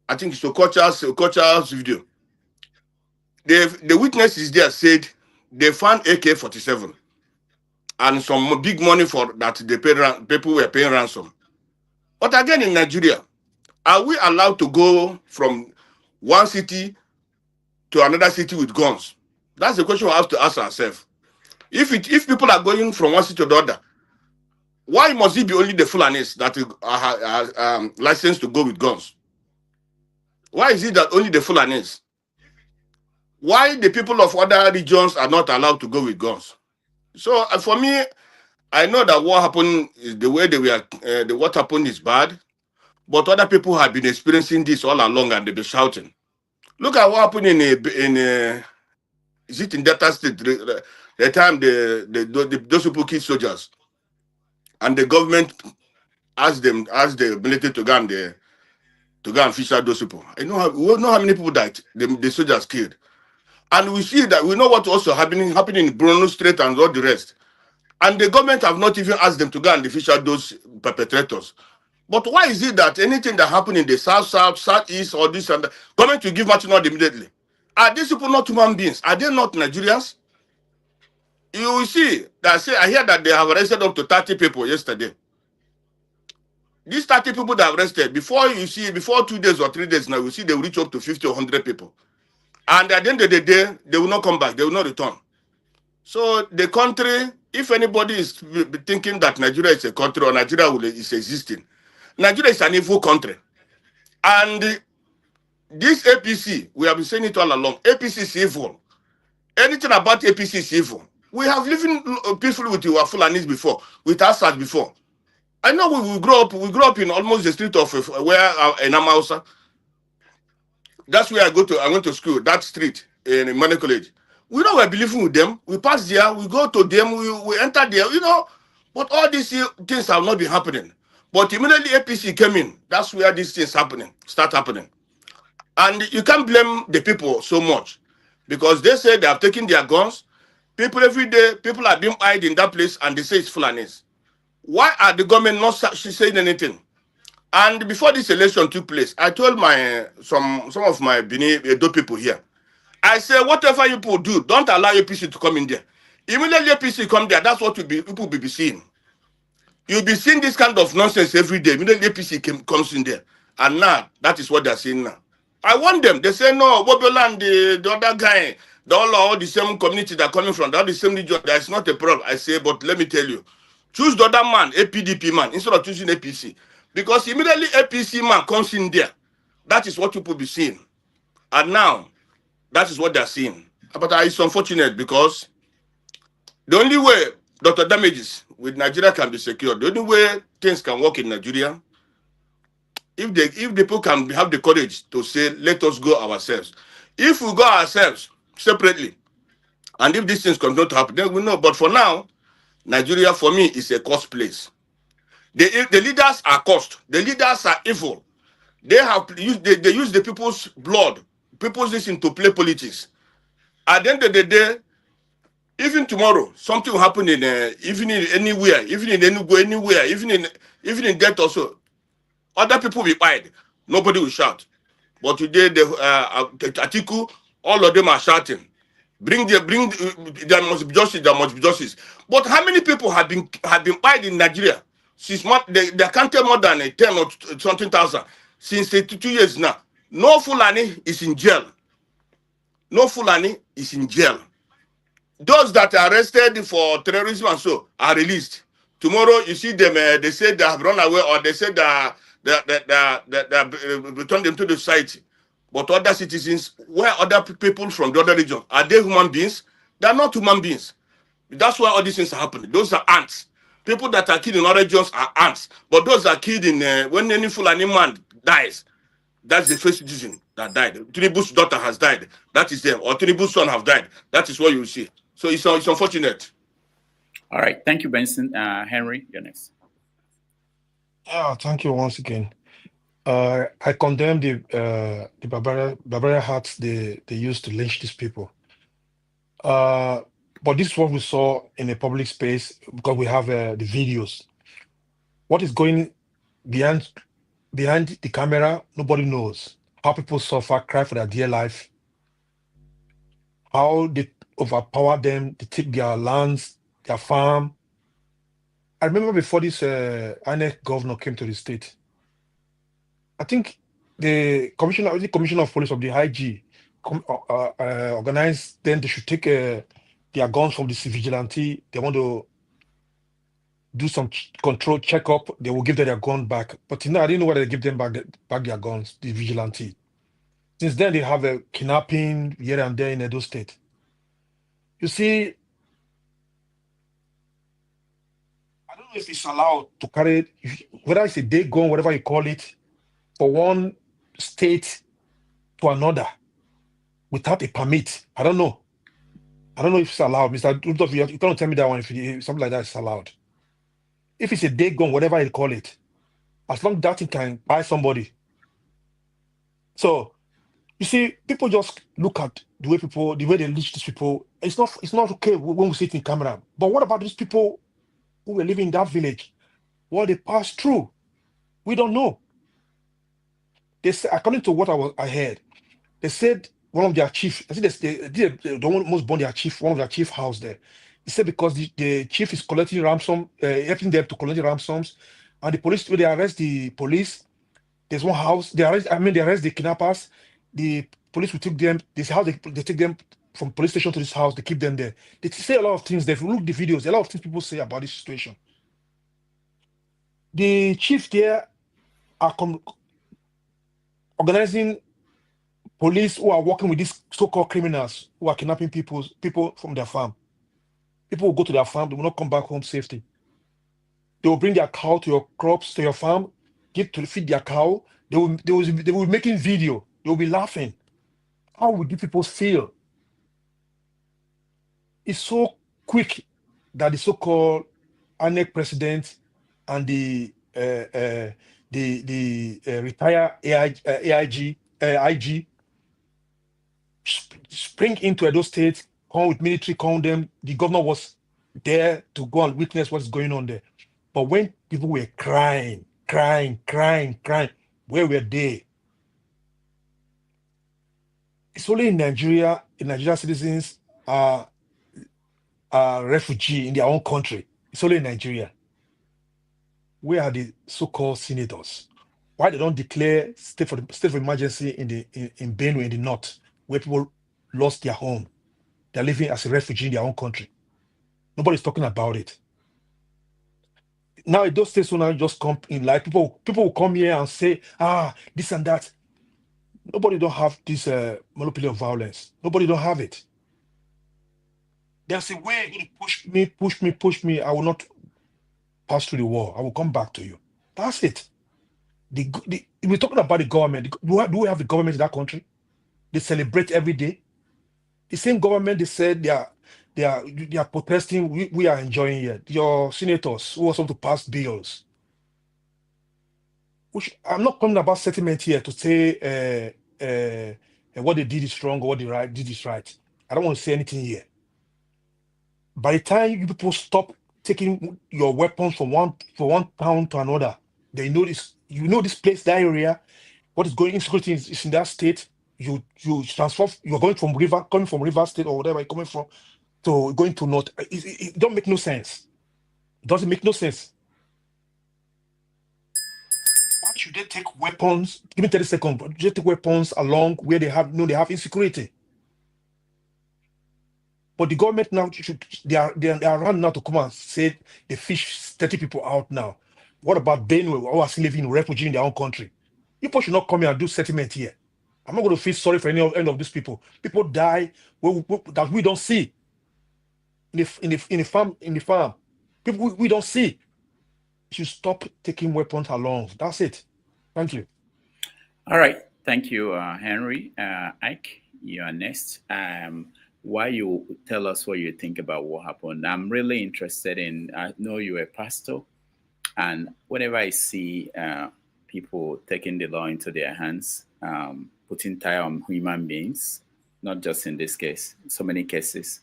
I think it's Okocha's video. The witnesses there said they found AK-47 and some big money for that they paid, people were paying ransom. But again, in Nigeria, are we allowed to go from one city to another city with guns? That's the question we have to ask ourselves. If people are going from one city to the other, why must it be only the Fulanis that are licensed to go with guns? Why is it that only the Fulanis? Why the people of other regions are not allowed to go with guns? So for me, I know that what happened is the way they were. What happened is bad, but other people have been experiencing this all along, and they've been shouting. Look at what happened is it in Delta State? The time those people killed soldiers, and the government asked the military to go and fish out those people. We know how many people died. The soldiers killed. And we see that we know what also happening in Borno Strait and all the rest. And the government have not even asked them to go and fish out those perpetrators. But why is it that anything that happened in the southeast, or this and that, government will give marching orders immediately? Are these people not human beings? Are they not Nigerians? You will see that I hear that they have arrested up to 30 people yesterday. These 30 people that have arrested, before 2 days or 3 days now, you see they will reach up to 50 or 100 people. And at the end of the day, they will not come back. They will not return. So the country, if anybody is thinking that Nigeria is a country or Nigeria is existing, Nigeria is an evil country. And this APC, we have been saying it all along, APC is evil. Anything about APC is evil. We have lived peacefully with our Fulanis before, with Assad before. I know we grew up in almost the street of where in Amausa. That's where I went to school, that street in Money College. We know we're believing with them. We pass there, we go to them, we enter there, But all these things have not been happening. But immediately APC came in, that's where these things start happening. And you can't blame the people so much, because they say they have taken their guns. People every day, people are being eyed in that place, and they say it's Fulanis. Why are the government not saying anything? And before this election took place, I told some of my Edo people here, I say, whatever you people do, don't allow APC to come in there. Immediately APC come there, that's what people will be seeing. You'll be seeing this kind of nonsense every day. Immediately APC comes in there. And now, that is what they're saying now. I want them. They say, no, Bobolan, the other guy, all the same community that are coming from, all the same region, that's not a problem. I say, but let me tell you, choose the other man, a PDP man, instead of choosing APC. Because immediately APC man comes in there. That is what people be seeing. And now, that is what they're seeing. But it's unfortunate, because the only way Dr. Damages with Nigeria can be secured, the only way things can work in Nigeria, if people can have the courage to say, let us go ourselves. If we go ourselves separately, and if these things continue to happen, then we know. But for now, Nigeria, for me, is a cursed place. The leaders are cursed. The leaders are evil. They use the people's blood, people's listen to play politics. At the end of the day, even tomorrow, something will happen even in anywhere, even in Enugu, anywhere, even in death also. Other people will be quiet. Nobody will shout. But today, the Atiku, all of them are shouting. There must be justice, there must be justice. But how many people have been quiet in Nigeria? Since they counted more than 10 or something thousand since 2 years now. No Fulani is in jail. No Fulani is in jail. Those that are arrested for terrorism and so are released. Tomorrow you see them, they say they have run away, or they say that return them to the society. But other citizens, where other people from the other region, are they human beings? They are not human beings. That's why all these things are happening. Those are ants. People that are killed in other regions are ants. But those are killed in when any Fulani man dies, that's the first citizen. that died. Tinubu's daughter has died. That is them. Or Tinubu's son have died. That is what you see. So it's unfortunate. All right. Thank you, Benson. Henry, you're next. Yeah, thank you once again. I condemn the barbarian acts they used to lynch these people. But this is what we saw in a public space because we have the videos. What is going behind the camera, nobody knows. How people suffer, cry for their dear life, how they overpower them, they take their lands, their farm. I remember before this INEC governor came to the state, I think the commissioner of police of the IG organized then they should take their guns from the vigilante. They want to do some control checkup. They will give them their gun back. But you know, I didn't know whether they give them back their guns, the vigilante. Since then, they have a kidnapping here and there in Edo State. You see, I don't know if it's allowed to carry, whether it's a day gun, whatever you call it, for one state to another without a permit. I don't know. I don't know if it's allowed. Mr. Rudolph, you can't tell me that one if something like that is allowed. If it's a day gun, whatever you call it, as long as that thing can buy somebody. So, you see, people just look at the way they leech these people. It's not okay when we see it in camera. But what about these people who were living in that village? What they passed through? We don't know. They say, according to what I heard, they said one of their chief, I think they almost burn their chief, one of their chief house there. He said because the chief is collecting ransom, helping them to collect the ransoms, and the police, when they arrest the police, there's one house, they arrest the kidnappers, the police will take them, this house, they take them from police station to this house, they keep them there. They say a lot of things, they've looked the videos, a lot of things people say about this situation. The chief there are organizing police who are working with these so-called criminals who are kidnapping people from their farm. People will go to their farm, they will not come back home safely. They will bring their cow to your crops, to your farm, feed their cow. They will be making video. They will be laughing. How would the people feel? It's so quick that the so-called INEC president and the retired IG spring into Edo State, come with military, come them. The governor was there to go and witness what's going on there. But when people were crying, where were they? It's only in Nigeria, Nigerian citizens are refugees in their own country. It's only in Nigeria. Where are the so-called senators? Why they don't declare state of emergency in Benue in the north, where people lost their home? They're living as a refugee in their own country. Nobody's talking about it. Now those states will now just come in, like people will come here and say, this and that. Nobody don't have this monopoly of violence. Nobody don't have it. They'll say, where are you going to push me. I will not pass through the wall. I will come back to you. That's it. We're talking about the government. Do we have the government in that country? They celebrate every day. The same government, they said they are protesting. We are enjoying it. Your senators who are supposed to pass bills. I'm not coming about settlement here to say what they did is wrong or what they did is right. I don't want to say anything here. By the time you people stop taking your weapons from one town to another, they know this. You know this place, that area. What is going insecurity is in that state. You transfer. You're coming from River State or whatever you're coming from, to going to North. It don't make no sense. It doesn't make no sense. Why should they take weapons? Give me 30 seconds. But they take weapons along where they have insecurity. But the government now they are running now to come and say they fish 30 people out now. What about Benue who are still living refugee in their own country? People should not come here and do settlement here. I'm not going to feel sorry for any of these people. People die that we don't see in the farm. People we don't see. You should stop taking weapons along. That's it. Thank you. All right. Thank you, Henry. Ike, you are next. Why you tell us what you think about what happened? I'm really interested in. I know you're a pastor, and whenever I see people taking the law into their hands, putting tire on human beings, not just in this case, so many cases,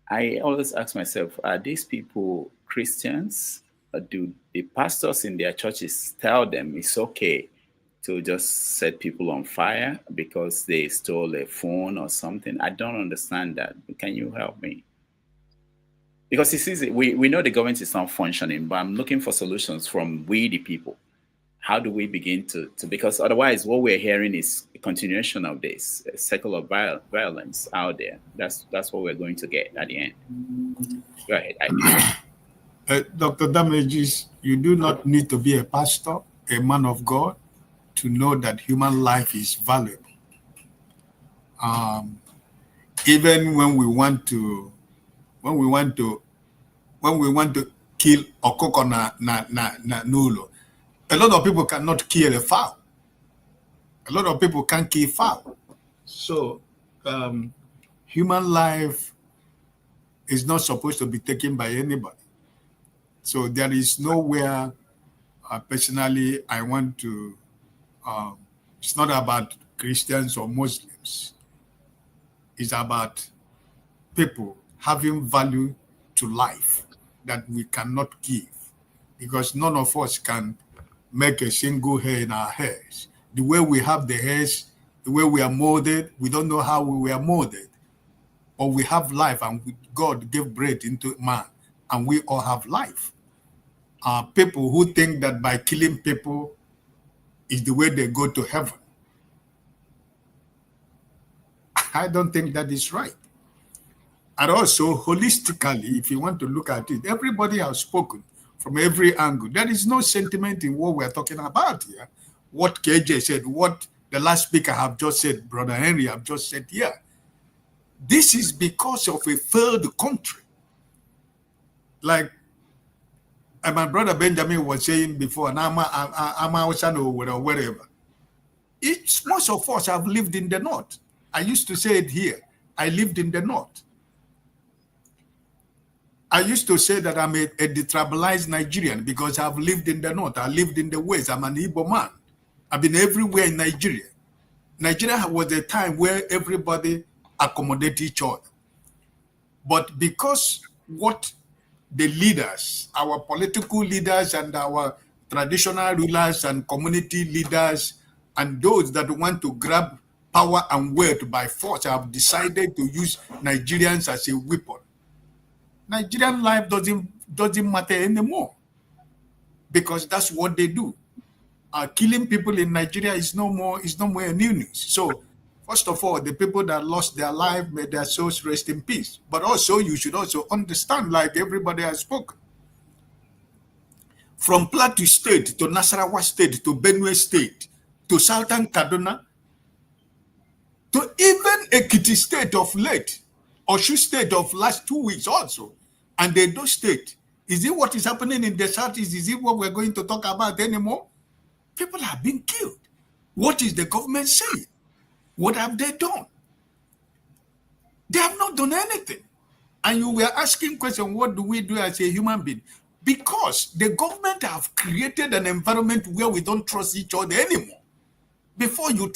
I always ask myself, are these people Christians? Or do the pastors in their churches tell them it's okay to just set people on fire because they stole a phone or something? I don't understand that. Can you help me? Because it's easy. We know the government is not functioning, but I'm looking for solutions from we, the people. How do we begin to because otherwise what we're hearing is a continuation of this secular violence out there. That's what we're going to get at the end. Go ahead. Dr. Damages, you do not need to be a pastor, a man of God, to know that human life is valuable. Even when we want to kill okoko na nulo, a lot of people cannot kill a fowl. A lot of people can't kill fowl. So human life is not supposed to be taken by anybody. So there is nowhere, personally, I want to, it's not about Christians or Muslims. It's about people having value to life that we cannot give, because none of us can make a single hair in our hairs. The way we have the hairs, the way we are molded, we don't know how we were molded, but we have life, and God gave breath into man, and we all have life. People who think that by killing people is the way they go to heaven, I don't think that is right. And also, holistically, if you want to look at it, everybody has spoken from every angle. There is no sentiment in what we're talking about here. What KJ said, what the last speaker have just said, Brother Henry have just said here. This is because of a failed country. Like my brother Benjamin was saying before, and I'm or whatever. Most of us have lived in the north. I used to say it here. I lived in the north. I used to say that I'm a detribalized Nigerian because I've lived in the north. I lived in the west. I'm an Igbo man. I've been everywhere in Nigeria. Nigeria was a time where everybody accommodated each other. But because what the leaders, our political leaders and our traditional rulers and community leaders and those that want to grab power and wealth by force have decided to use Nigerians as a weapon, Nigerian life doesn't matter anymore, because that's what they do. Killing people in Nigeria is no more a new news. So first of all, the people that lost their life, may their souls rest in peace. But also, you should also understand, like everybody has spoken, from Plateau State to Nasarawa State to Benue State to Southern Kaduna to even Ekiti State of late, Oshu State of last 2 weeks also, and the Edo State. Is it what is happening in the Southeast? Is it what we're going to talk about anymore? People have been killed. What is the government saying? What have they done? They have not done anything. And you were asking question, what do we do as a human being? Because the government have created an environment where we don't trust each other anymore. Before you can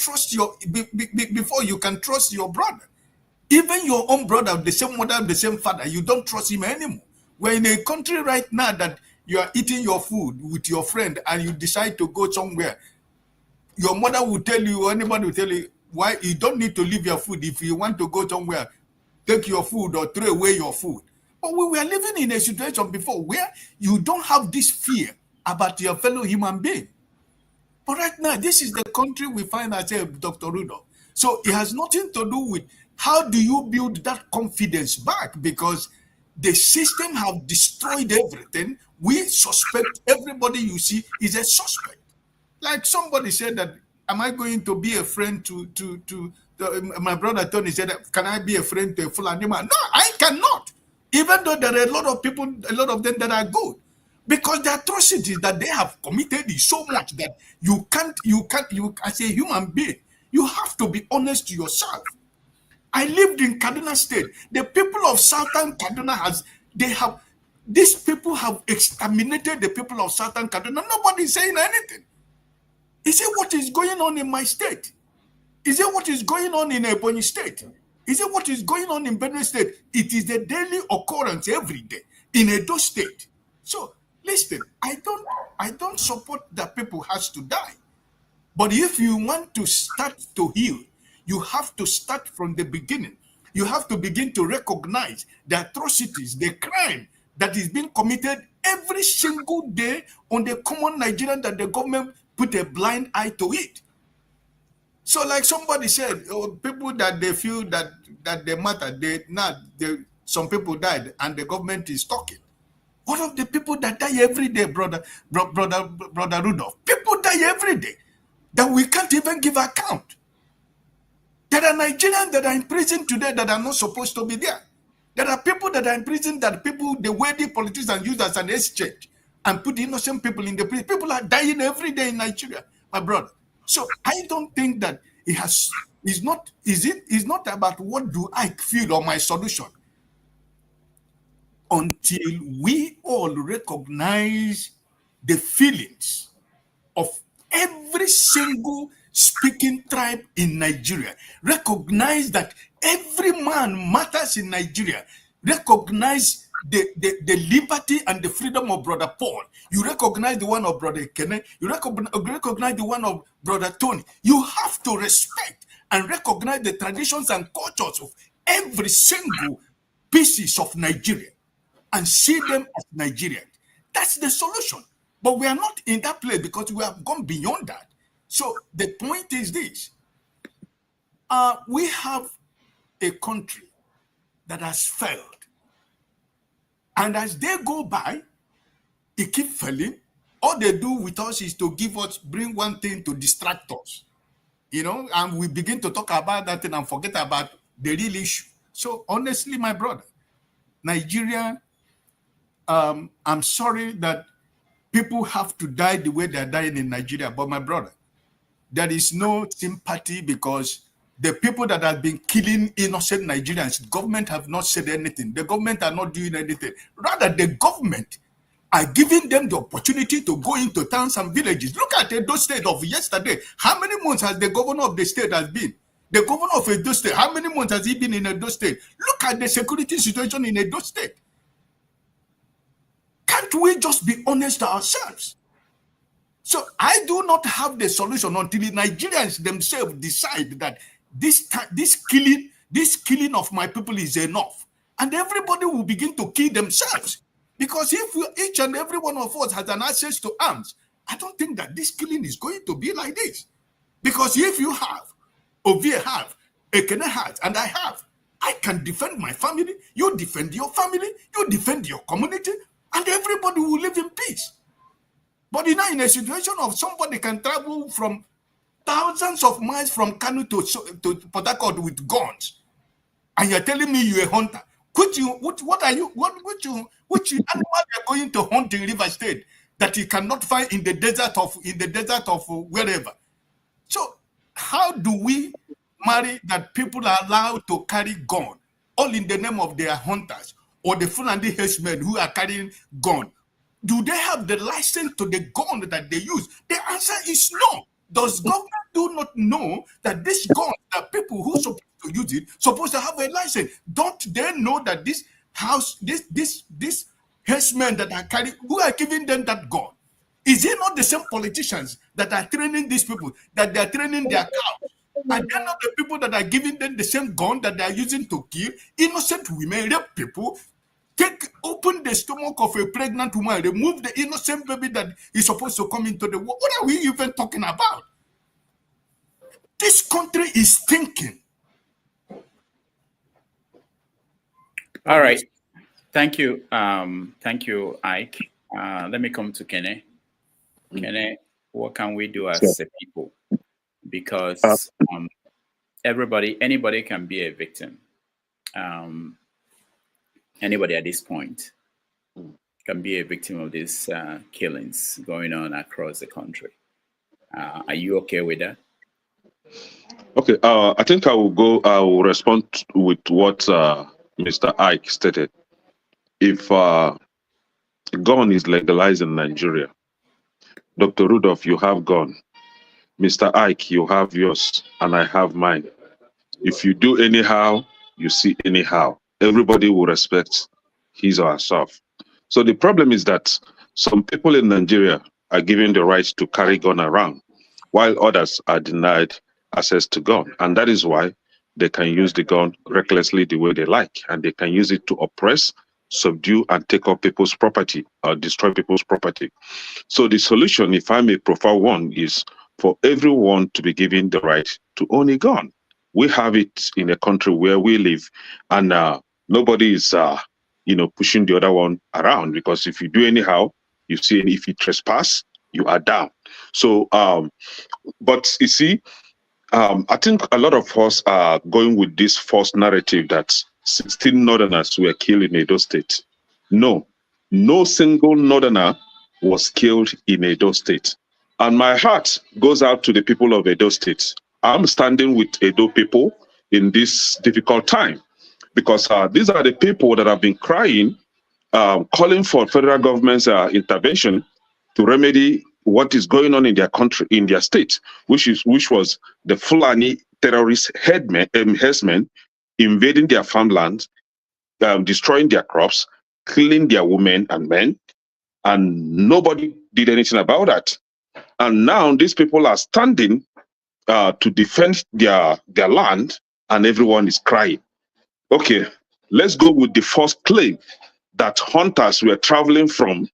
trust your brother, even your own brother, the same mother, the same father, you don't trust him anymore. We're in a country right now that you are eating your food with your friend and you decide to go somewhere. Your mother will tell you, or anybody will tell you, why you don't need to leave your food. If you want to go somewhere, take your food or throw away your food. But we were living in a situation before where you don't have this fear about your fellow human being. But right now, this is the country we find ourselves, Dr. Rudolph. So it has nothing to do with how do you build that confidence back, because the system have destroyed everything. We suspect everybody you see is a suspect. Like somebody said that, am I going to be a friend to my brother Tony said, can I be a friend to a Fulani man? No, I cannot. Even though there are a lot of people, a lot of them that are good. because the atrocities that they have committed is so much that you as a human being, you have to be honest to yourself. I lived in Kaduna State. The people of Southern Kaduna these people have exterminated the people of Southern Kaduna. Nobody is saying anything. Is it what is going on in my state? Is it what is going on in Ebonyi State? Is it what is going on in Benue State? It is a daily occurrence every day in Edo State. So listen, I don't support that people has to die. But if you want to start to heal, you have to start from the beginning. You have to begin to recognize the atrocities, the crime that is being committed every single day on the common Nigerian that the government put a blind eye to it. So like somebody said, people that they feel that they matter, some people died and the government is talking. What of the people that die every day, brother Rudolph? People die every day that we can't even give account. There are Nigerians that are in prison today that are not supposed to be there. There are people that are in prison that the wealthy politicians use as an exchange and put innocent people in the prison. People are dying every day in Nigeria, my brother. So I don't think that it's not about what do I feel or my solution. Until we all recognize the feelings of every single speaking tribe in Nigeria, recognize that every man matters in Nigeria, recognize the liberty and the freedom of Brother Paul. You recognize the one of Brother Kenneth. You recognize the one of Brother Tony. You have to respect and recognize the traditions and cultures of every single pieces of Nigeria and see them as Nigerians. That's the solution. But we are not in that place because we have gone beyond that. So the point is this. We have a country that has failed. And as they go by, it keeps failing. All they do with us is to bring one thing to distract us. And we begin to talk about that thing and forget about the real issue. So honestly, my brother, Nigeria, I'm sorry that people have to die the way they're dying in Nigeria. But my brother, there is no sympathy because the people that have been killing innocent Nigerians, government have not said anything. The government are not doing anything. Rather, the government are giving them the opportunity to go into towns and villages. Look at Edo State of yesterday. How many months has the governor of the state has been? The governor of Edo State, how many months has he been in Edo State? Look at the security situation in Edo State. Can't we just be honest to ourselves? So I do not have the solution until the Nigerians themselves decide that this killing of my people is enough. And everybody will begin to kill themselves. Because if each and every one of us has an access to arms, I don't think that this killing is going to be like this. Because if you have, Ovie have, Ekene has, and I have, I can defend my family, you defend your family, you defend your community, and everybody will live in peace. But in a situation of somebody can travel from thousands of miles from Kano to Port Harcourt with guns, and you're telling me you're a hunter. Which animal you're going to hunt in River State that you cannot find in the desert of wherever? So how do we marry that people are allowed to carry gun all in the name of their hunters or the Fulani herdsmen who are carrying gun? Do they have the license to the gun that they use? The answer is no. Does government do not know that this gun, that people who supposed to use it, supposed to have a license? Don't they know that this herdsmen that are carrying, who are giving them that gun? Is it not the same politicians that are training these people, that they are training their cows? Are they not the people that are giving them the same gun that they are using to kill innocent women, rape people, open the stomach of a pregnant woman, remove the innocent baby that is supposed to come into the world? What are we even talking about? This country is thinking. All right. Thank you. Thank you, Ike. Let me come to Kene. Kene, what can we do as a people? Because anybody can be a victim. Anybody at this point. can be a victim of these killings going on across the country. Are you okay with that? Okay, I think I will respond with what Mr. Ike stated. If gun is legalized in Nigeria, Dr. Rudolph, you have gun. Mr. Ike, you have yours, and I have mine. If you do anyhow, you see anyhow. Everybody will respect his or herself. So the problem is that some people in Nigeria are given the right to carry gun around, while others are denied access to gun. And that is why they can use the gun recklessly the way they like, and they can use it to oppress, subdue, and take up people's property or destroy people's property. So the solution, if I may profile one, is for everyone to be given the right to own a gun. We have it in a country where we live, and nobody is, pushing the other one around, because if you do anyhow, you see, if you trespass, you are down. So, but you see, I think a lot of us are going with this false narrative that 16 Northerners were killed in Edo State. No single Northerner was killed in Edo State. And my heart goes out to the people of Edo State. I'm standing with Edo people in this difficult time, because these are the people that have been crying, calling for federal government's intervention to remedy what is going on in their country, in their state, which was the Fulani terrorist herdsmen invading their farmlands, destroying their crops, killing their women and men, and nobody did anything about that. And now these people are standing to defend their land, and everyone is crying. Okay, let's go with the first claim that hunters were traveling from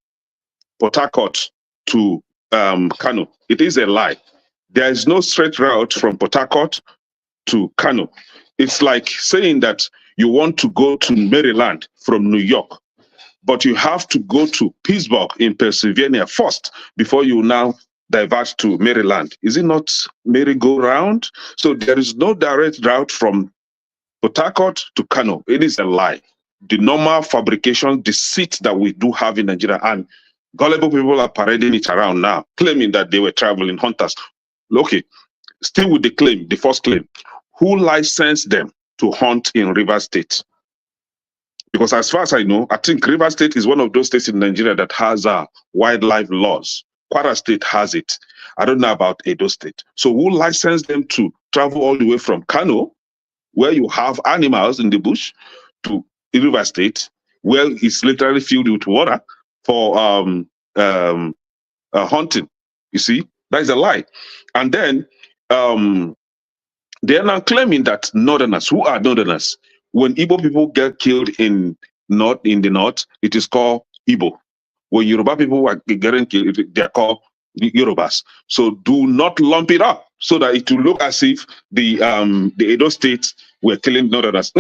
Port Harcourt to Kano. It is a lie. There is no straight route from Port Harcourt to Kano. It's like saying that you want to go to Maryland from New York, but you have to go to Pittsburgh in Pennsylvania first before you now divert to Maryland. Is it not merry-go-round? So there is no direct route from Port Harcourt to Kano. It is a lie. The normal fabrication, deceit that we do have in Nigeria, and gullible people are parading it around now, claiming that they were traveling hunters. Okay, still with the claim, the first claim. Who licensed them to hunt in Rivers State? Because as far as I know, I think Rivers State is one of those states in Nigeria that has wildlife laws. Kwara State has it. I don't know about Edo State. So who licensed them to travel all the way from Kano, where you have animals in the bush, to Rivers State, where it's literally filled with water for hunting? You see, that is a lie. And then they are now claiming that Northerners, who are Northerners, when Igbo people get killed in the north, it is called Igbo. When Yoruba people are getting killed, they are called Yorubas. So do not lump it up so that it will look as if the Edo State were killing Northerners.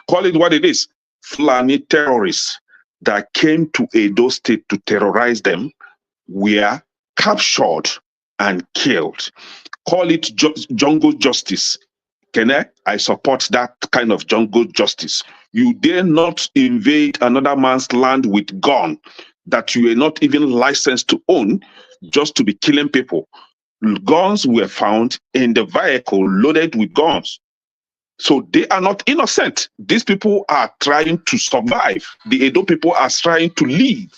Call it what it is. Fulani terrorists that came to Edo State to terrorize them were captured and killed. Call it jungle justice. I support that kind of jungle justice. You dare not invade another man's land with gun that you are not even licensed to own, just to be killing people. Guns were found in the vehicle loaded with guns. So they are not innocent. These people are trying to survive. The Edo people are trying to live.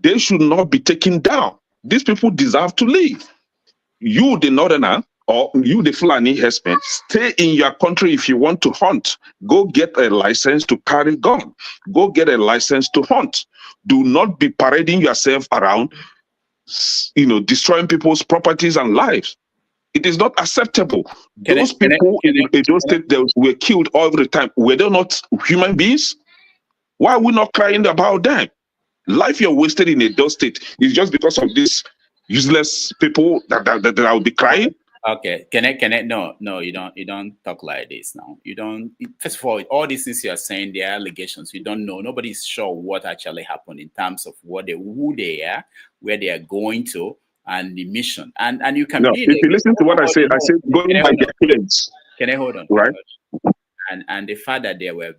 They should not be taken down. These people deserve to live. You, the Northerner, or you, the Fulani herdsmen, stay in your country if you want to hunt. Go get a license to carry gun. Go get a license to hunt. Do not be parading yourself around, destroying people's properties and lives. It is not acceptable. Those people in Edo State that were killed all the time, were they not human beings? Why are we not crying about them? Life you're wasted in Edo State is just because of these useless people that I will be crying. Okay, no, you don't talk like this now. You don't. First of all these things you are saying, they are allegations. You don't know. Nobody's sure what actually happened in terms of who they are, where they are going to, and the mission. And you can. No, if you listen to what I said going by their claims. Can I hold on? Right. And the fact that there were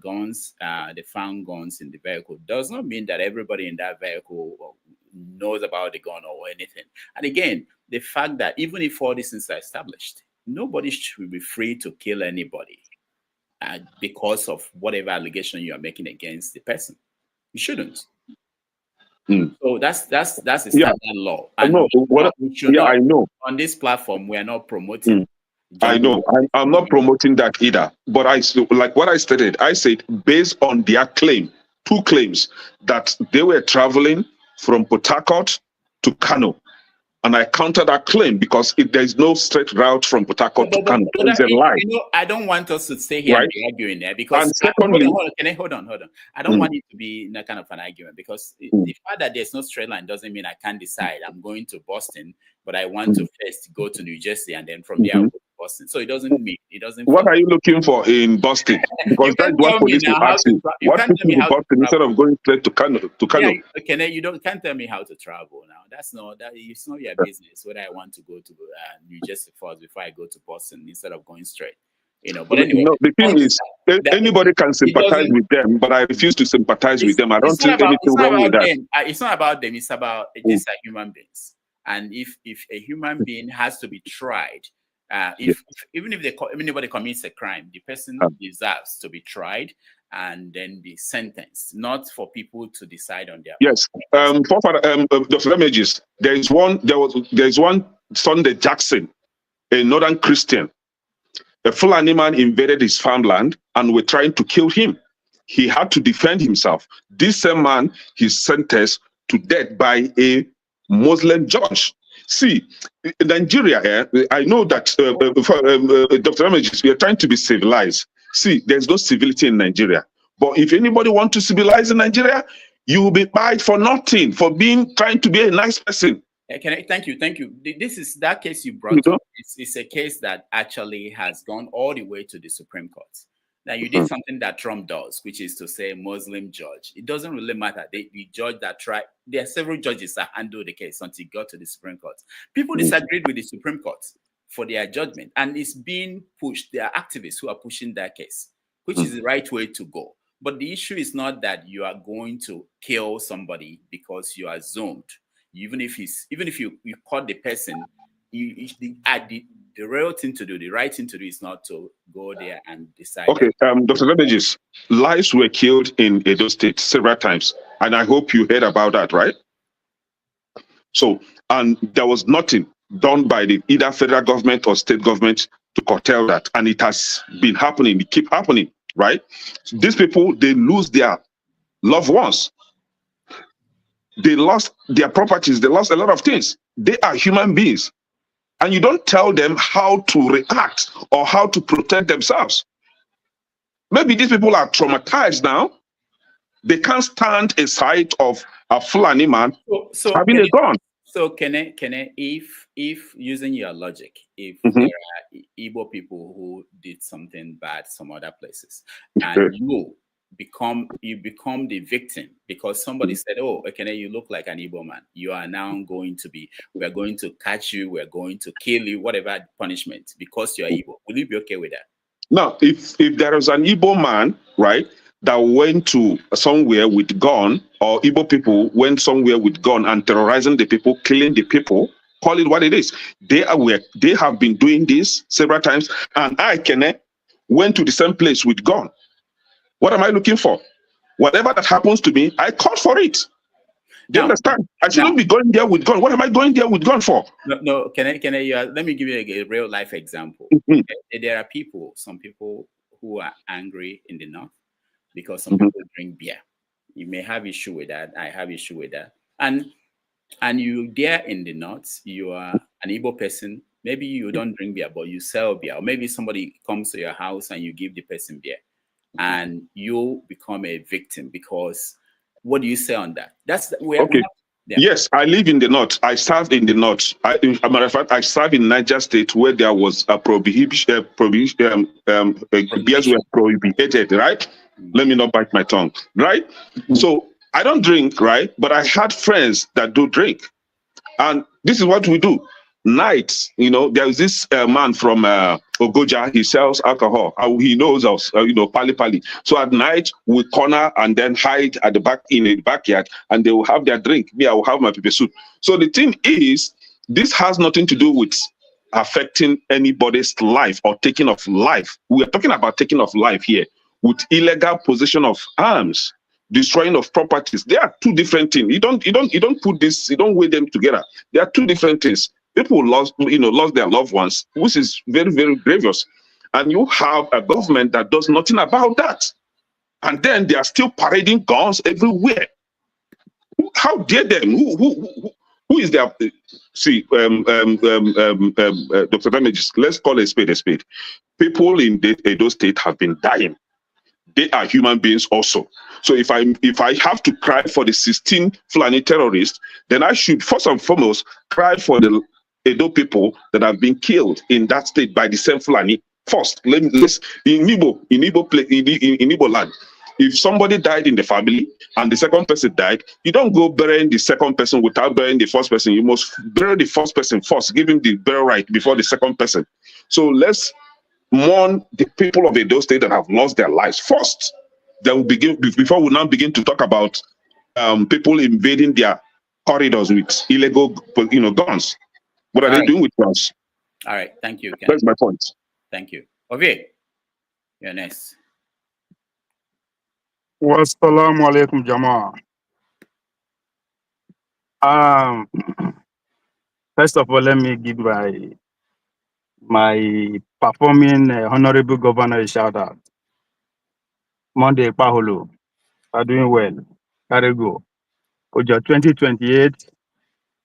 guns, they found guns in the vehicle, does not mean that everybody in that vehicle knows about the gun or anything. And again, the fact that even if all these things are established, nobody should be free to kill anybody because of whatever allegation you are making against the person. You shouldn't. So that's a standard law. And I know. On this platform, we are not promoting. I know. I'm not promoting that either. But like what I stated, I said based on their claim, 2 claims, that they were traveling from Port Harcourt to Kano. And I counter that claim because there is no straight route from Port Harcourt to Kano. It's a lie. I don't want us to stay here and be arguing there because. And secondly, hold on. I don't want it to be in a kind of an argument because the fact that there's no straight line doesn't mean I can't decide I'm going to Boston, but I want to first go to New Jersey and then from there I'll go to Boston. So it doesn't mean What are you looking for in Boston? Because that's what police will ask you. What took you to Boston instead of going straight to Kano? Yeah, you can't tell me how to travel now. It's not your business whether I want to go to New Jersey first before I go to Boston instead of going straight. But anyway, the thing is, anybody can sympathize with them, but I refuse to sympathize with them. I don't see anything wrong with that. It's not about them. It's about these are human beings, and if a human being has to be tried, even if anybody commits a crime, the person deserves to be tried and then be sentenced, not for people to decide on their. Yes, Dr. Damages, there is one Sunday Jackson, a Northern Christian. A Fulani man invaded his farmland and were trying to kill him. He had to defend himself. This same man is sentenced to death by a Muslim judge. See, in Nigeria, I know that Dr. Damages, we are trying to be civilized. See, there's no civility in Nigeria. But if anybody wants to civilize in Nigeria, you will be fired for nothing, for trying to be a nice person. Thank you. This is that case you brought up. It's a case that actually has gone all the way to the Supreme Court. Now you did something that Trump does, which is to say Muslim judge. It doesn't really matter. The judge that tried, there are several judges that handled the case until it got to the Supreme Court. People disagreed with the Supreme Court for their judgment, and it's being pushed. There are activists who are pushing that case, which is the right way to go. But the issue is not that you are going to kill somebody because you are zoned. Even if you caught the person, the real thing to do, the right thing to do is not to go there and decide. Okay, Dr. Damages, lives were killed in Edo State several times, and I hope you heard about that, right? So, and there was nothing done by either federal government or state government to curtail that, and it has been happening. It keep happening, right? So these people, they lose their loved ones. They lost their properties. They lost a lot of things. They are human beings. And you don't tell them how to react or how to protect themselves. Maybe these people are traumatized now. They can't stand a sight of a Fulani man having a gun. So can I, if using your logic, if there are Igbo people who did something bad some other places, and you become the victim because somebody said, oh, okay, you look like an Igbo man. You are now going to be, we're going to catch you, we're going to kill you, whatever punishment, because you're Igbo. Will you be okay with that? Now, if there is an Igbo man, right, that went to somewhere with gun, or Igbo people went somewhere with gun and terrorizing the people, killing the people, call it what it is. They have been doing this several times, and I, Kene, went to the same place with gun. What am I looking for? Whatever that happens to me, I call for it. Do you understand? I shouldn't be going there with gun. What am I going there with gun for? No. Can I? Let me give you a real life example. There are some people who are angry in the north because some people drink beer. You may have issue with that. I have issue with that. And you there in the north, you are an Igbo person. Maybe you don't drink beer, but you sell beer. Or maybe somebody comes to your house and you give the person beer. And you become a victim because what do you say on that? That's where. Okay. Yes, I live in the north. I served in the north. As a matter of fact, I served in Niger State where there was a prohibition. Beers were prohibited, right? Let me not bite my tongue, right? So I don't drink, right? But I had friends that do drink, and this is what we do. night, there is this man from Ogoja. He sells alcohol. He knows us, pali pali. So at night we corner and then hide at the back in the backyard, and they will have their drink. Me, I will have my pepper soup. So the thing is, this has nothing to do with affecting anybody's life or taking of life. We are talking about taking of life here with illegal possession of arms, destroying of properties. They are two different things. You don't put this, you don't weigh them together. They are two different things. People lost their loved ones, which is very, very grievous. And you have a government that does nothing about that. And then they are still parading guns everywhere. How dare them? Who is their see? Dr. Damages, let's call a spade a spade. People in Edo State have been dying. They are human beings also. So if I have to cry for the 16 Fulani terrorists, then I should first and foremost cry for the Edo people that have been killed in that state by the same Fulani first. Let's in Igbo land. If somebody died in the family and the second person died, you don't go burying the second person without burying the first person. You must bury the first person first, give him the burial right before the second person. So let's mourn the people of Edo State that have lost their lives first. Then we begin before we now begin to talk about people invading their corridors with illegal, guns. What are they doing with guns? All right, thank you, Ken. That's my point. Thank you. Ovie, you're next. Wassalamu alaikum, Jamaa. First of all, let me give my performing honorable governor a shout out. Monday Paholo, are doing well. Carego. Ojo 2028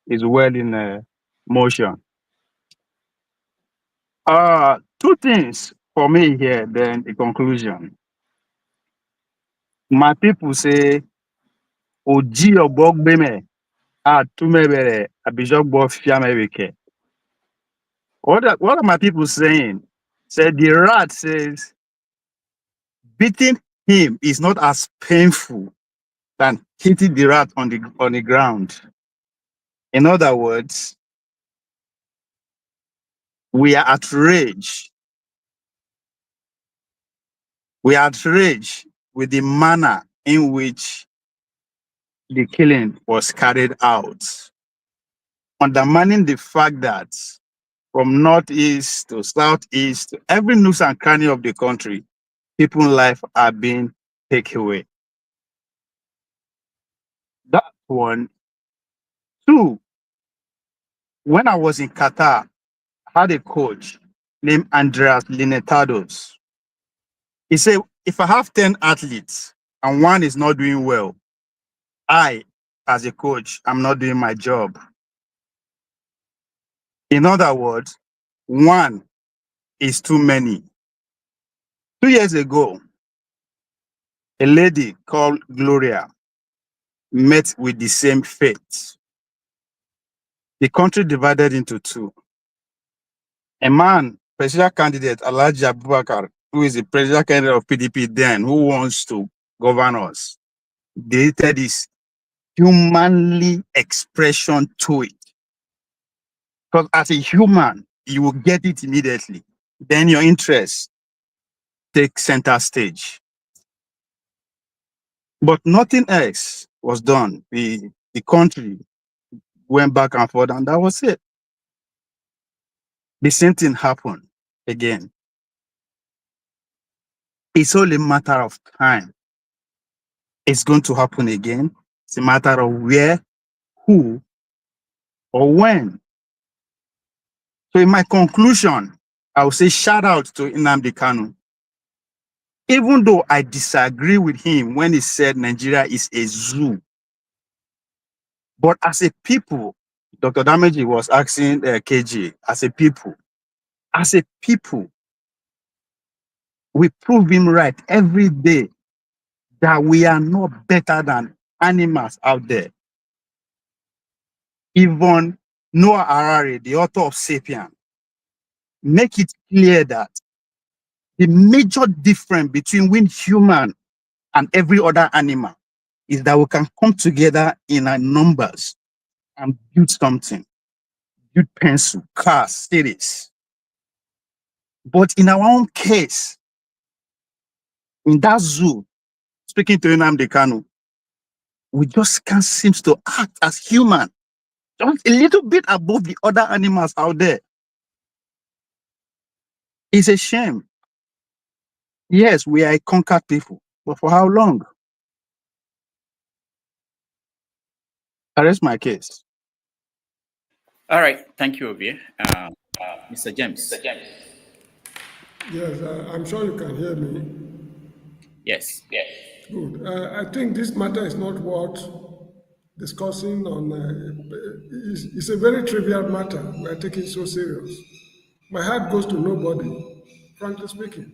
is well in motion. Two things for me here, then the conclusion. My people say, Oji Obogbeme, Tumebere, Abijogbo Fiameweke. What are my people saying? Said the rat says beating him is not as painful than hitting the rat on the ground. In other words, we are outraged. We are outraged with the manner in which the killing was carried out, undermining the fact that from northeast to southeast, to every nook and cranny of the country, people's life are being taken away. That one. Two, when I was in Qatar, I had a coach named Andreas Linetados. He said, if I have 10 athletes and one is not doing well, I, as a coach, I'm not doing my job. In other words, one is too many. 2 years ago, a lady called Gloria met with the same fate. The country divided into two. A man, presidential candidate Alhaji Abubakar, who is the presidential candidate of PDP then, who wants to govern us, deleted his humanly expression to it. Because as a human, you will get it immediately. Then your interest takes center stage. But nothing else was done. The country went back and forth, and that was it. The same thing happened again. It's only a matter of time. It's going to happen again. It's a matter of where, who, or when. So in my conclusion, I will say shout out to Nnamdi Kanu. Even though I disagree with him when he said Nigeria is a zoo. But as a people, Dr. Damaji was asking KG, as a people, we prove him right every day that we are not better than animals out there. Even Noah Harari, the author of *Sapien*, make it clear that the major difference between human and every other animal is that we can come together in our numbers and build something. use pencil, cars, cities. But in our own case, in that zoo, speaking to Nnamdi Kanu, we just can't seem to act as human, just a little bit above the other animals out there. It's a shame. Yes, we are a conquered people, but for how long? I rest my case. All right, thank you, Ovie. Mr. James. Yes, I'm sure you can hear me. Yes. Good. I think this matter is not worth discussing on. It's a very trivial matter. We are taking so serious. My heart goes to nobody, frankly speaking.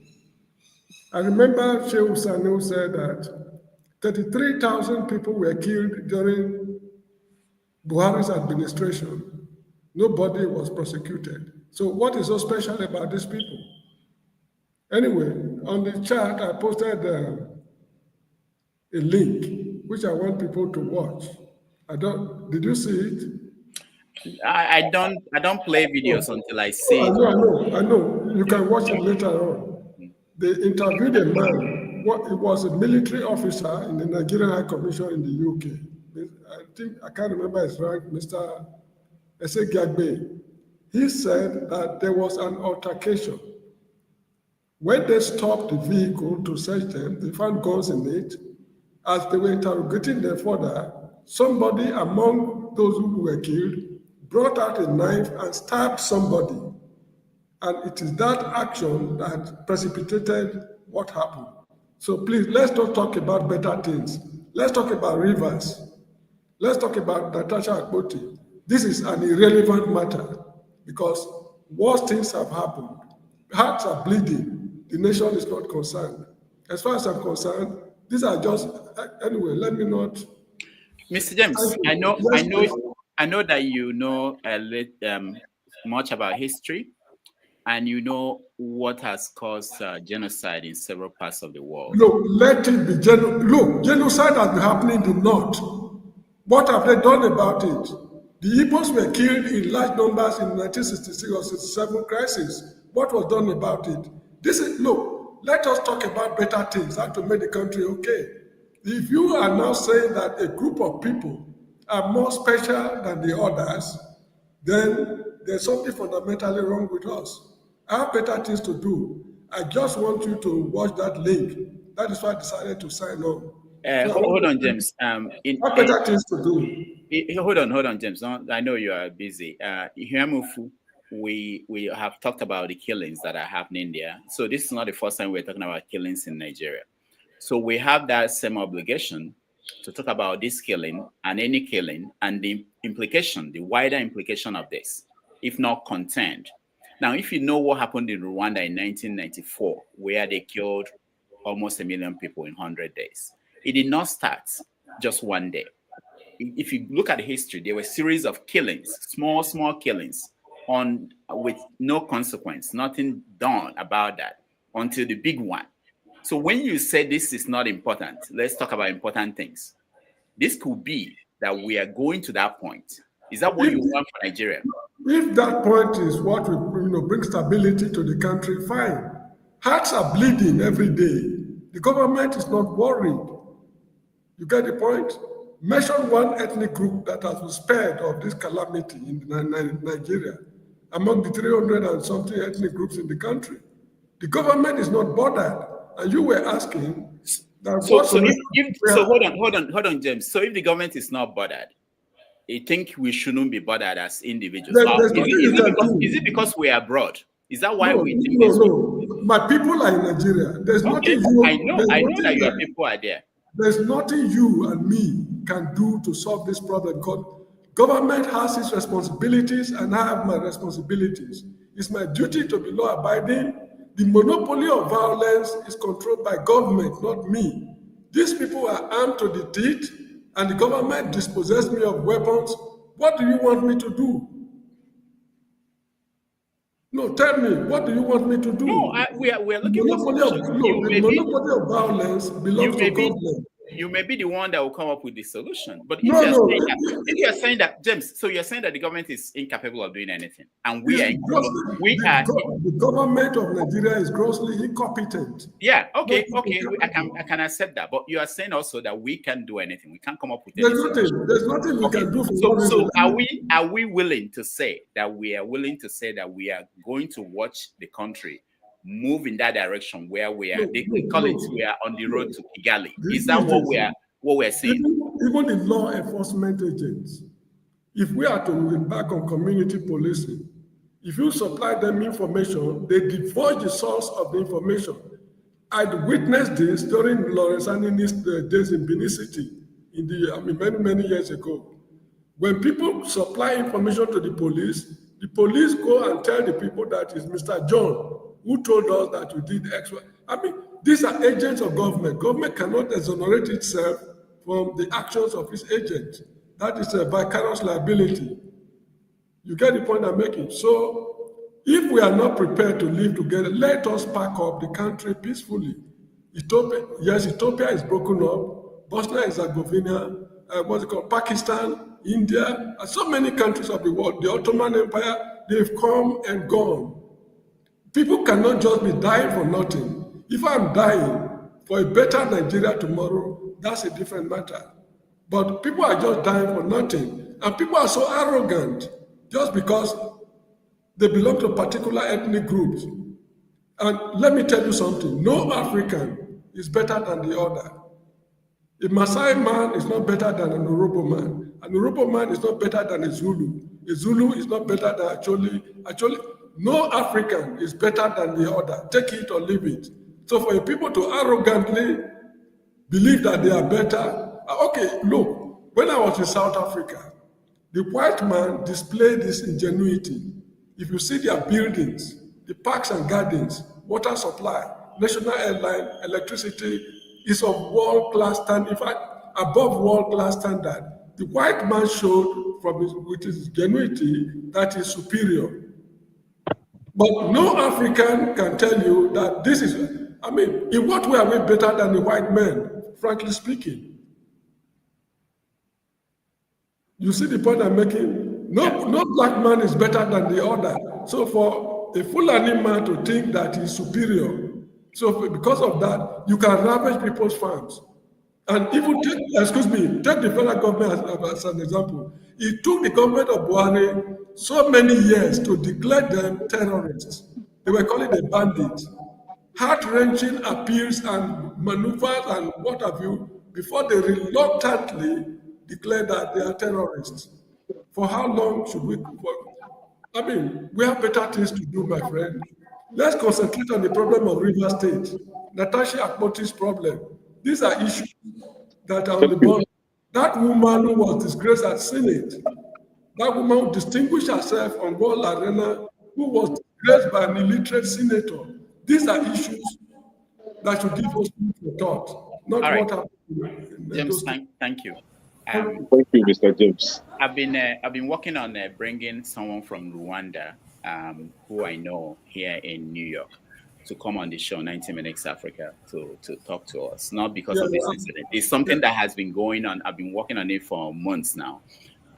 I remember Sheikh Sanu said that 33,000 people were killed during Buhari's administration. Nobody was prosecuted. So what is so special about these people? Anyway, on the chat, I posted a link, which I want people to watch. Did you see it? I don't play videos until I see it. I know. You can watch it later on. They interviewed a man. It was a military officer in the Nigerian High Commission in the UK. I can't remember his rank, Mr. Esegagbe. He said that there was an altercation. When they stopped the vehicle to search them, they found guns in it. As they were interrogating them further, somebody among those who were killed brought out a knife and stabbed somebody. And it is that action that precipitated what happened. So please, let's not talk about better things. Let's talk about rivers. Let's talk about Natasha Akpoti. This is an irrelevant matter because worse things have happened. Hearts are bleeding. The nation is not concerned. As far as I'm concerned, these are just, anyway, let me not. Mr. James, I know that you know much about history, and you know what has caused genocide in several parts of the world. Look, let it be genocide has been happening in the north. What have they done about it? The Igbos were killed in large numbers in the 1966 or 67 crisis. What was done about it? Let us talk about better things, how to make the country okay. If you are now saying that a group of people are more special than the others, then there's something fundamentally wrong with us. I have better things to do. I just want you to watch that link. That is why I decided to sign on. Hold on, James. Better things to do. Hold on, James. I know you are busy. We have talked about the killings that are happening there. So this is not the first time we're talking about killings in Nigeria. So we have that same obligation to talk about this killing and any killing and the implication, the wider implication of this, if not contained. Now, if you know what happened in Rwanda in 1994, where they killed almost 1 million people in 100 days, it did not start just one day. If you look at the history, there were a series of killings, small killings, with no consequence, nothing done about that until the big one. So when you say this is not important, let's talk about important things. This could be that we are going to that point. Is that what you want for Nigeria? If that point is what will bring stability to the country, fine. Hearts are bleeding every day. The government is not worried. You get the point? Mention one ethnic group that has been spared of this calamity in Nigeria among the 300 and something ethnic groups in the country. The government is not bothered. And you were asking that hold on, James. So if the government is not bothered, I think we shouldn't be bothered as individuals. Is it because we are abroad? Is that why we think this? No. My people are in Nigeria. There's nothing I know that your people are there. There's nothing you and me can do to solve this problem because government has its responsibilities and I have my responsibilities. It's my duty to be law-abiding. The monopoly of violence is controlled by government, not me. These people are armed to the teeth and the government dispossessed me of weapons. What do you want me to do? No, tell me, what do you want me to do? No, we're looking for the monopoly of violence belongs to government. you may be the one that will come up with the solution. But if No, you're no. saying that, if you're saying that, James, so you're saying that the government is incapable of doing anything, and we are incapable. The government of Nigeria is grossly incompetent. Yeah. Okay. Okay. I can accept that. But you are saying also that we can't do anything. We can't come up with There's any nothing. solution. There's nothing we can do. For So are we willing to say that we are going to watch the country move in that direction where we are? They call it we are on the road to Kigali. Is that what we're saying? Even the law enforcement agents, if we are to embark on community policing, if you supply them information, they divulge the source of the information. I'd witnessed this during Lawrence Anini's days in Benin City, many years ago. When people supply information to the police go and tell the people that it's Mr. John who told us that you did X, Y. I mean, these are agents of government. Government cannot exonerate itself from the actions of its agents. That is a vicarious liability. You get the point I'm making? So, if we are not prepared to live together, let us pack up the country peacefully. Ethiopia is broken up. Bosnia and Herzegovina, Pakistan, India, and so many countries of the world, the Ottoman Empire, they've come and gone. People cannot just be dying for nothing. If I'm dying for a better Nigeria tomorrow, that's a different matter. But people are just dying for nothing. And people are so arrogant just because they belong to particular ethnic groups. And let me tell you something, no African is better than the other. A Maasai man is not better than an Urhobo man. An Urhobo man is not better than a Zulu. A Zulu is not better than Actually, no African is better than the other. Take it or leave it. So for people to arrogantly believe that they are better, okay, look, when I was in South Africa, the white man displayed this ingenuity. If you see their buildings, the parks and gardens, water supply, national airline, electricity is of world-class standard, in fact, above world-class standard. The white man showed with his ingenuity that is superior. But no African can tell you that this is, in what way are we better than the white men, frankly speaking? You see the point I'm making? No black man is better than the other. So for a Fulani man to think that he's superior, so because of that, you can ravage people's farms. And even take the federal government as an example. It took the government of Buhari so many years to declare them terrorists. They were calling them bandits. Heart-wrenching appeals and maneuvers and what have you, before they reluctantly declare that they are terrorists. For how long should we? We have better things to do, my friend. Let's concentrate on the problem of River State, Natasha Akpoti's problem. These are issues that are on the board. That woman who was disgraced at Senate, that woman who distinguished herself on World Arena, who was disgraced by an illiterate senator. These are issues that should give us food for thought, not what happened. James, thank you. Thank you, Mr. James. I've been working on bringing someone from Rwanda, who I know here in New York, to come on the show 90 Minutes Africa to talk to us. Not because of this incident. It's something that has been going on. I've been working on it for months now.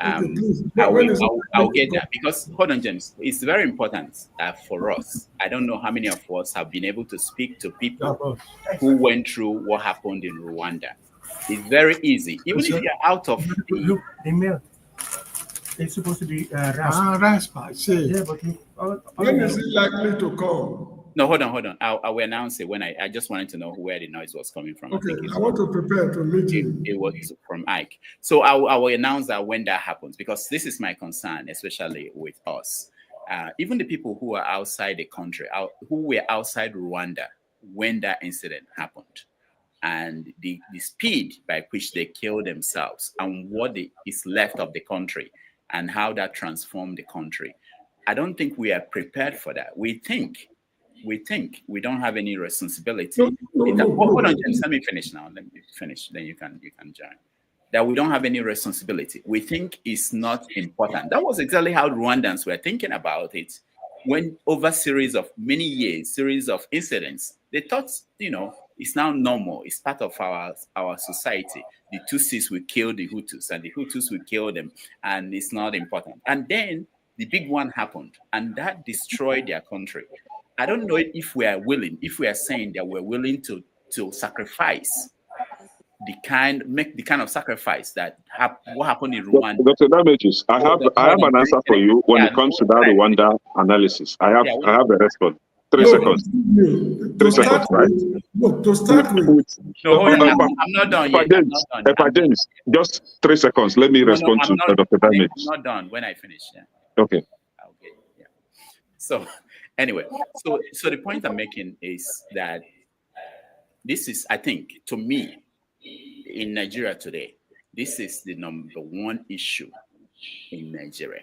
I'll get that, because hold on, James. It's very important for us. I don't know how many of us have been able to speak to people who went through what happened in Rwanda. It's very easy, even if you're out of the email. It's supposed to be Raspa. Yeah, but when is it likely to come? No, hold on. I will announce it when I just wanted to know where the noise was coming from. Okay, I want to prepare to meet you. It was from Ike. So I will announce that when that happens, because this is my concern, especially with us. Even the people who are outside the country, who were outside Rwanda when that incident happened, and the speed by which they killed themselves and what is left of the country and how that transformed the country. I don't think we are prepared for that. We think we don't have any responsibility. Hold on, James. Let me finish now. Let me finish. Then you can join. That we don't have any responsibility. We think it's not important. That was exactly how Rwandans were thinking about it when over many years, series of incidents, they thought, It's now normal. It's part of our society. The Tutsis will kill the Hutus, and the Hutus will kill them, and it's not important. And then the big one happened, and that destroyed their country. I don't know if we are saying that we're willing to sacrifice make the kind of sacrifice that what happened in Rwanda. Dr. Damages, I have an answer for you when it comes to that Rwanda analysis. I have a response. 3 seconds. 3 seconds, right? Look, to start with. No, hold on. I'm not done yet. James, just 3 seconds. Let me respond to Dr. Damages. I'm not done when I finish. Yeah. Okay. Okay. Yeah. So anyway, so the point I'm making is that this is, I think, to me, in Nigeria today, this is the number one issue in Nigeria.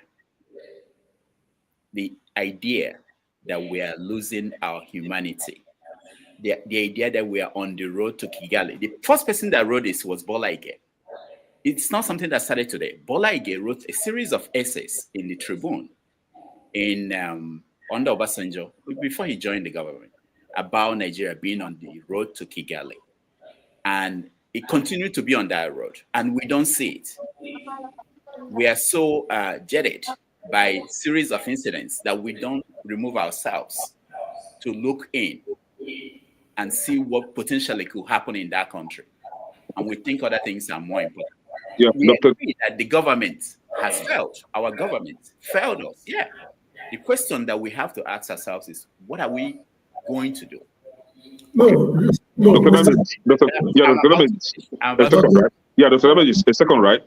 The idea that we are losing our humanity. The idea that we are on the road to Kigali. The first person that wrote this was Bola Ige. It's not something that started today. Bola Ige wrote a series of essays in the Tribune under Obasanjo, before he joined the government, about Nigeria being on the road to Kigali. And it continued to be on that road, and we don't see it. We are so jaded by a series of incidents that we don't remove ourselves to look in and see what potentially could happen in that country. And we think other things are more important. Yeah, we agree that the government has failed. Our government failed us. Yeah. The question that we have to ask ourselves is, what are we going to do? Dr. Damages, a second, right?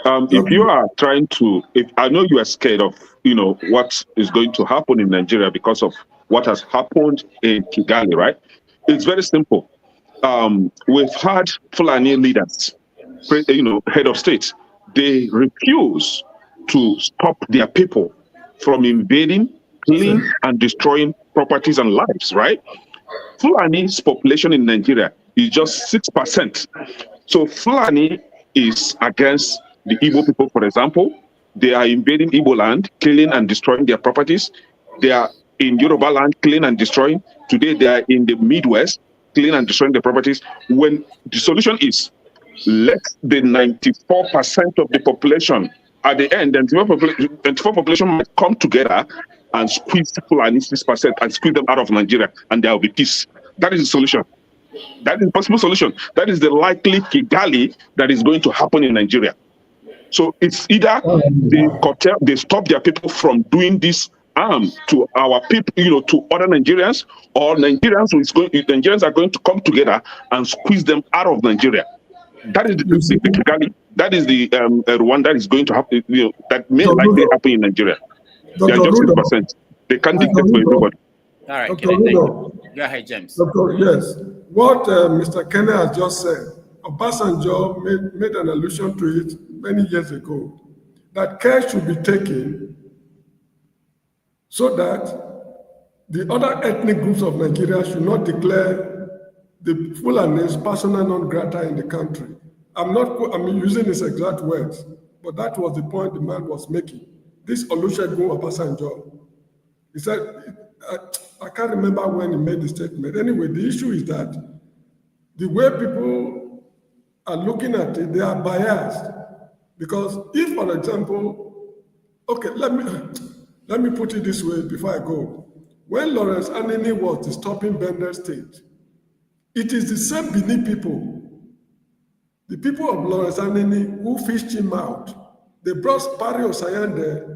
If you are trying to, I know you are scared of, what is going to happen in Nigeria because of what has happened in Kigali, right? It's very simple. We've had Fulani leaders, head of state. They refuse to stop their people from invading, killing, and destroying properties and lives, right? Fulani's population in Nigeria is just 6%. So Fulani is against the Igbo people, for example. They are invading Igbo land, killing and destroying their properties. They are in Yoruba land, killing and destroying. Today they are in the Midwest, killing and destroying their properties. When the solution is, let the 94% of the population at the end, the 94 population might come together and squeeze Fulani 6% and squeeze them out of Nigeria, and there will be peace. That is the solution. That is a possible solution. That is the likely Kigali that is going to happen in Nigeria. So it's either they stop their people from doing this harm to our people, to other Nigerians, or Nigerians are going to come together and squeeze them out of Nigeria. That is the Kigali. That is the Rwanda that is going to happen. That may likely happen in Nigeria. They are just 6%. They can't dictate for everybody. All right, thank you. Go ahead, James. Yes. What Mr. Kenny has just said, Obasanjo made an allusion to it many years ago, that care should be taken so that the other ethnic groups of Nigeria should not declare the Fulanis persona non grata in the country. I'm using his exact words, but that was the point the man was making. This Olusegun Obasanjo, he said, I can't remember when he made the statement. Anyway, the issue is that the way people are looking at it, they are biased. Because if, for example, okay, let me put it this way before I go. When Lawrence Anini was disturbing Bender State, it is the same Benin people, the people of Lawrence Anini, who fished him out. They brought Barry Osayande,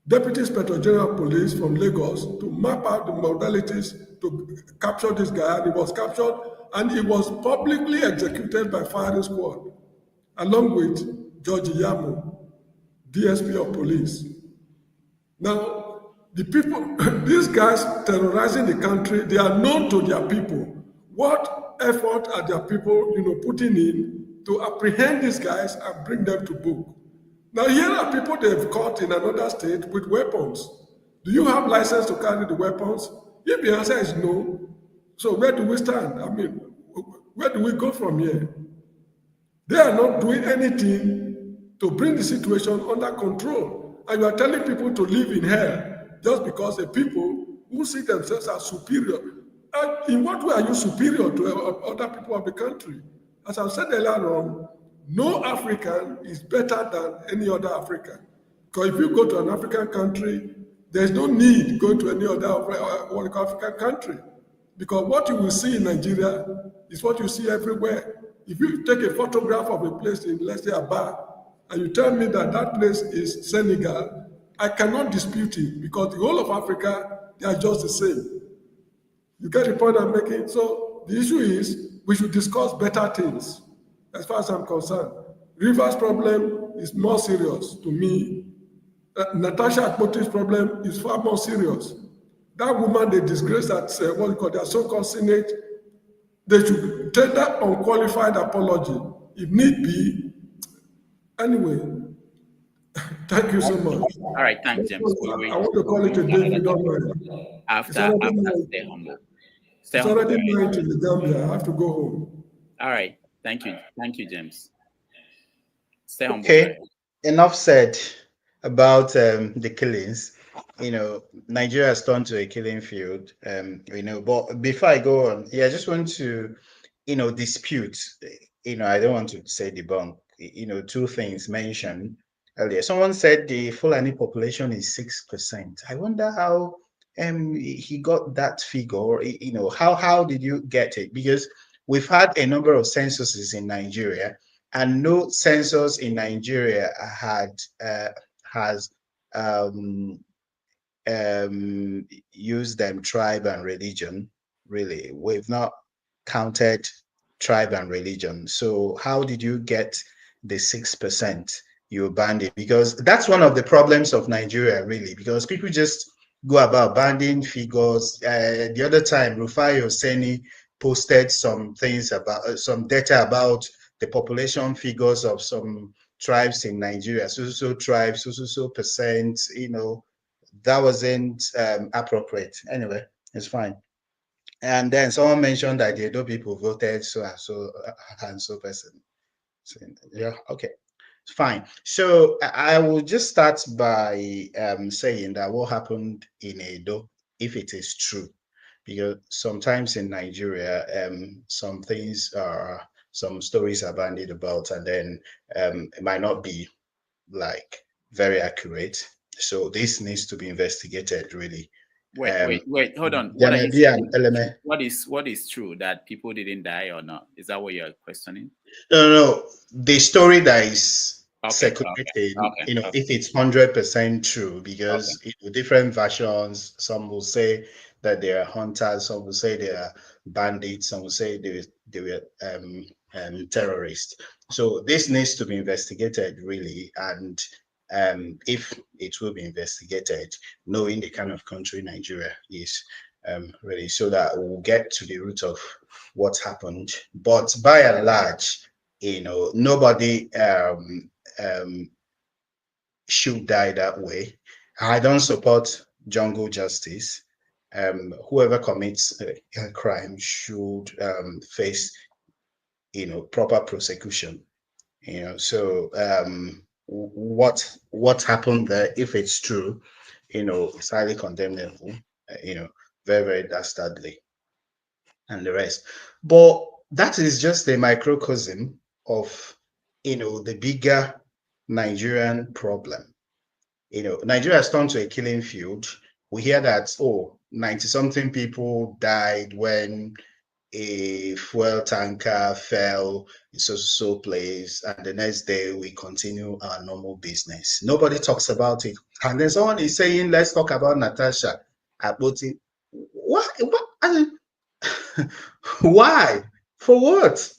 Deputy Inspector General of Police from Lagos, to map out the modalities to capture this guy, and he was captured, and he was publicly executed by firing squad, along with George Yamu, DSP of police. Now, the people, these guys terrorizing the country, they are known to their people. What effort are their people, putting in to apprehend these guys and bring them to book? Now, here are people they've caught in another state with weapons. Do you have license to carry the weapons? If the answer is no, so where do we stand? I mean, where do we go from here? They are not doing anything to bring the situation under control. And you are telling people to live in hell just because the people who see themselves as superior In what way are you superior to other people of the country? As I've said earlier on, no African is better than any other African. Because if you go to an African country, there's no need going to any other African country. Because what you will see in Nigeria is what you see everywhere. If you take a photograph of a place in, let's say, Aba, and you tell me that that place is Senegal, I cannot dispute it because the whole of Africa, they are just the same. You get the point I'm making? So the issue is we should discuss better things as far as I'm concerned. Rivers' problem is more serious to me. Natasha Akpoti's problem is far more serious. That woman they disgrace at what you call their so-called Senate, they should tender unqualified apology if need be. Anyway, thank you so much. All right, thanks, James. I want to call it a day if you don't mind. After stay humble. Stay It's humble. already night in the Gambia. I have to go home. All right, thank you, James. Stay humble. Okay, enough said about the killings. Nigeria has turned to a killing field. But before I go on, I just want to, dispute. I don't want to say debunk. Two things mentioned earlier. Someone said the Fulani population is 6%. I wonder how he got that figure. How did you get it? Because we've had a number of censuses in Nigeria, and no census in Nigeria has used tribe and religion. Really, we've not counted tribe and religion. So how did you get the 6% you abandoned? Because that's one of the problems of Nigeria, really, because people just go about banding figures. The other time, Rufai Hosseini posted some things about some data about the population figures of some tribes in Nigeria, so tribes, so percent, that wasn't appropriate. Anyway, it's fine. And then someone mentioned that the Edo people voted so and so person. So, yeah, okay, it's fine. So I will just start by saying that what happened in Edo, if it is true, because sometimes in Nigeria, some stories are bandied about, and then it might not be like very accurate. So this needs to be investigated, really. Wait, hold on. There may be an element. What is true, that people didn't die or not? Is that what you're questioning? No. The story that is circulating, if it's 100% true, because different versions, some will say that they are hunters, some will say they are bandits, some will say they were terrorists. So this needs to be investigated, really, and if it will be investigated, knowing the kind of country Nigeria is, really, so that we'll get to the root of what happened. But by and large, nobody should die that way. I don't support jungle justice. Whoever commits a crime should face, proper prosecution. So what happened there, if it's true, it's highly condemnable. Very, very dastardly, and the rest. But that is just a microcosm of the bigger Nigerian problem. Nigeria has turned to a killing field. We hear that 90-something people died when a fuel tanker fell in so place, and the next day we continue our normal business. Nobody talks about it. And then someone is saying, let's talk about Natasha Akpoti. What? Why? For what?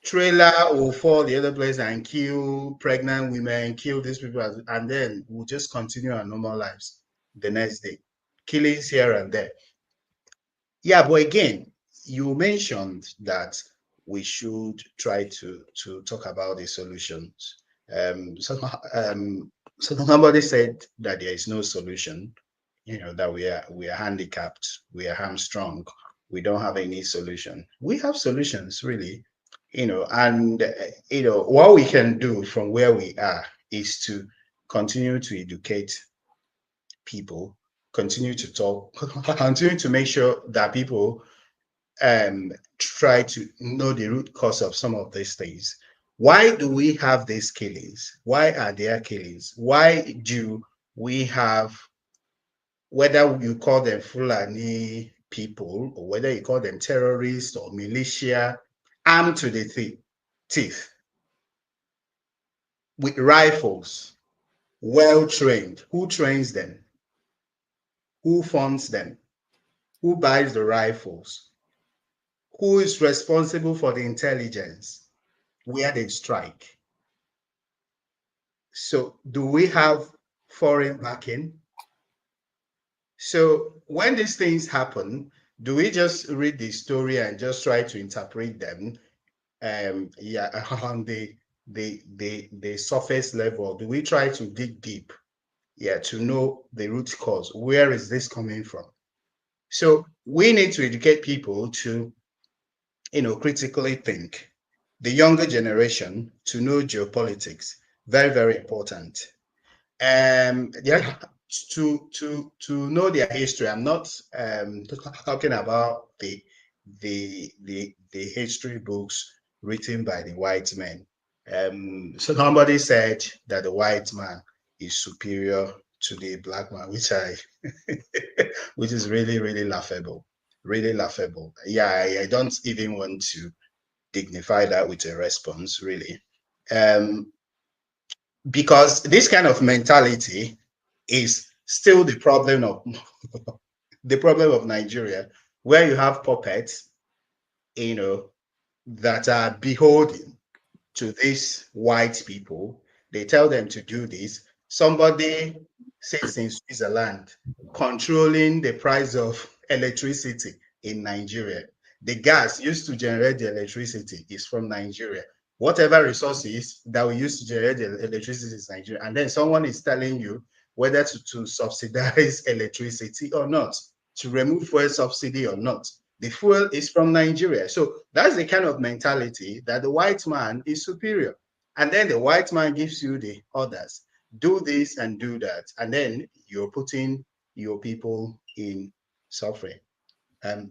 Trailer will fall the other place and kill pregnant women, kill these people, and then we'll just continue our normal lives the next day. Killings here and there. Yeah, but again, you mentioned that we should try to talk about the solutions. So somebody said that there is no solution. That we are handicapped, we are hamstrung, we don't have any solution. We have solutions, really, and what we can do from where we are is to continue to educate people, continue to talk, continue to make sure that people try to know the root cause of some of these things. Why do we have these killings? Why are there killings? Why do we have, whether you call them Fulani people or whether you call them terrorists or militia, armed to the teeth with rifles, well trained? Who trains them? Who funds them? Who buys the rifles? Who is responsible for the intelligence where they strike? So do we have foreign backing? So when these things happen, do we just read the story and just try to interpret them on the surface level? Do we try to dig deep, to know the root cause? Where is this coming from? So we need to educate people to, critically think. The younger generation to know geopolitics, very, very important. To know their history. I'm not talking about the history books written by the white men. So somebody said that the white man is superior to the black man, which is really, really laughable. Really laughable. Yeah, I don't even want to dignify that with a response, really. Because this kind of mentality is still the problem of Nigeria, where you have puppets, that are beholden to these white people. They tell them to do this. Somebody sits in Switzerland controlling the price of electricity in Nigeria. The gas used to generate the electricity is from Nigeria. Whatever resources that we use to generate the electricity is Nigeria. And then someone is telling you whether to subsidize electricity or not, to remove fuel subsidy or not. The fuel is from Nigeria. So that's the kind of mentality that the white man is superior. And then the white man gives you the orders, do this and do that. And then you're putting your people in suffering. All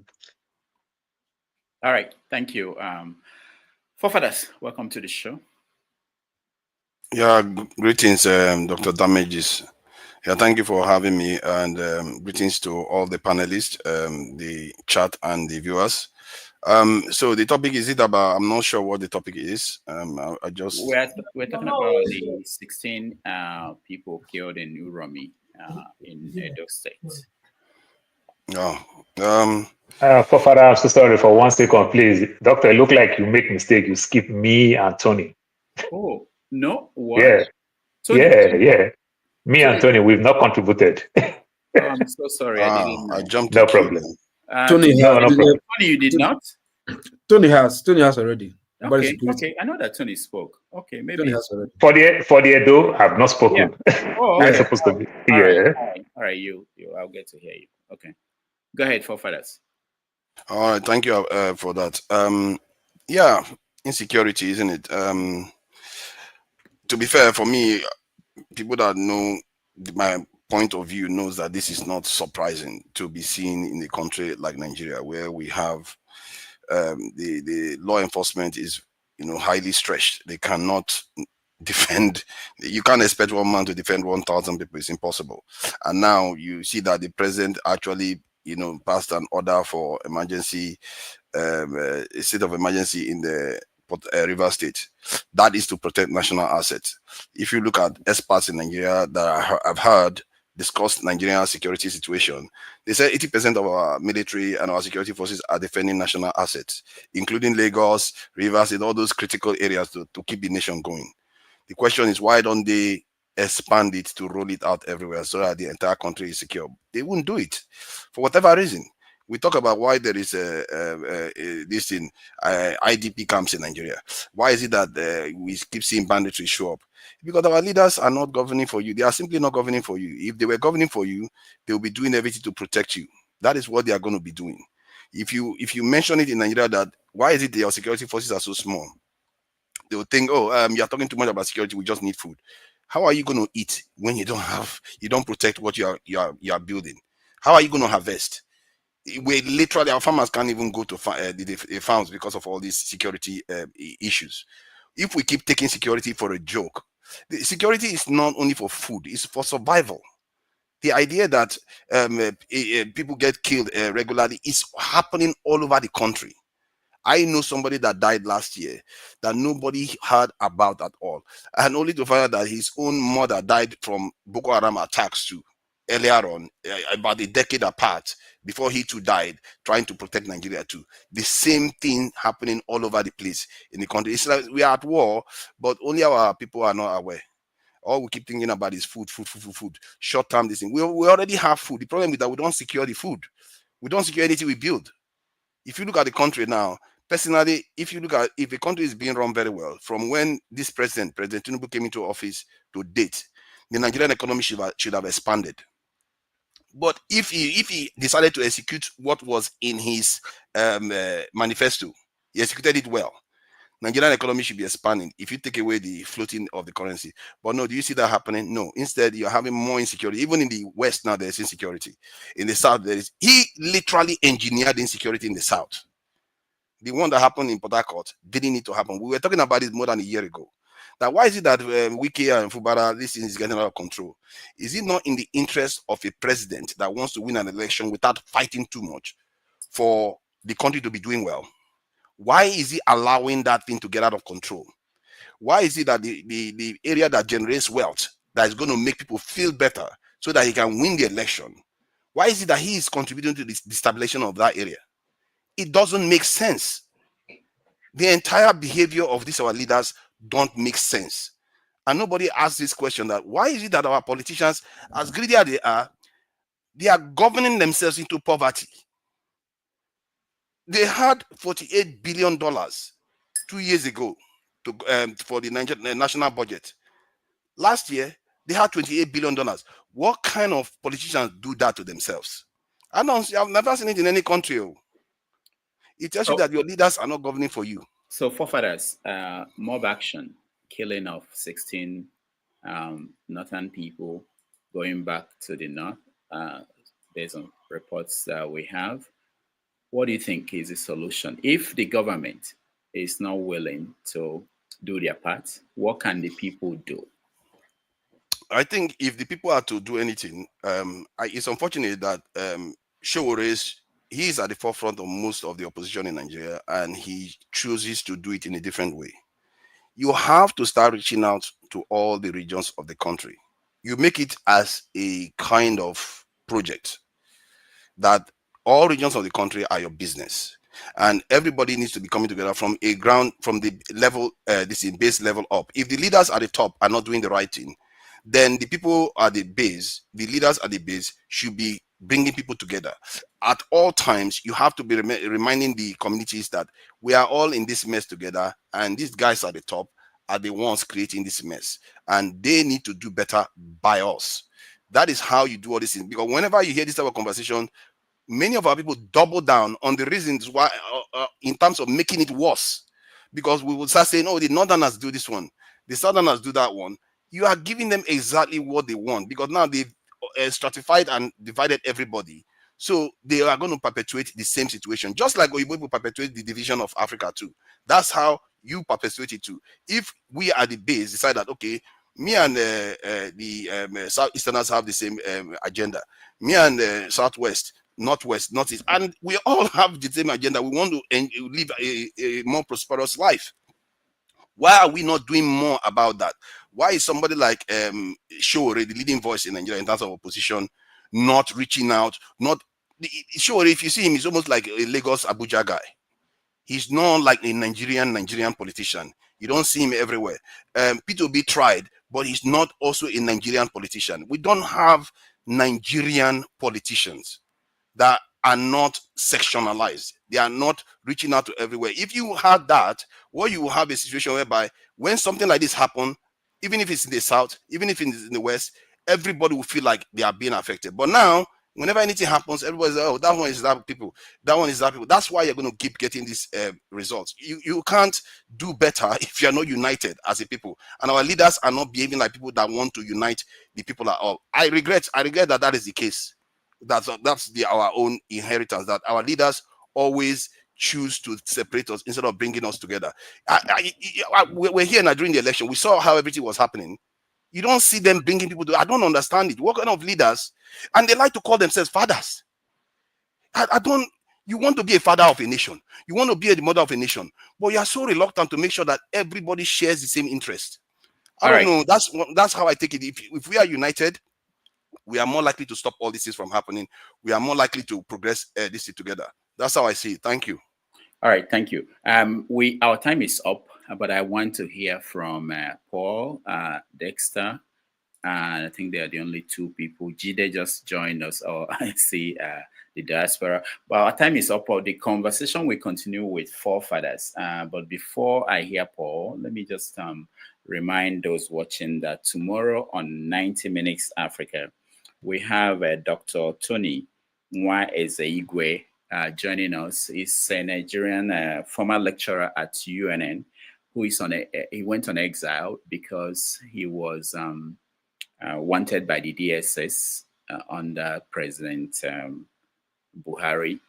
right, thank you. Forefathers, welcome to the show. Yeah, greetings, Dr. Damages. Yeah, thank you for having me, and greetings to all the panelists, the chat, and the viewers. So the topic is it about? I'm not sure what the topic is. I just we're talking about the 16 people killed in Uromi in Edo State. Forefather, I'm so sorry for 1 second, please. Doctor, it look like you make mistake. You skip me and Tony. Oh, no? What? Yeah. Tony, Yeah. Me and Tony, we've not contributed. Oh, I'm so sorry. I didn't know. I jumped no problem. Tony, no problem. Tony, you did not? Tony has already. Okay, I know that Tony spoke. Okay, maybe. Tony has already. For the Edo, I've not spoken. Yeah. Oh, I'm okay. supposed to be. All right, you, I'll get to hear you. Okay. Go ahead, Forefathers. All right, thank you for that. Yeah, insecurity, isn't it? To be fair, for me, people that know my point of view knows that this is not surprising to be seen in a country like Nigeria, where we have the law enforcement is highly stretched. They cannot defend. You can't expect one man to defend 1,000 people. It's impossible. And now you see that the president actually passed an order for emergency, a state of emergency in the River State. That is to protect national assets. If you look at experts in Nigeria that I've heard discuss Nigerian security situation, they say 80% of our military and our security forces are defending national assets, including Lagos, Rivers, in all those critical areas to keep the nation going. The question is, why don't they expand it to roll it out everywhere so that the entire country is secure? They wouldn't do it for whatever reason. We talk about why there is this in IDP camps in Nigeria. Why is it that we keep seeing banditry show up? Because our leaders are not governing for you. They are simply not governing for you. If they were governing for you, they will be doing everything to protect you. That is what they are going to be doing. If you mention it in Nigeria that why is it that your security forces are so small, they will think, oh, you're talking too much about security. We just need food. How are you going to eat when you don't protect what you are building? How are you going to harvest? We literally, our farmers can't even go to the farms because of all these security issues. If we keep taking security for a joke, the security is not only for food, it's for survival. The idea that people get killed regularly is happening all over the country. I know somebody that died last year that nobody heard about at all, and only to find out that his own mother died from Boko Haram attacks too, earlier on, about a decade apart, before he too died, trying to protect Nigeria too. The same thing happening all over the place in the country. It's like we are at war, but only our people are not aware. All we keep thinking about is food, food, food, food, food. Short term, this thing. We already have food. The problem is that we don't secure the food. We don't secure anything we build. If you look at the country now, personally, if a country is being run very well, from when this President Tinubu came into office to date, the Nigerian economy should have expanded. But if he decided to execute what was in his manifesto, he executed it well. Nigerian economy should be expanding if you take away the floating of the currency. But no, do you see that happening? No. Instead, you're having more insecurity. Even in the West now, there's insecurity. In the South, he literally engineered insecurity in the South. The one that happened in Port Harcourt didn't need to happen. We were talking about it more than a year ago. Now, why is it that Wiki and Fubara, this is getting out of control? Is it not in the interest of a president that wants to win an election without fighting too much for the country to be doing well? Why is he allowing that thing to get out of control? Why is it that the area that generates wealth, that is going to make people feel better so that he can win the election, why is it that he is contributing to the destabilization of that area? It doesn't make sense. The entire behavior of these our leaders don't make sense. And nobody asks this question, that why is it that our politicians, as greedy as they are governing themselves into poverty? They had $48 billion 2 years ago for the Nigerian national budget. Last year, they had $28 billion. What kind of politicians do that to themselves? I've never seen it in any country. It tells you that your leaders are not governing for you. So, forefathers, mob action, killing of 16 northern people going back to the north, based on reports that we have. What do you think is the solution? If the government is not willing to do their part, what can the people do? I think if the people are to do anything, it's unfortunate that Showore, he is at the forefront of most of the opposition in Nigeria, and he chooses to do it in a different way. You have to start reaching out to all the regions of the country. You make it as a kind of project that all regions of the country are your business, and everybody needs to be coming together from the level, this is base level up. If the leaders at the top are not doing the right thing, then the people at the base, the leaders at the base, should be bringing people together. At all times, you have to be reminding the communities that we are all in this mess together, and these guys at the top are the ones creating this mess, and they need to do better by us. That is how you do all this thing. Because whenever you hear this type of conversation, many of our people double down on the reasons why, in terms of making it worse. Because we would start saying, oh, the Northerners do this one, the Southerners do that one. You are giving them exactly what they want, because now they've stratified and divided everybody. So they are going to perpetuate the same situation, just like we will perpetuate the division of Africa too. That's how you perpetuate it too. If we at the base decide that, okay, me and the Southeasterners have the same agenda, me and Southwest, Northwest, Northeast, and we all have the same agenda. We want to live a more prosperous life. Why are we not doing more about that? Why is somebody like Showore, the leading voice in Nigeria in terms of opposition, not reaching out? Showore, if you see him, he's almost like a Lagos Abuja guy. He's not like a Nigerian politician. You don't see him everywhere. P2B tried, but he's not also a Nigerian politician. We don't have Nigerian politicians that are not sectionalized. They are not reaching out to everywhere. If you had that, what you will have a situation whereby when something like this happens, even if it's in the South, even if it's in the West, everybody will feel like they are being affected. But now, whenever anything happens, everybody's like, oh, that one is that people, that one is that people. That's why you're going to keep getting these results. You can't do better if you're not united as a people. And our leaders are not behaving like people that want to unite the people at all. I regret that is the case. That's our own inheritance, that our leaders always choose to separate us instead of bringing us together. We're here now during the election. We saw how everything was happening. You don't see them bringing people to. I don't understand it. What kind of leaders? And they like to call themselves fathers. I don't. You want to be a father of a nation. You want to be a mother of a nation, but you are so reluctant to make sure that everybody shares the same interest. I don't know. That's how I take it. If we are united, we are more likely to stop all these things from happening. We are more likely to progress this together. That's how I see it. Thank you. All right, thank you. Our time is up, but I want to hear from Paul, Dexter, and I think they are the only two people. Jide just joined us, or I see the diaspora. But our time is up. The conversation will continue with forefathers. But before I hear Paul, let me just remind those watching that tomorrow on 90 Minutes Africa, we have Dr. Tony Nwa-Ezeigwe joining us. He's a Nigerian former lecturer at UNN, who is he went on exile because he was wanted by the DSS under President Buhari.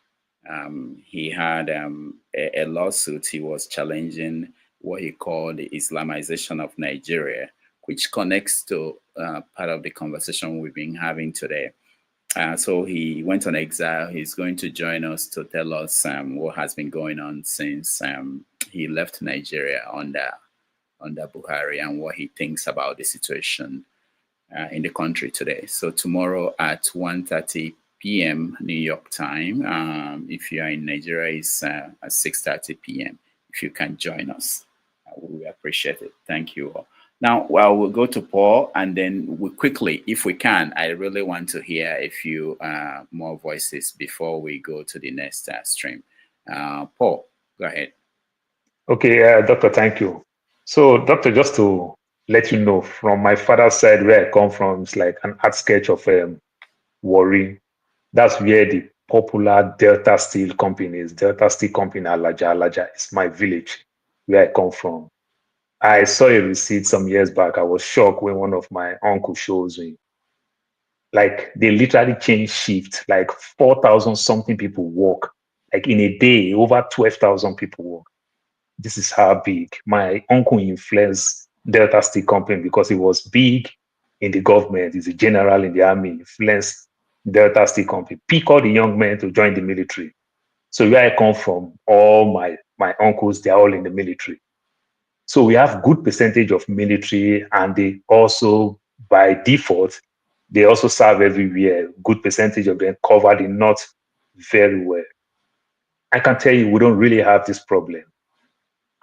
He had a lawsuit. He was challenging what he called the Islamization of Nigeria, which connects to part of the conversation we've been having today. So he went on exile. He's going to join us to tell us what has been going on since he left Nigeria under Buhari and what he thinks about the situation in the country today. So tomorrow at 1:30 p.m. New York time. If you are in Nigeria, it's at 6:30 p.m. If you can join us, we appreciate it. Thank you all. Now, we'll go to Paul, and then we quickly, if we can, I really want to hear a few more voices before we go to the next stream. Paul, go ahead. Okay, Doctor, thank you. So, Doctor, just to let you know, from my father's side, where I come from, it's like an art sketch of Warri. That's where the popular Delta Steel Company is. Delta Steel Company, Alaja is my village, where I come from. I saw a receipt some years back. I was shocked when one of my uncles shows me. Like, they literally changed shift. Like 4,000 something people work. Like in a day, over 12,000 people work. This is how big. My uncle influenced Delta Steel Company because he was big in the government. He's a general in the army, influenced Delta Steel Company. Pick all the young men to join the military. So where I come from, all my uncles, they're all in the military. So we have good percentage of military, and they also, by default, they also serve everywhere. Good percentage of them cover the North very well. I can tell you, we don't really have this problem.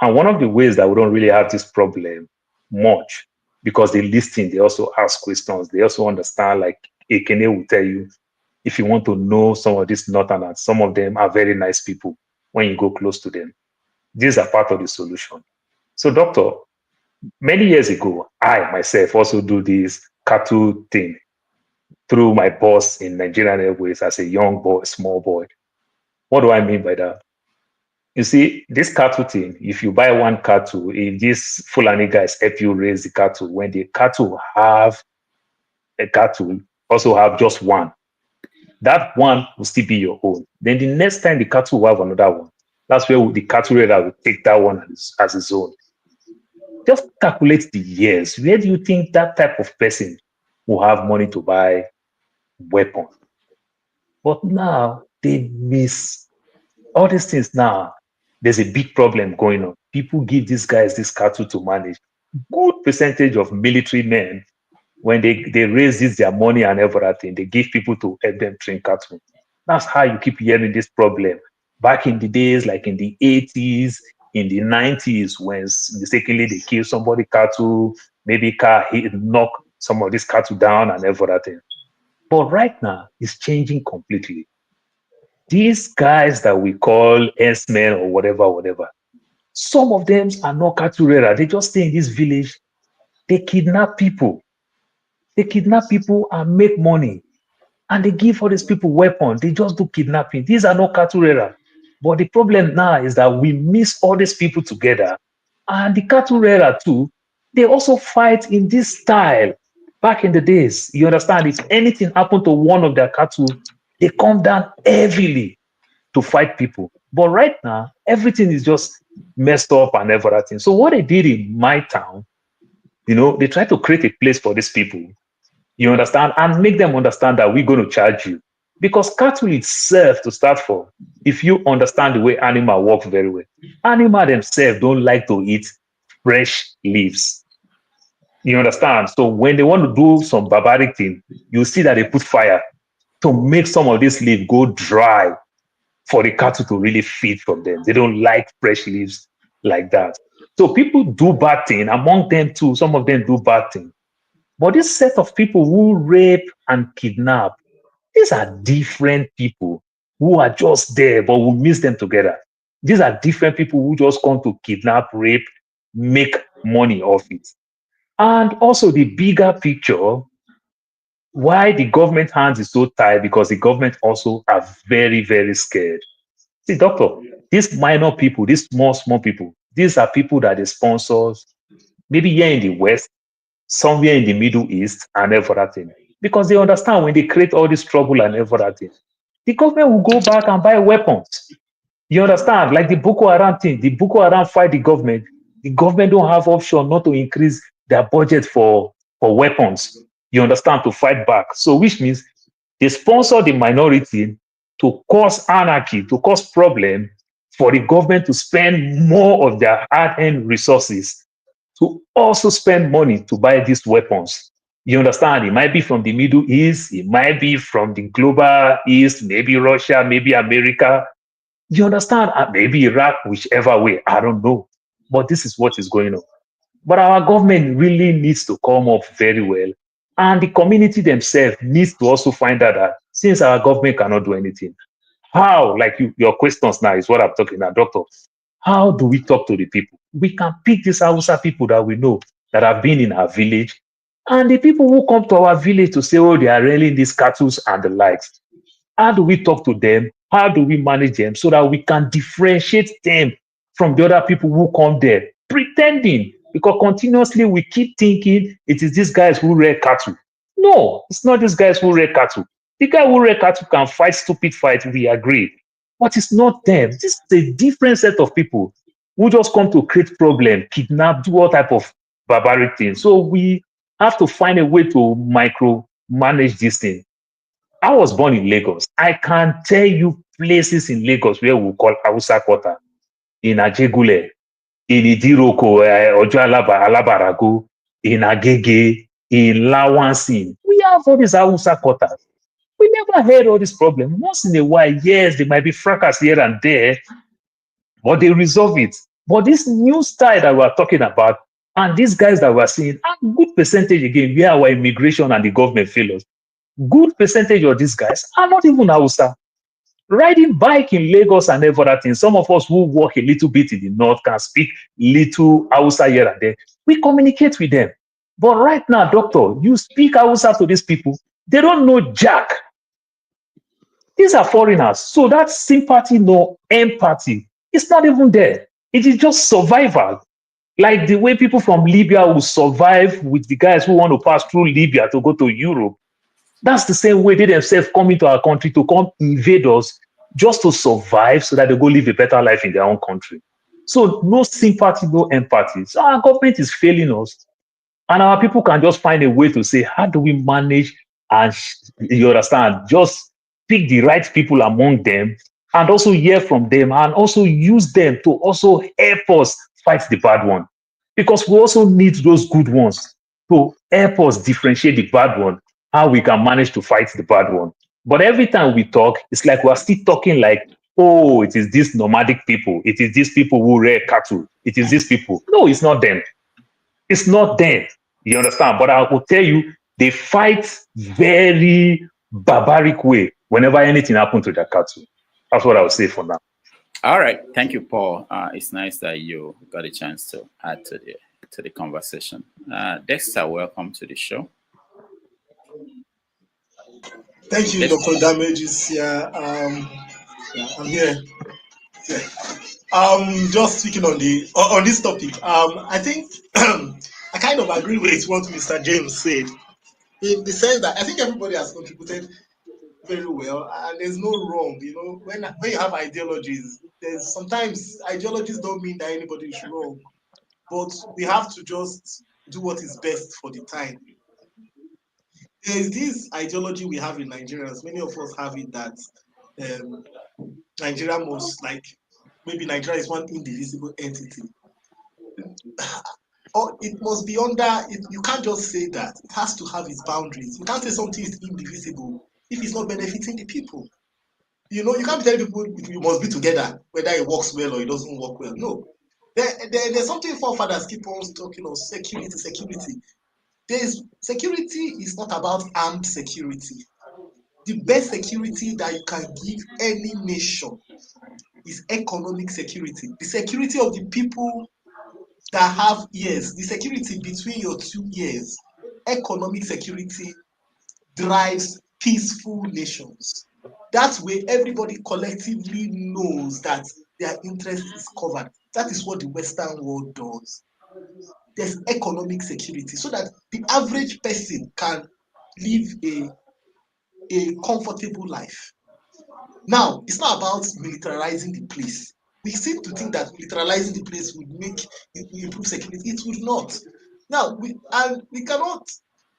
And one of the ways that we don't really have this problem much, because they listen, they also ask questions, they also understand, like Ekene will tell you, if you want to know some of these Northerners, some of them are very nice people when you go close to them. These are part of the solution. So, Doctor, many years ago, I myself also do this cattle thing through my boss in Nigerian Airways as a young boy, small boy. What do I mean by that? You see, this cattle thing, if you buy one cattle, if these Fulani guys help you raise the cattle, when the cattle have a cattle, also have just one, that one will still be your own. Then the next time the cattle will have another one. That's where the cattle raider will take that one as his own. Just calculate the years. Where do you think that type of person will have money to buy weapons? But now they miss all these things. Now there's a big problem going on. People give these guys this cattle to manage. Good percentage of military men, when they raise this their money and everything, they give people to help them train cattle. That's how you keep hearing this problem. Back in the days, like in the 80s, in the 90s, when mistakenly they kill somebody cattle, maybe car hit, knock some of this cattle down and everything. But right now, it's changing completely. These guys that we call S-men or whatever, some of them are not cattle raiders. They just stay in this village. They kidnap people. They kidnap people and make money. And they give all these people weapons. They just do kidnapping. These are not cattle raiders. But the problem now is that we mix all these people together. And the cattle raider too, they also fight in this style. Back in the days, you understand, if anything happened to one of their cattle, They come down heavily to fight people. But right now, everything is just messed up and everything. So what they did in my town, they try to create a place for these people. You understand? And make them understand that we're going to charge you. Because cattle itself, to start for, if you understand the way animal work very well, animal themselves don't like to eat fresh leaves. You understand? So when they want to do some barbaric thing, you see that they put fire to make some of this leaf go dry for the cattle to really feed from them. They don't like fresh leaves like that. So people do bad thing. Among them too, some of them do bad thing. But this set of people who rape and kidnap, these are different people who are just there, but we mix them together. These are different people who just come to kidnap, rape, make money off it. And also the bigger picture, why the government hands is so tight, because the government also are very, very scared. See, doctor, these minor people, these small people, these are people that they sponsors, maybe here in the West, somewhere in the Middle East, and everything. Because they understand when they create all this trouble and everything, the government will go back and buy weapons. You understand? Like the Boko Haram thing, the Boko Haram fight the government don't have option not to increase their budget for weapons. You understand? To fight back. So which means they sponsor the minority to cause anarchy, to cause problem for the government to spend more of their hard-earned resources to also spend money to buy these weapons. You understand? It might be from the Middle East, it might be from the global East, maybe Russia, maybe America. You understand? Maybe Iraq, whichever way, I don't know. But this is what is going on. But our government really needs to come up very well. And the community themselves needs to also find out that since our government cannot do anything, how, like your questions now is what I'm talking about, doctor. How do we talk to the people? We can pick these Hausa people that we know that have been in our village, and the people who come to our village to say, oh, they are railing these cattle and the likes. How do we talk to them? How do we manage them so that we can differentiate them from the other people who come there pretending? Because continuously we keep thinking it is these guys who rear cattle. No, it's not these guys who rear cattle. The guy who rear cattle can fight stupid fights, we agree. But it's not them. This is a different set of people who just come to create problem, kidnap, do all type of barbaric things. So we have to find a way to micro-manage this thing. I was born in Lagos. I can tell you places in Lagos where we call Hausa Quarter, in Ajegule, in Idiroko, Ojo Alabarago, in Agege, in Lawansin. We have all these Hausa Quarters. We never heard all this problem. Once in a while, yes, there might be fracas here and there, but they resolve it. But this new style that we're talking about, and these guys that we're seeing, a good percentage again, where our immigration and the government fail us. Good percentage of these guys are not even Hausa. Riding bike in Lagos and everything, some of us who work a little bit in the north can speak little Hausa here and there. We communicate with them. But right now, doctor, you speak Hausa to these people, they don't know jack. These are foreigners. So that sympathy, no empathy, it's not even there. It is just survival. Like the way people from Libya will survive with the guys who want to pass through Libya to go to Europe. That's the same way they themselves come into our country to come invade us just to survive so that they go live a better life in their own country. So no sympathy, no empathy. So our government is failing us. And our people can just find a way to say, how do we manage and, you understand, just pick the right people among them and also hear from them and also use them to also help us fight the bad one. Because we also need those good ones to help us differentiate the bad one, how we can manage to fight the bad one. But every time we talk, it's like we're still talking like, oh, it is these nomadic people. It is these people who rear cattle. It is these people. No, it's not them. It's not them. You understand? But I will tell you, they fight very barbaric way whenever anything happens to their cattle. That's what I would say for now. All right. Thank you, Paul. It's nice that you got a chance to add to the conversation. Dexter, welcome to the show. Thank you, Dr. Damages. Yeah, I'm here. Yeah. Just speaking on this topic. I think I kind of agree with what Mr. James said, in the sense that I think everybody has contributed very well, and there's no wrong. You know, when you have ideologies, there's sometimes ideologies don't mean that anybody is wrong, but we have to just do what is best for the time. There is this ideology we have in Nigerians. Many of us have it that Nigeria must, like, maybe Nigeria is one indivisible entity. Or it must be under it. You can't just say that. It has to have its boundaries. You can't say something is indivisible if it's not benefiting the people. You know, you can't tell people you must be together, whether it works well or it doesn't work well. No. There's something forefathers keep on talking of security. Security is not about armed security. The best security that you can give any nation is economic security. The security of the people that have ears, the security between your two ears. Economic security drives peaceful nations. That way, everybody collectively knows that their interest is covered. That is what the Western world does. There's economic security so that the average person can live a comfortable life. Now, it's not about militarizing the place. We seem to think that militarizing the place would improve security. It would not. Now, we cannot,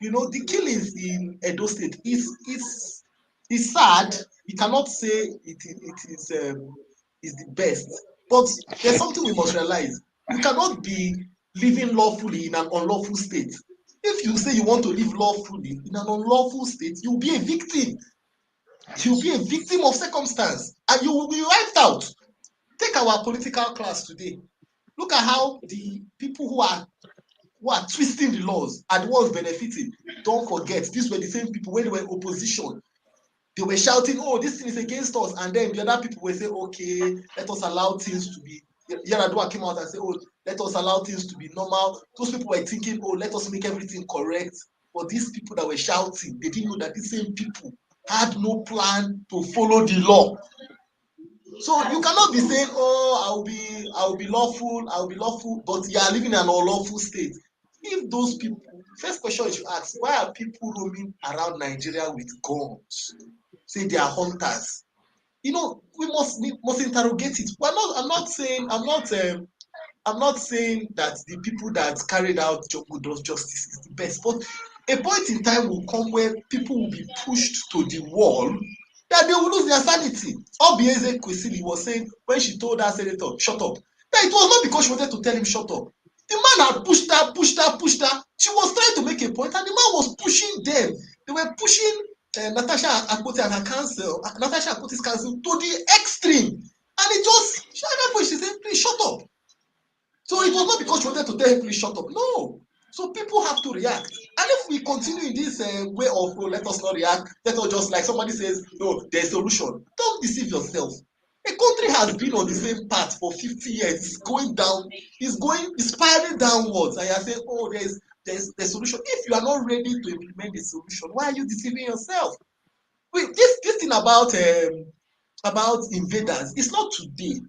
the killings in Edo State is sad. We cannot say it is the best, but there's something we must realize. You cannot be living lawfully in an unlawful state. If you say you want to live lawfully in an unlawful state, you'll be a victim. You'll be a victim of circumstance, and you will be wiped out. Take our political class today. Look at how the people who are twisting the laws are the ones benefiting. Don't forget, these were the same people when they were in opposition. They were shouting, "Oh, this thing is against us," and then the other people will say, "Okay, let us allow things to be." Yaradua came out and said, "Oh, let us allow things to be normal." Those people were thinking, "Oh, let us make everything correct." But these people that were shouting, they didn't know that these same people had no plan to follow the law. So you cannot be saying, "Oh, I'll be lawful," but you are living in an unlawful state. If those people, first question you should ask, why are people roaming around Nigeria with guns? Say they are hunters. We must interrogate it. I'm not saying that the people that carried out good justice is the best, but a point in time will come where people will be pushed to the wall that they will lose their sanity. Obieze Kwesili was saying when she told her senator, "Shut up," that it was not because she wanted to tell him shut up. The man had pushed her. She was trying to make a point, and the man was pushing them. They were pushing Natasha Akpoti and her council, Natasha Akpoti's council, to the extreme. And at that point, she said, "Please shut up." So it was not because she wanted to tell him, "Please shut up." No. So people have to react. And if we continue in this way of, "Oh, let us not react, let us just," like somebody says, "No, there's a solution." Don't deceive yourself. A country has been on the same path for 50 years. It's going down, it's spiraling downwards. And you're saying, "Oh, there's the solution." If you are not ready to implement the solution, why are you deceiving yourself? This thing about invaders, it's not today.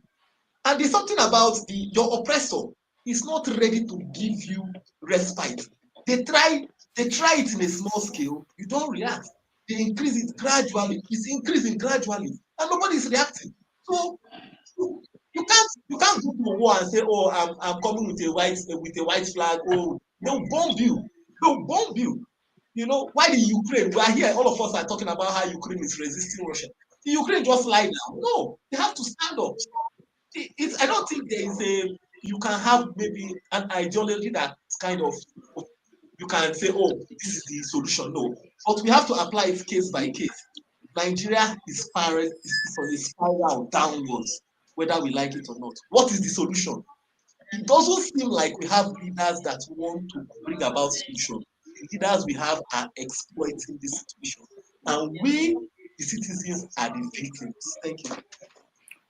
And there's something about your oppressor is not ready to give you respite. They try it in a small scale, you don't react. They increase it gradually, it's increasing gradually, and nobody is reacting. So you can't go to war and say, "Oh, I'm coming with a white flag." Oh, they'll bomb you. They'll bomb you. Why the Ukraine? We are here, all of us are talking about how Ukraine is resisting Russia. The Ukraine just lie down. No, they have to stand up. I don't think there is you can have maybe an ideology that kind of, you can say, "Oh, this is the solution." No, but we have to apply it case by case. Nigeria is on a spiral downwards, whether we like it or not. What is the solution? It doesn't seem like we have leaders that want to bring about solution. The leaders we have are exploiting this situation, and we, the citizens, are the victims. Thank you.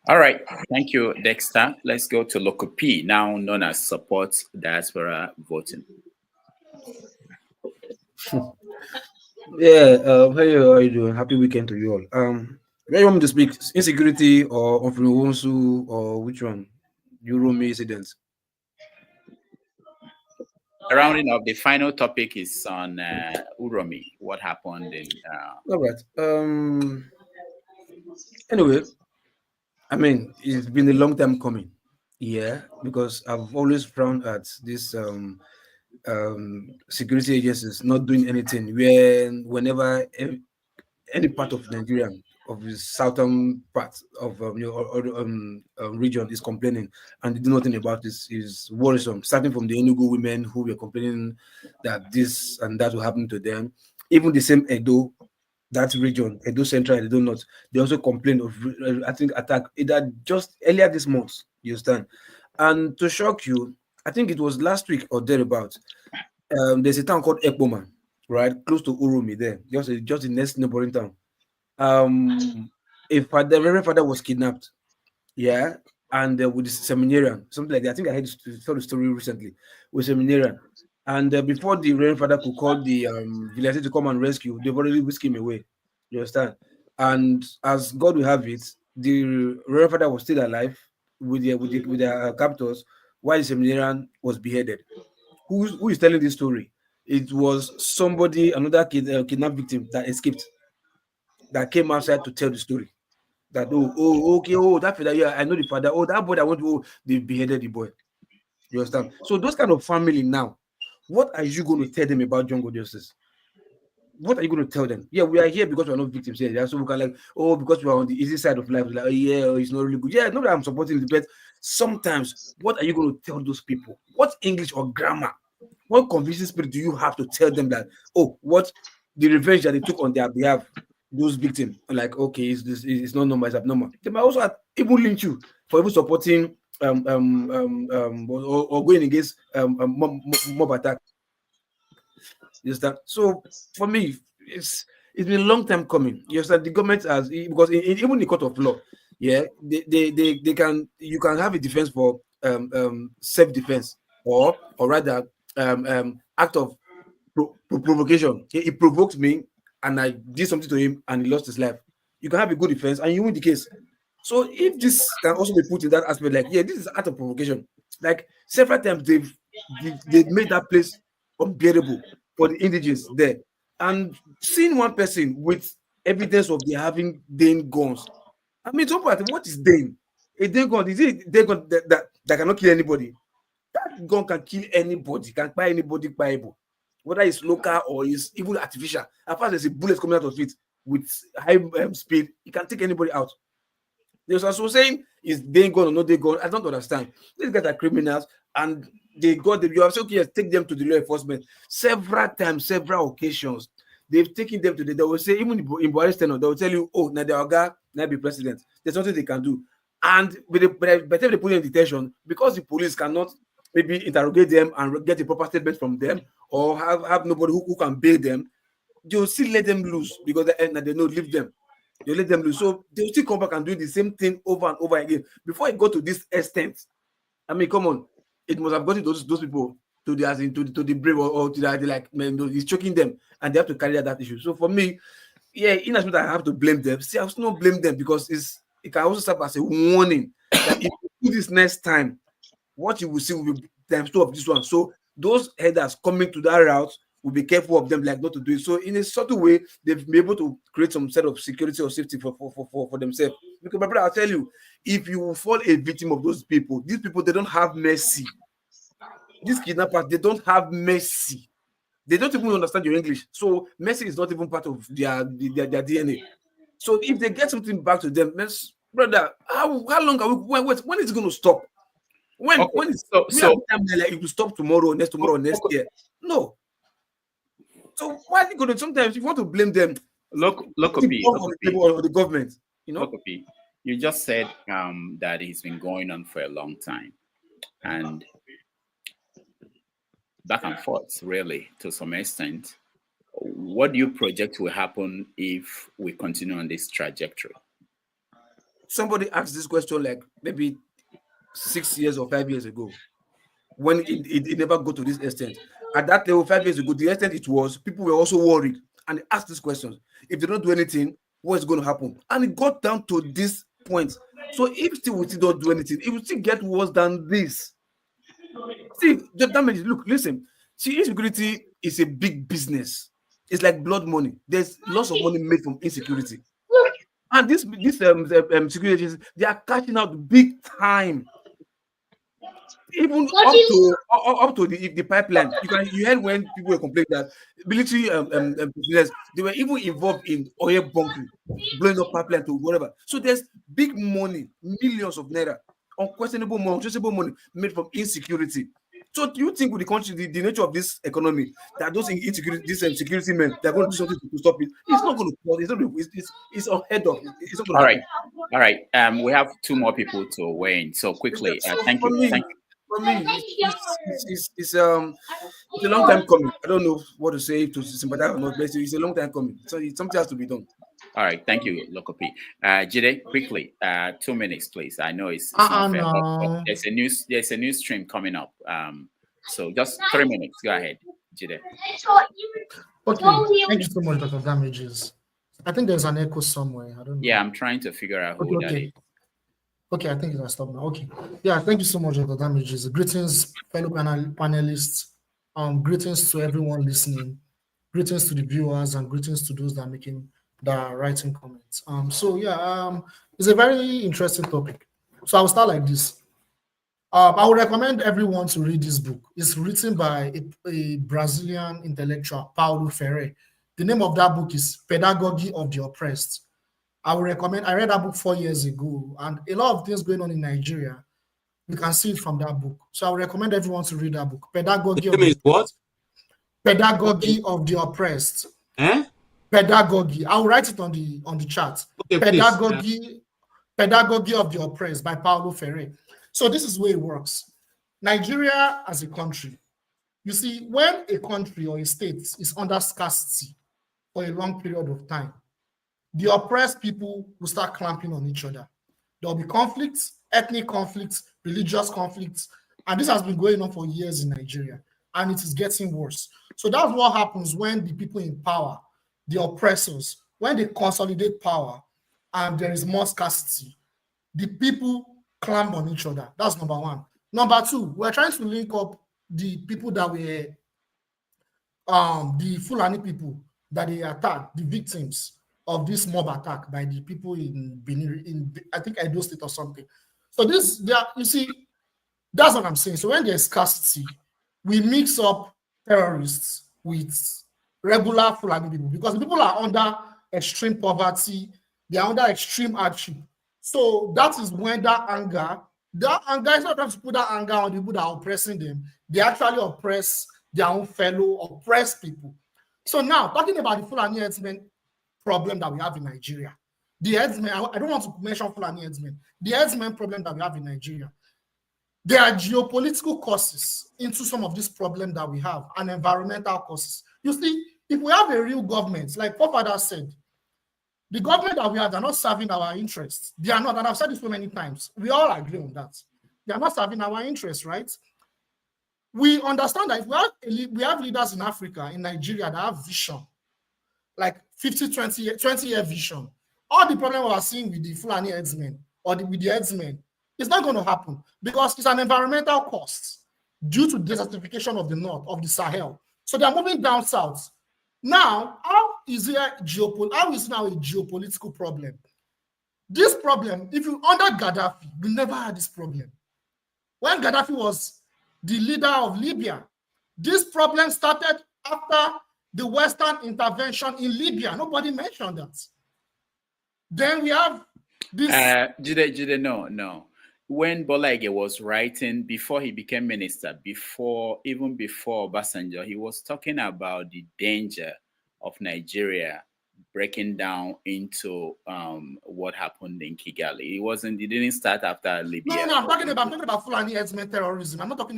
All right. Thank you, Dexter. Let's go to Local P, now known as Support Diaspora Voting. Yeah, hey, how are you doing? Happy weekend to you all. Where you want me to speak? Insecurity or Onfriwonsu, or which one? Euro incidents. rounding up, the final topic is on Uromi. What happened in? All right. Anyway, I mean, it's been a long time coming. Yeah, because I've always frowned at this security agencies not doing anything whenever any part of Nigeria, of the southern part of region is complaining and they do nothing about this is worrisome. Starting from the Enugu women who were complaining that this and that will happen to them. Even the same Edo, that region, Edo Central, Edo North, they also complained of, I think, attack either just earlier this month. You understand? And to shock you, I think it was last week or thereabout. There's a town called Ekpoma, right, close to Urumi. There, just the next neighboring town. A father, Reverend Father was kidnapped. Yeah, and with the seminarian, something like that. I think I heard told the story recently with seminarian. And before the Reverend Father could call the villagers to come and rescue, they've already whisked him away. You understand? And as God will have it, the Reverend Father was still alive with their captors while the seminarian was beheaded. Who is telling this story? It was somebody, another kidnapped victim that escaped, that came outside to tell the story. That okay, that father, yeah, I know the father. Oh, that boy that went to, they beheaded the boy. You understand? So those kind of family now, what are you going to tell them about jungle justice? What are you going to tell them? Yeah, we are here because we're not victims here. Yeah, so we can because we are on the easy side of life. Like, yeah, it's not really good. Yeah, not that I'm supporting it, but sometimes, what are you going to tell those people? What English or grammar? What convincing spirit do you have to tell them that, what the revenge that they took on their behalf, those victims, like, okay, it's not normal, it's abnormal. They might also even lynch you for even supporting or going against mob attack. You understand? So for me, it's been a long time coming. You understand? The government has, because even in the court of law, yeah, they can, you can have a defense for self-defense, or rather act of provocation. He provoked me and I did something to him and he lost his life. You can have a good defense and you win the case. So if this can also be put in that aspect, like, yeah, this is act of provocation. Like several times they've made that place unbearable for the indigenous there. And seeing one person with evidence of they having Dane guns, I mean, what is Dane? A Dane gun, is it a Dane gun that cannot kill anybody? That gun can kill anybody, can buy anybody buyable, whether it's local or it's even artificial. As far as there's a bullet coming out of it with high speed, it can take anybody out. There's also saying, is they gone or not they gone? I don't understand. These guys are criminals and they got them. You have said, okay, yes, take them to the law enforcement. Several times, several occasions, they've taken them to they will say, even in Buhari's tenure, they will tell you, oh, now the Oga, now be president. There's nothing they can do. And by the time they put in detention, because the police cannot maybe interrogate them and get a proper statement from them, or have nobody who can bail them, they'll still let them loose because they know, leave them. They let them lose. So they'll still come back and do the same thing over and over again. Before it got to this extent, I mean, come on, it must have gotten those people to the brave or to the like, man, he's choking them and they have to carry out that issue. So for me, yeah, in as much as I have to blame them, see, I also not blame them because it can also serve as a warning that if you do this next time, what you will see will be times two of this one. So those headers coming to that route will be careful of them, like not to do it. So in a subtle way, they've been able to create some set of security or safety for themselves. Because my brother, I'll tell you, if you fall a victim of those people, these people, they don't have mercy. These kidnappers, they don't have mercy. They don't even understand your English. So mercy is not even part of their DNA. So if they get something back to them, brother, how long are we? When is it going to stop? When is time like it will stop tomorrow, next year? No. So why are you going to? Sometimes if you want to blame them, the government, you know. You just said that it's been going on for a long time, and back and forth, really, to some extent. What do you project will happen if we continue on this trajectory? Somebody asked this question like maybe 6 years or 5 years ago, when it never got to this extent. At that level, 5 years ago, the extent it was, people were also worried and they asked these questions. If they don't do anything, what is going to happen? And it got down to this point. So if we still don't do anything, it will still get worse than this. See, the damage. Look, listen. See, insecurity is a big business. It's like blood money. There's lots of money made from insecurity. And these security agencies, they are cashing out big time. Even up to the pipeline. You heard when people were complaining that military they were even involved in oil bunkering, blowing up pipeline to whatever. So there's big money, millions of naira, unquestionable money, untraceable money made from insecurity. So do you think with the country, the nature of this economy, that those insecurity, these security men, they're going to do something to stop it? It's not going to. It's unheard of. It's not going to happen. All right. We have two more people to weigh in. So quickly, So thank you. Thank you. For me, it's a long time coming. I don't know what to say to sympathize or not, but it's a long time coming. So something has to be done. All right, thank you, Lokopi. Jide, quickly, 2 minutes, please. I know it's not fair, but there's a new stream coming up. So just 3 minutes. Go ahead, Jide. Okay, thank you so much, Dr. Damages. I think there's an echo somewhere. I don't know. Yeah, I'm trying to figure out who that is. Okay, I think it's stop now. Okay. Yeah, thank you so much, Dr. Damages. Greetings, fellow panelists. Greetings to everyone listening. Greetings to the viewers and greetings to those that are making the writing comments. It's a very interesting topic. So I'll start like this. I would recommend everyone to read this book. It's written by a Brazilian intellectual, Paulo Freire. The name of that book is Pedagogy of the Oppressed. I read that book 4 years ago, and a lot of things going on in Nigeria, we can see it from that book. So I would recommend everyone to read that book. Pedagogy of the Oppressed. Pedagogy. I'll write it on the chat. Okay, Pedagogy of the Oppressed by Paulo Freire. So this is where it works. Nigeria as a country. You see, when a country or a state is under scarcity for a long period of time, the oppressed people will start clamping on each other. There will be conflicts, ethnic conflicts, religious conflicts, and this has been going on for years in Nigeria, and it is getting worse. So that's what happens when the people in power, the oppressors, when they consolidate power and there is more scarcity, the people clamp on each other. That's number one. Number two, we're trying to link up the people that were, the Fulani people that they attacked, the victims of this mob attack by the people in Benin, I think Edo State or something. So you see, that's what I'm saying. So when there's scarcity, we mix up terrorists with regular Fulani people because people are under extreme poverty, they are under extreme hardship. So that is when that anger is not trying to put that anger on the people that are oppressing them. They actually oppress their own fellow oppressed people. So now, talking about the Fulani herdsmen problem that we have in Nigeria, the herdsmen, I don't want to mention Fulani herdsmen, the herdsmen problem that we have in Nigeria, there are geopolitical causes into some of these problems that we have and environmental causes. You see, if we have a real government, like Father said, the government that we have, they're not serving our interests. They are not, and I've said this so many times. We all agree on that. They are not serving our interests, right? We understand that if we have leaders in Africa, in Nigeria, that have vision, like 20-year vision. All the problem we are seeing with the Fulani herdsmen or with the herdsmen, it's not going to happen because it's an environmental cost due to desertification of the north, of the Sahel. So they are moving down south. Now, how is now a geopolitical problem? This problem, if you under Gaddafi, we never had this problem. When Gaddafi was the leader of Libya, this problem started after the Western intervention in Libya. Nobody mentioned that. Then we have this. Jide, no. When Bola Ige was writing, before he became minister, even before Obasanjo, he was talking about the danger of Nigeria breaking down into what happened in Kigali. It didn't start after Libya. No, I'm talking about Fulani herdsmen terrorism. I'm not talking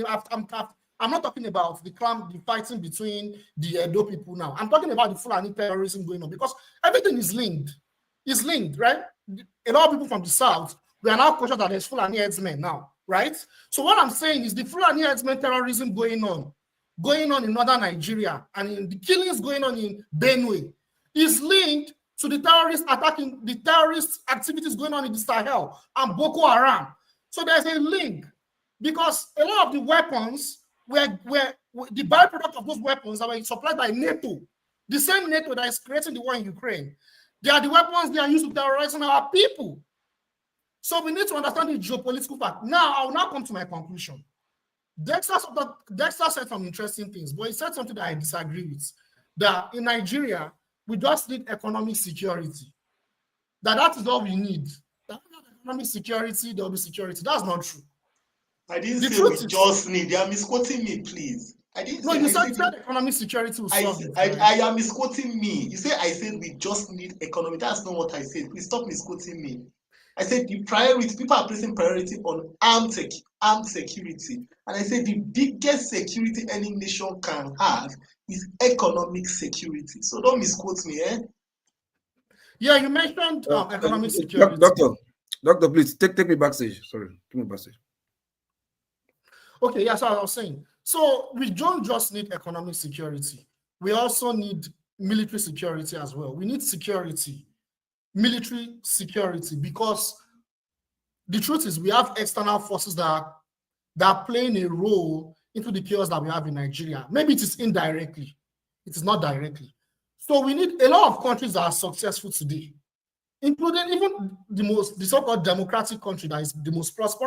about the fighting between the Edo people now. I'm talking about the Fulani terrorism going on because everything is linked. It's linked, right? A lot of people from the south, we are now conscious that there's Fulani herdsmen now, right? So what I'm saying is the Fulani herdsmen terrorism going on in northern Nigeria and in the killings going on in Benue is linked to the terrorist activities going on in the Sahel and Boko Haram. So there's a link because a lot of the weapons were the byproduct of those weapons that were supplied by NATO, the same NATO that is creating the war in Ukraine. They are the weapons they are used to terrorize our people. So we need to understand the geopolitical fact. Now, I will now come to my conclusion. Dexter said some interesting things, but he said something that I disagree with. That in Nigeria, we just need economic security. That is all we need. That economic security, there will be security. That's not true. I didn't say we just need. They are misquoting me, please. I didn't no, say. You said economic security will solve it. I am misquoting me. You say I said we just need economy. That's not what I said. Please stop misquoting me. I said the priority, people are placing priority on armed security. And I said the biggest security any nation can have is economic security. So don't misquote me, eh? Yeah, you mentioned economic security. Doctor, please take me backstage. Sorry, take me backstage. Okay, yeah, so I was saying. So we don't just need economic security. We also need military security as well. We need security, military security, because the truth is we have external forces that are playing a role into the chaos that we have in Nigeria. Maybe it is indirectly. It is not directly. So we need a lot of countries that are successful today, including even the so-called democratic country that is one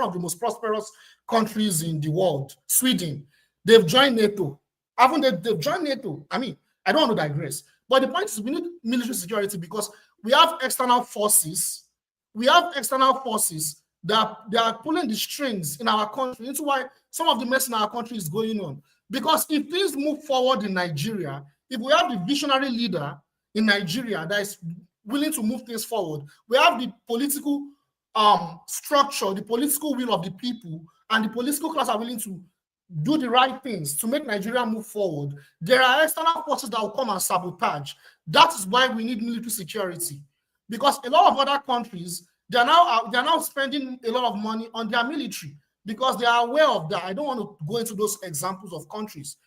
of the most prosperous countries in the world, Sweden. They've joined NATO. They've joined NATO. I mean, I don't want to digress. But the point is we need military security because we have external forces. We have external forces that they are pulling the strings in our country. That's why some of the mess in our country is going on. Because if things move forward in Nigeria, if we have the visionary leader in Nigeria that is willing to move things forward, we have the political structure, the political will of the people, and the political class are willing to do the right things to make Nigeria move forward. There are external forces that will come and sabotage. That is why we need military security. Because a lot of other countries, they are now spending a lot of money on their military because they are aware of that. I don't want to go into those examples of countries.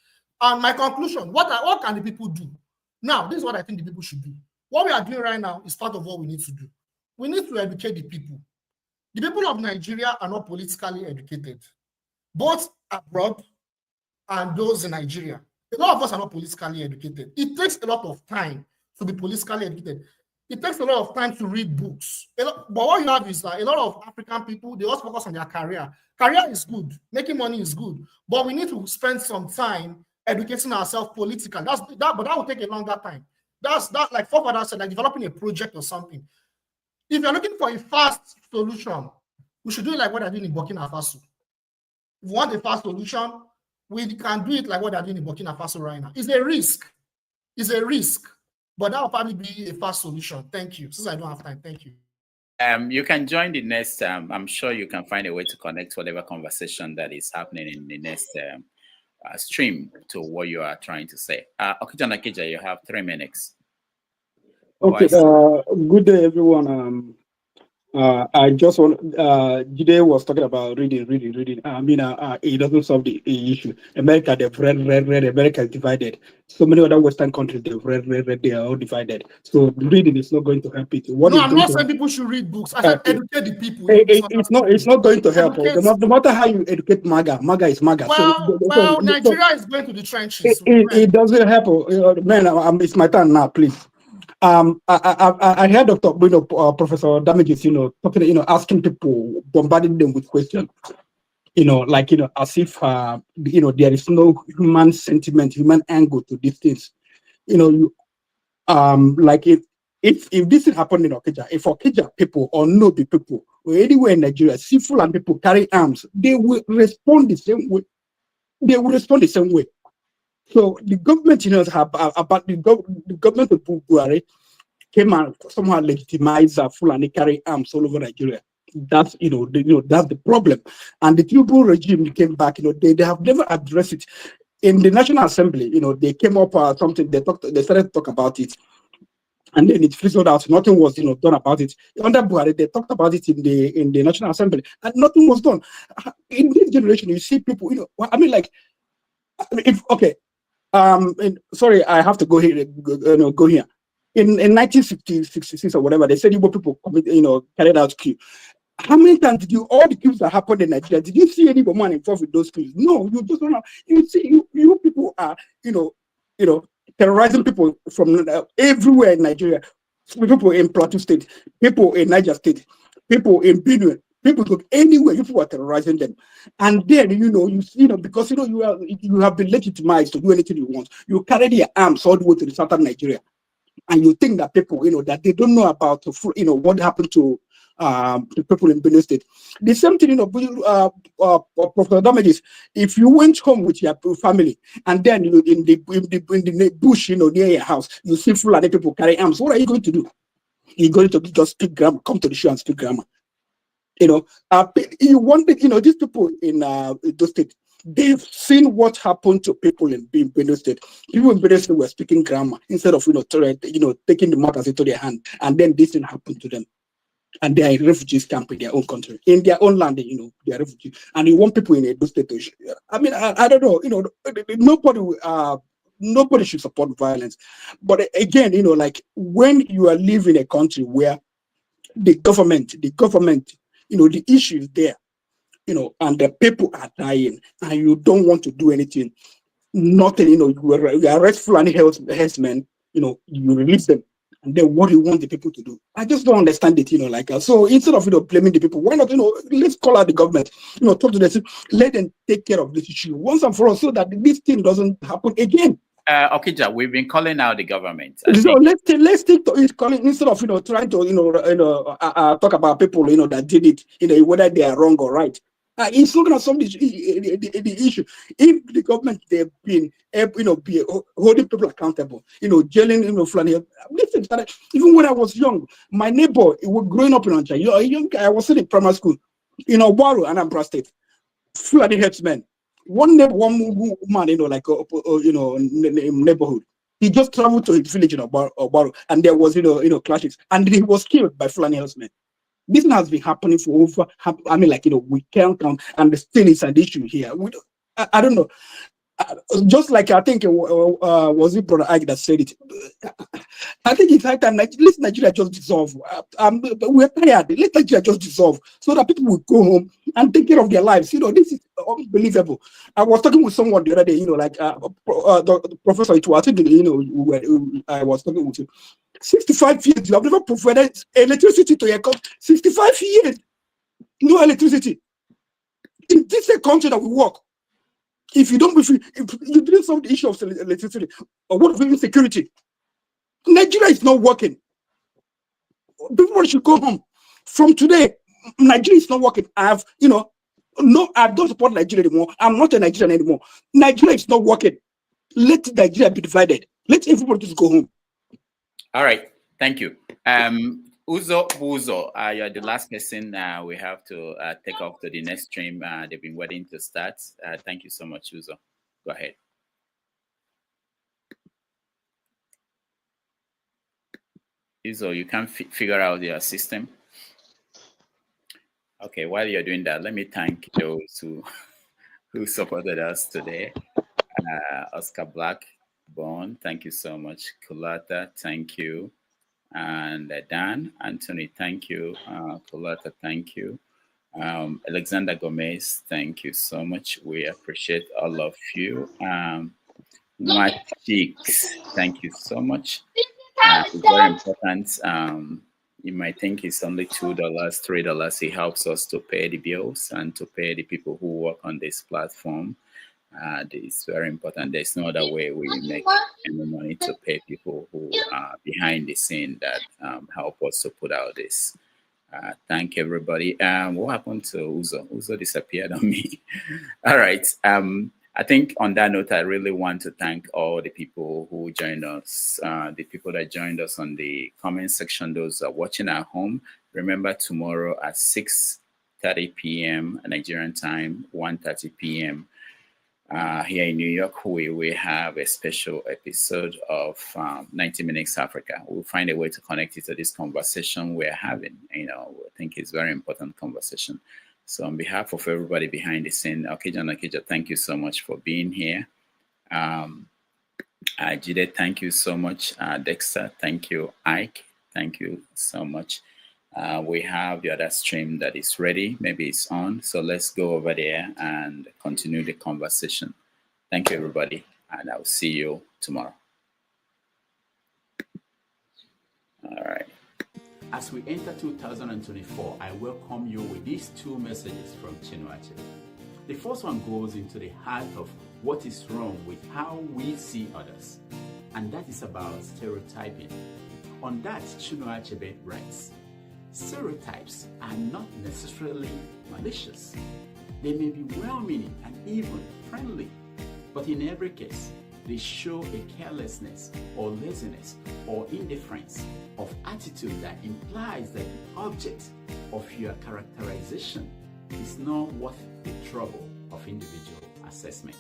And my conclusion, what can the people do? Now, this is what I think the people should do. What we are doing right now is part of what we need to do. We need to educate the people. The people of Nigeria are not politically educated, both abroad and those in Nigeria. A lot of us are not politically educated. It takes a lot of time to be politically educated. It takes a lot of time to read books. But what you have is that a lot of African people, they also focus on their career. Career is good. Making money is good. But we need to spend some time educating ourselves politically. But that will take a longer time. That's like Forefather said, like developing a project or something. If you're looking for a fast solution, we should do it like what they're doing in Burkina Faso. If we want a fast solution, we can do it like what they're doing in Burkina Faso right now. It's a risk. It's a risk. But that will probably be a fast solution. Thank you. Since I don't have time, thank you. You can join the next. I'm sure you can find a way to connect whatever conversation that is happening in the next stream to what you are trying to say. Okijana Kija, you have 3 minutes. Okay. Good day, everyone. I just want. Jide was talking about reading. I mean, it doesn't solve the issue. America, they've read. America is divided. So many other Western countries, they've read. They are all divided. So reading is not going to help it. I'm not saying people should read books. I said educate the people. It's not going to help. No matter how you educate MAGA is MAGA. Well, Nigeria is going to the trenches. It doesn't help. Man, it's my turn now, please. I heard Dr. Professor Damages, talking, asking people, bombarding them with questions, as if, there is no human sentiment, human angle to these things. If this is happening in Okija, if Okija people or Nobi people or anywhere in Nigeria, see Fulani people carry arms, they will respond the same way. So the government, the government of Buhari came and somehow legitimized Fulani carrying arms all over Nigeria. That's that's the problem. And the Tinubu regime came back. They have never addressed it. In the National Assembly, they came up something. They started to talk about it, and then it fizzled out. Nothing was done about it. Under Buhari, they talked about it in the National Assembly, and nothing was done. In this generation, you see people. Sorry, I have to go here. Go here. In 1966 or whatever, they said Igbo people carried out coup. How many times did all the coups that happened in Nigeria, did you see any woman involved with those coups? No, you just don't know. You see, you people are, terrorizing people from everywhere in Nigeria. People in Plateau State, people in Niger State, people in Benue, people go anywhere. You people are terrorizing them, and then because you have been legitimized to do anything you want. You carry your arms all the way to the southern Nigeria, and you think that people, that they don't know about, what happened to the people in Benue State. The same thing, Professor Damages, if you went home with your family and then in the bush, near your house, you see Fulani people carry arms, what are you going to do? You're going to just speak grammar, come to the show and speak grammar. You wanted, these people in those states, they've seen what happened to people in Benue State. People in Benue State were speaking grammar instead of, taking the matters into their hand, and then this thing happened to them. And they are in refugees camp in their own country, in their own land, they are refugees. And you want people in those states. I mean, I don't know, nobody should support violence. But again, when you are living in a country where the government, the issue is there, and the people are dying, and you don't want to do anything, nothing, you arrest Fulani herdsmen, you release them. And then what do you want the people to do? I just don't understand it, so instead of blaming the people, why not, let's call out the government, talk to them, let them take care of this issue once and for all, so that this thing doesn't happen again. Okija, we've been calling out the government. So let's take to it, calling instead of trying to talk about people that did it, whether they are wrong or right. It's not going to solve the issue. If the government, they've been be holding people accountable, jailing Fulani. Listen, even when I was young, my neighbor, growing up in Ontario, a young guy, I was in primary school in Obaru, Anambra State. Fulani herdsmen. One woman, neighborhood. He just traveled to his village in Obaru, and there was, clashes, and he was killed by Fulani herdsmen. This has been happening for over, we can't count, and still it's an issue here. I don't know. Just like I think was it Brother Ike that said it. I think it's high time. Let Nigeria just dissolve. We're tired. Let Nigeria just dissolve so that people will go home and take care of their lives. This is unbelievable. I was talking with someone the other day. The Professor Itu. I think I was talking with you. 65 years. You have never provided electricity to your country. 65 years. No electricity. In this country that we work. If you didn't solve the issue of electricity or what of security, Nigeria is not working. People should go home. From today, Nigeria is not working. I don't support Nigeria anymore. I'm not a Nigerian anymore. Nigeria is not working. Let Nigeria be divided. Let everybody just go home. All right. Thank you. Uzo, you're the last person we have to take off to the next stream. They've been waiting to start. Thank you so much, Uzo. Go ahead. Uzo, you can't figure out your system. Okay, while you're doing that, let me thank those who supported us today. Oscar Black, Bone, thank you so much. Kulata, thank you. And Dan, Anthony, thank you. Colata, thank you. Alexander Gomez, thank you so much. We appreciate all of you. Machix, thank you so much. It's very important. You might think it's only $2, $3. It helps us to pay the bills and to pay the people who work on this platform. It's very important. There's no other way we make any money to pay people who are behind the scene that help us to put out this. Thank everybody. What happened to Uzo? Uzo disappeared on me. All right. I think on that note, I really want to thank all the people who joined us, the people that joined us on the comment section, those who are watching at home. Remember, tomorrow at 6:30 p.m. Nigerian time, 1:30 p.m. Here in New York, we will have a special episode of 90 Minutes Africa. We'll find a way to connect it to this conversation we're having. I think it's a very important conversation. So on behalf of everybody behind the scene, Okija and Okija, thank you so much for being here. Jide, thank you so much. Dexter, thank you. Ike, thank you so much. We have the other stream that is ready. Maybe it's on. So let's go over there and continue the conversation. Thank you, everybody. And I'll see you tomorrow. All right. As we enter 2024, I welcome you with these two messages from Chinua Achebe. The first one goes into the heart of what is wrong with how we see others, and that is about stereotyping. On that, Chinua Achebe writes, stereotypes are not necessarily malicious. They may be well-meaning and even friendly, but in every case, they show a carelessness or laziness or indifference of attitude that implies that the object of your characterization is not worth the trouble of individual assessment.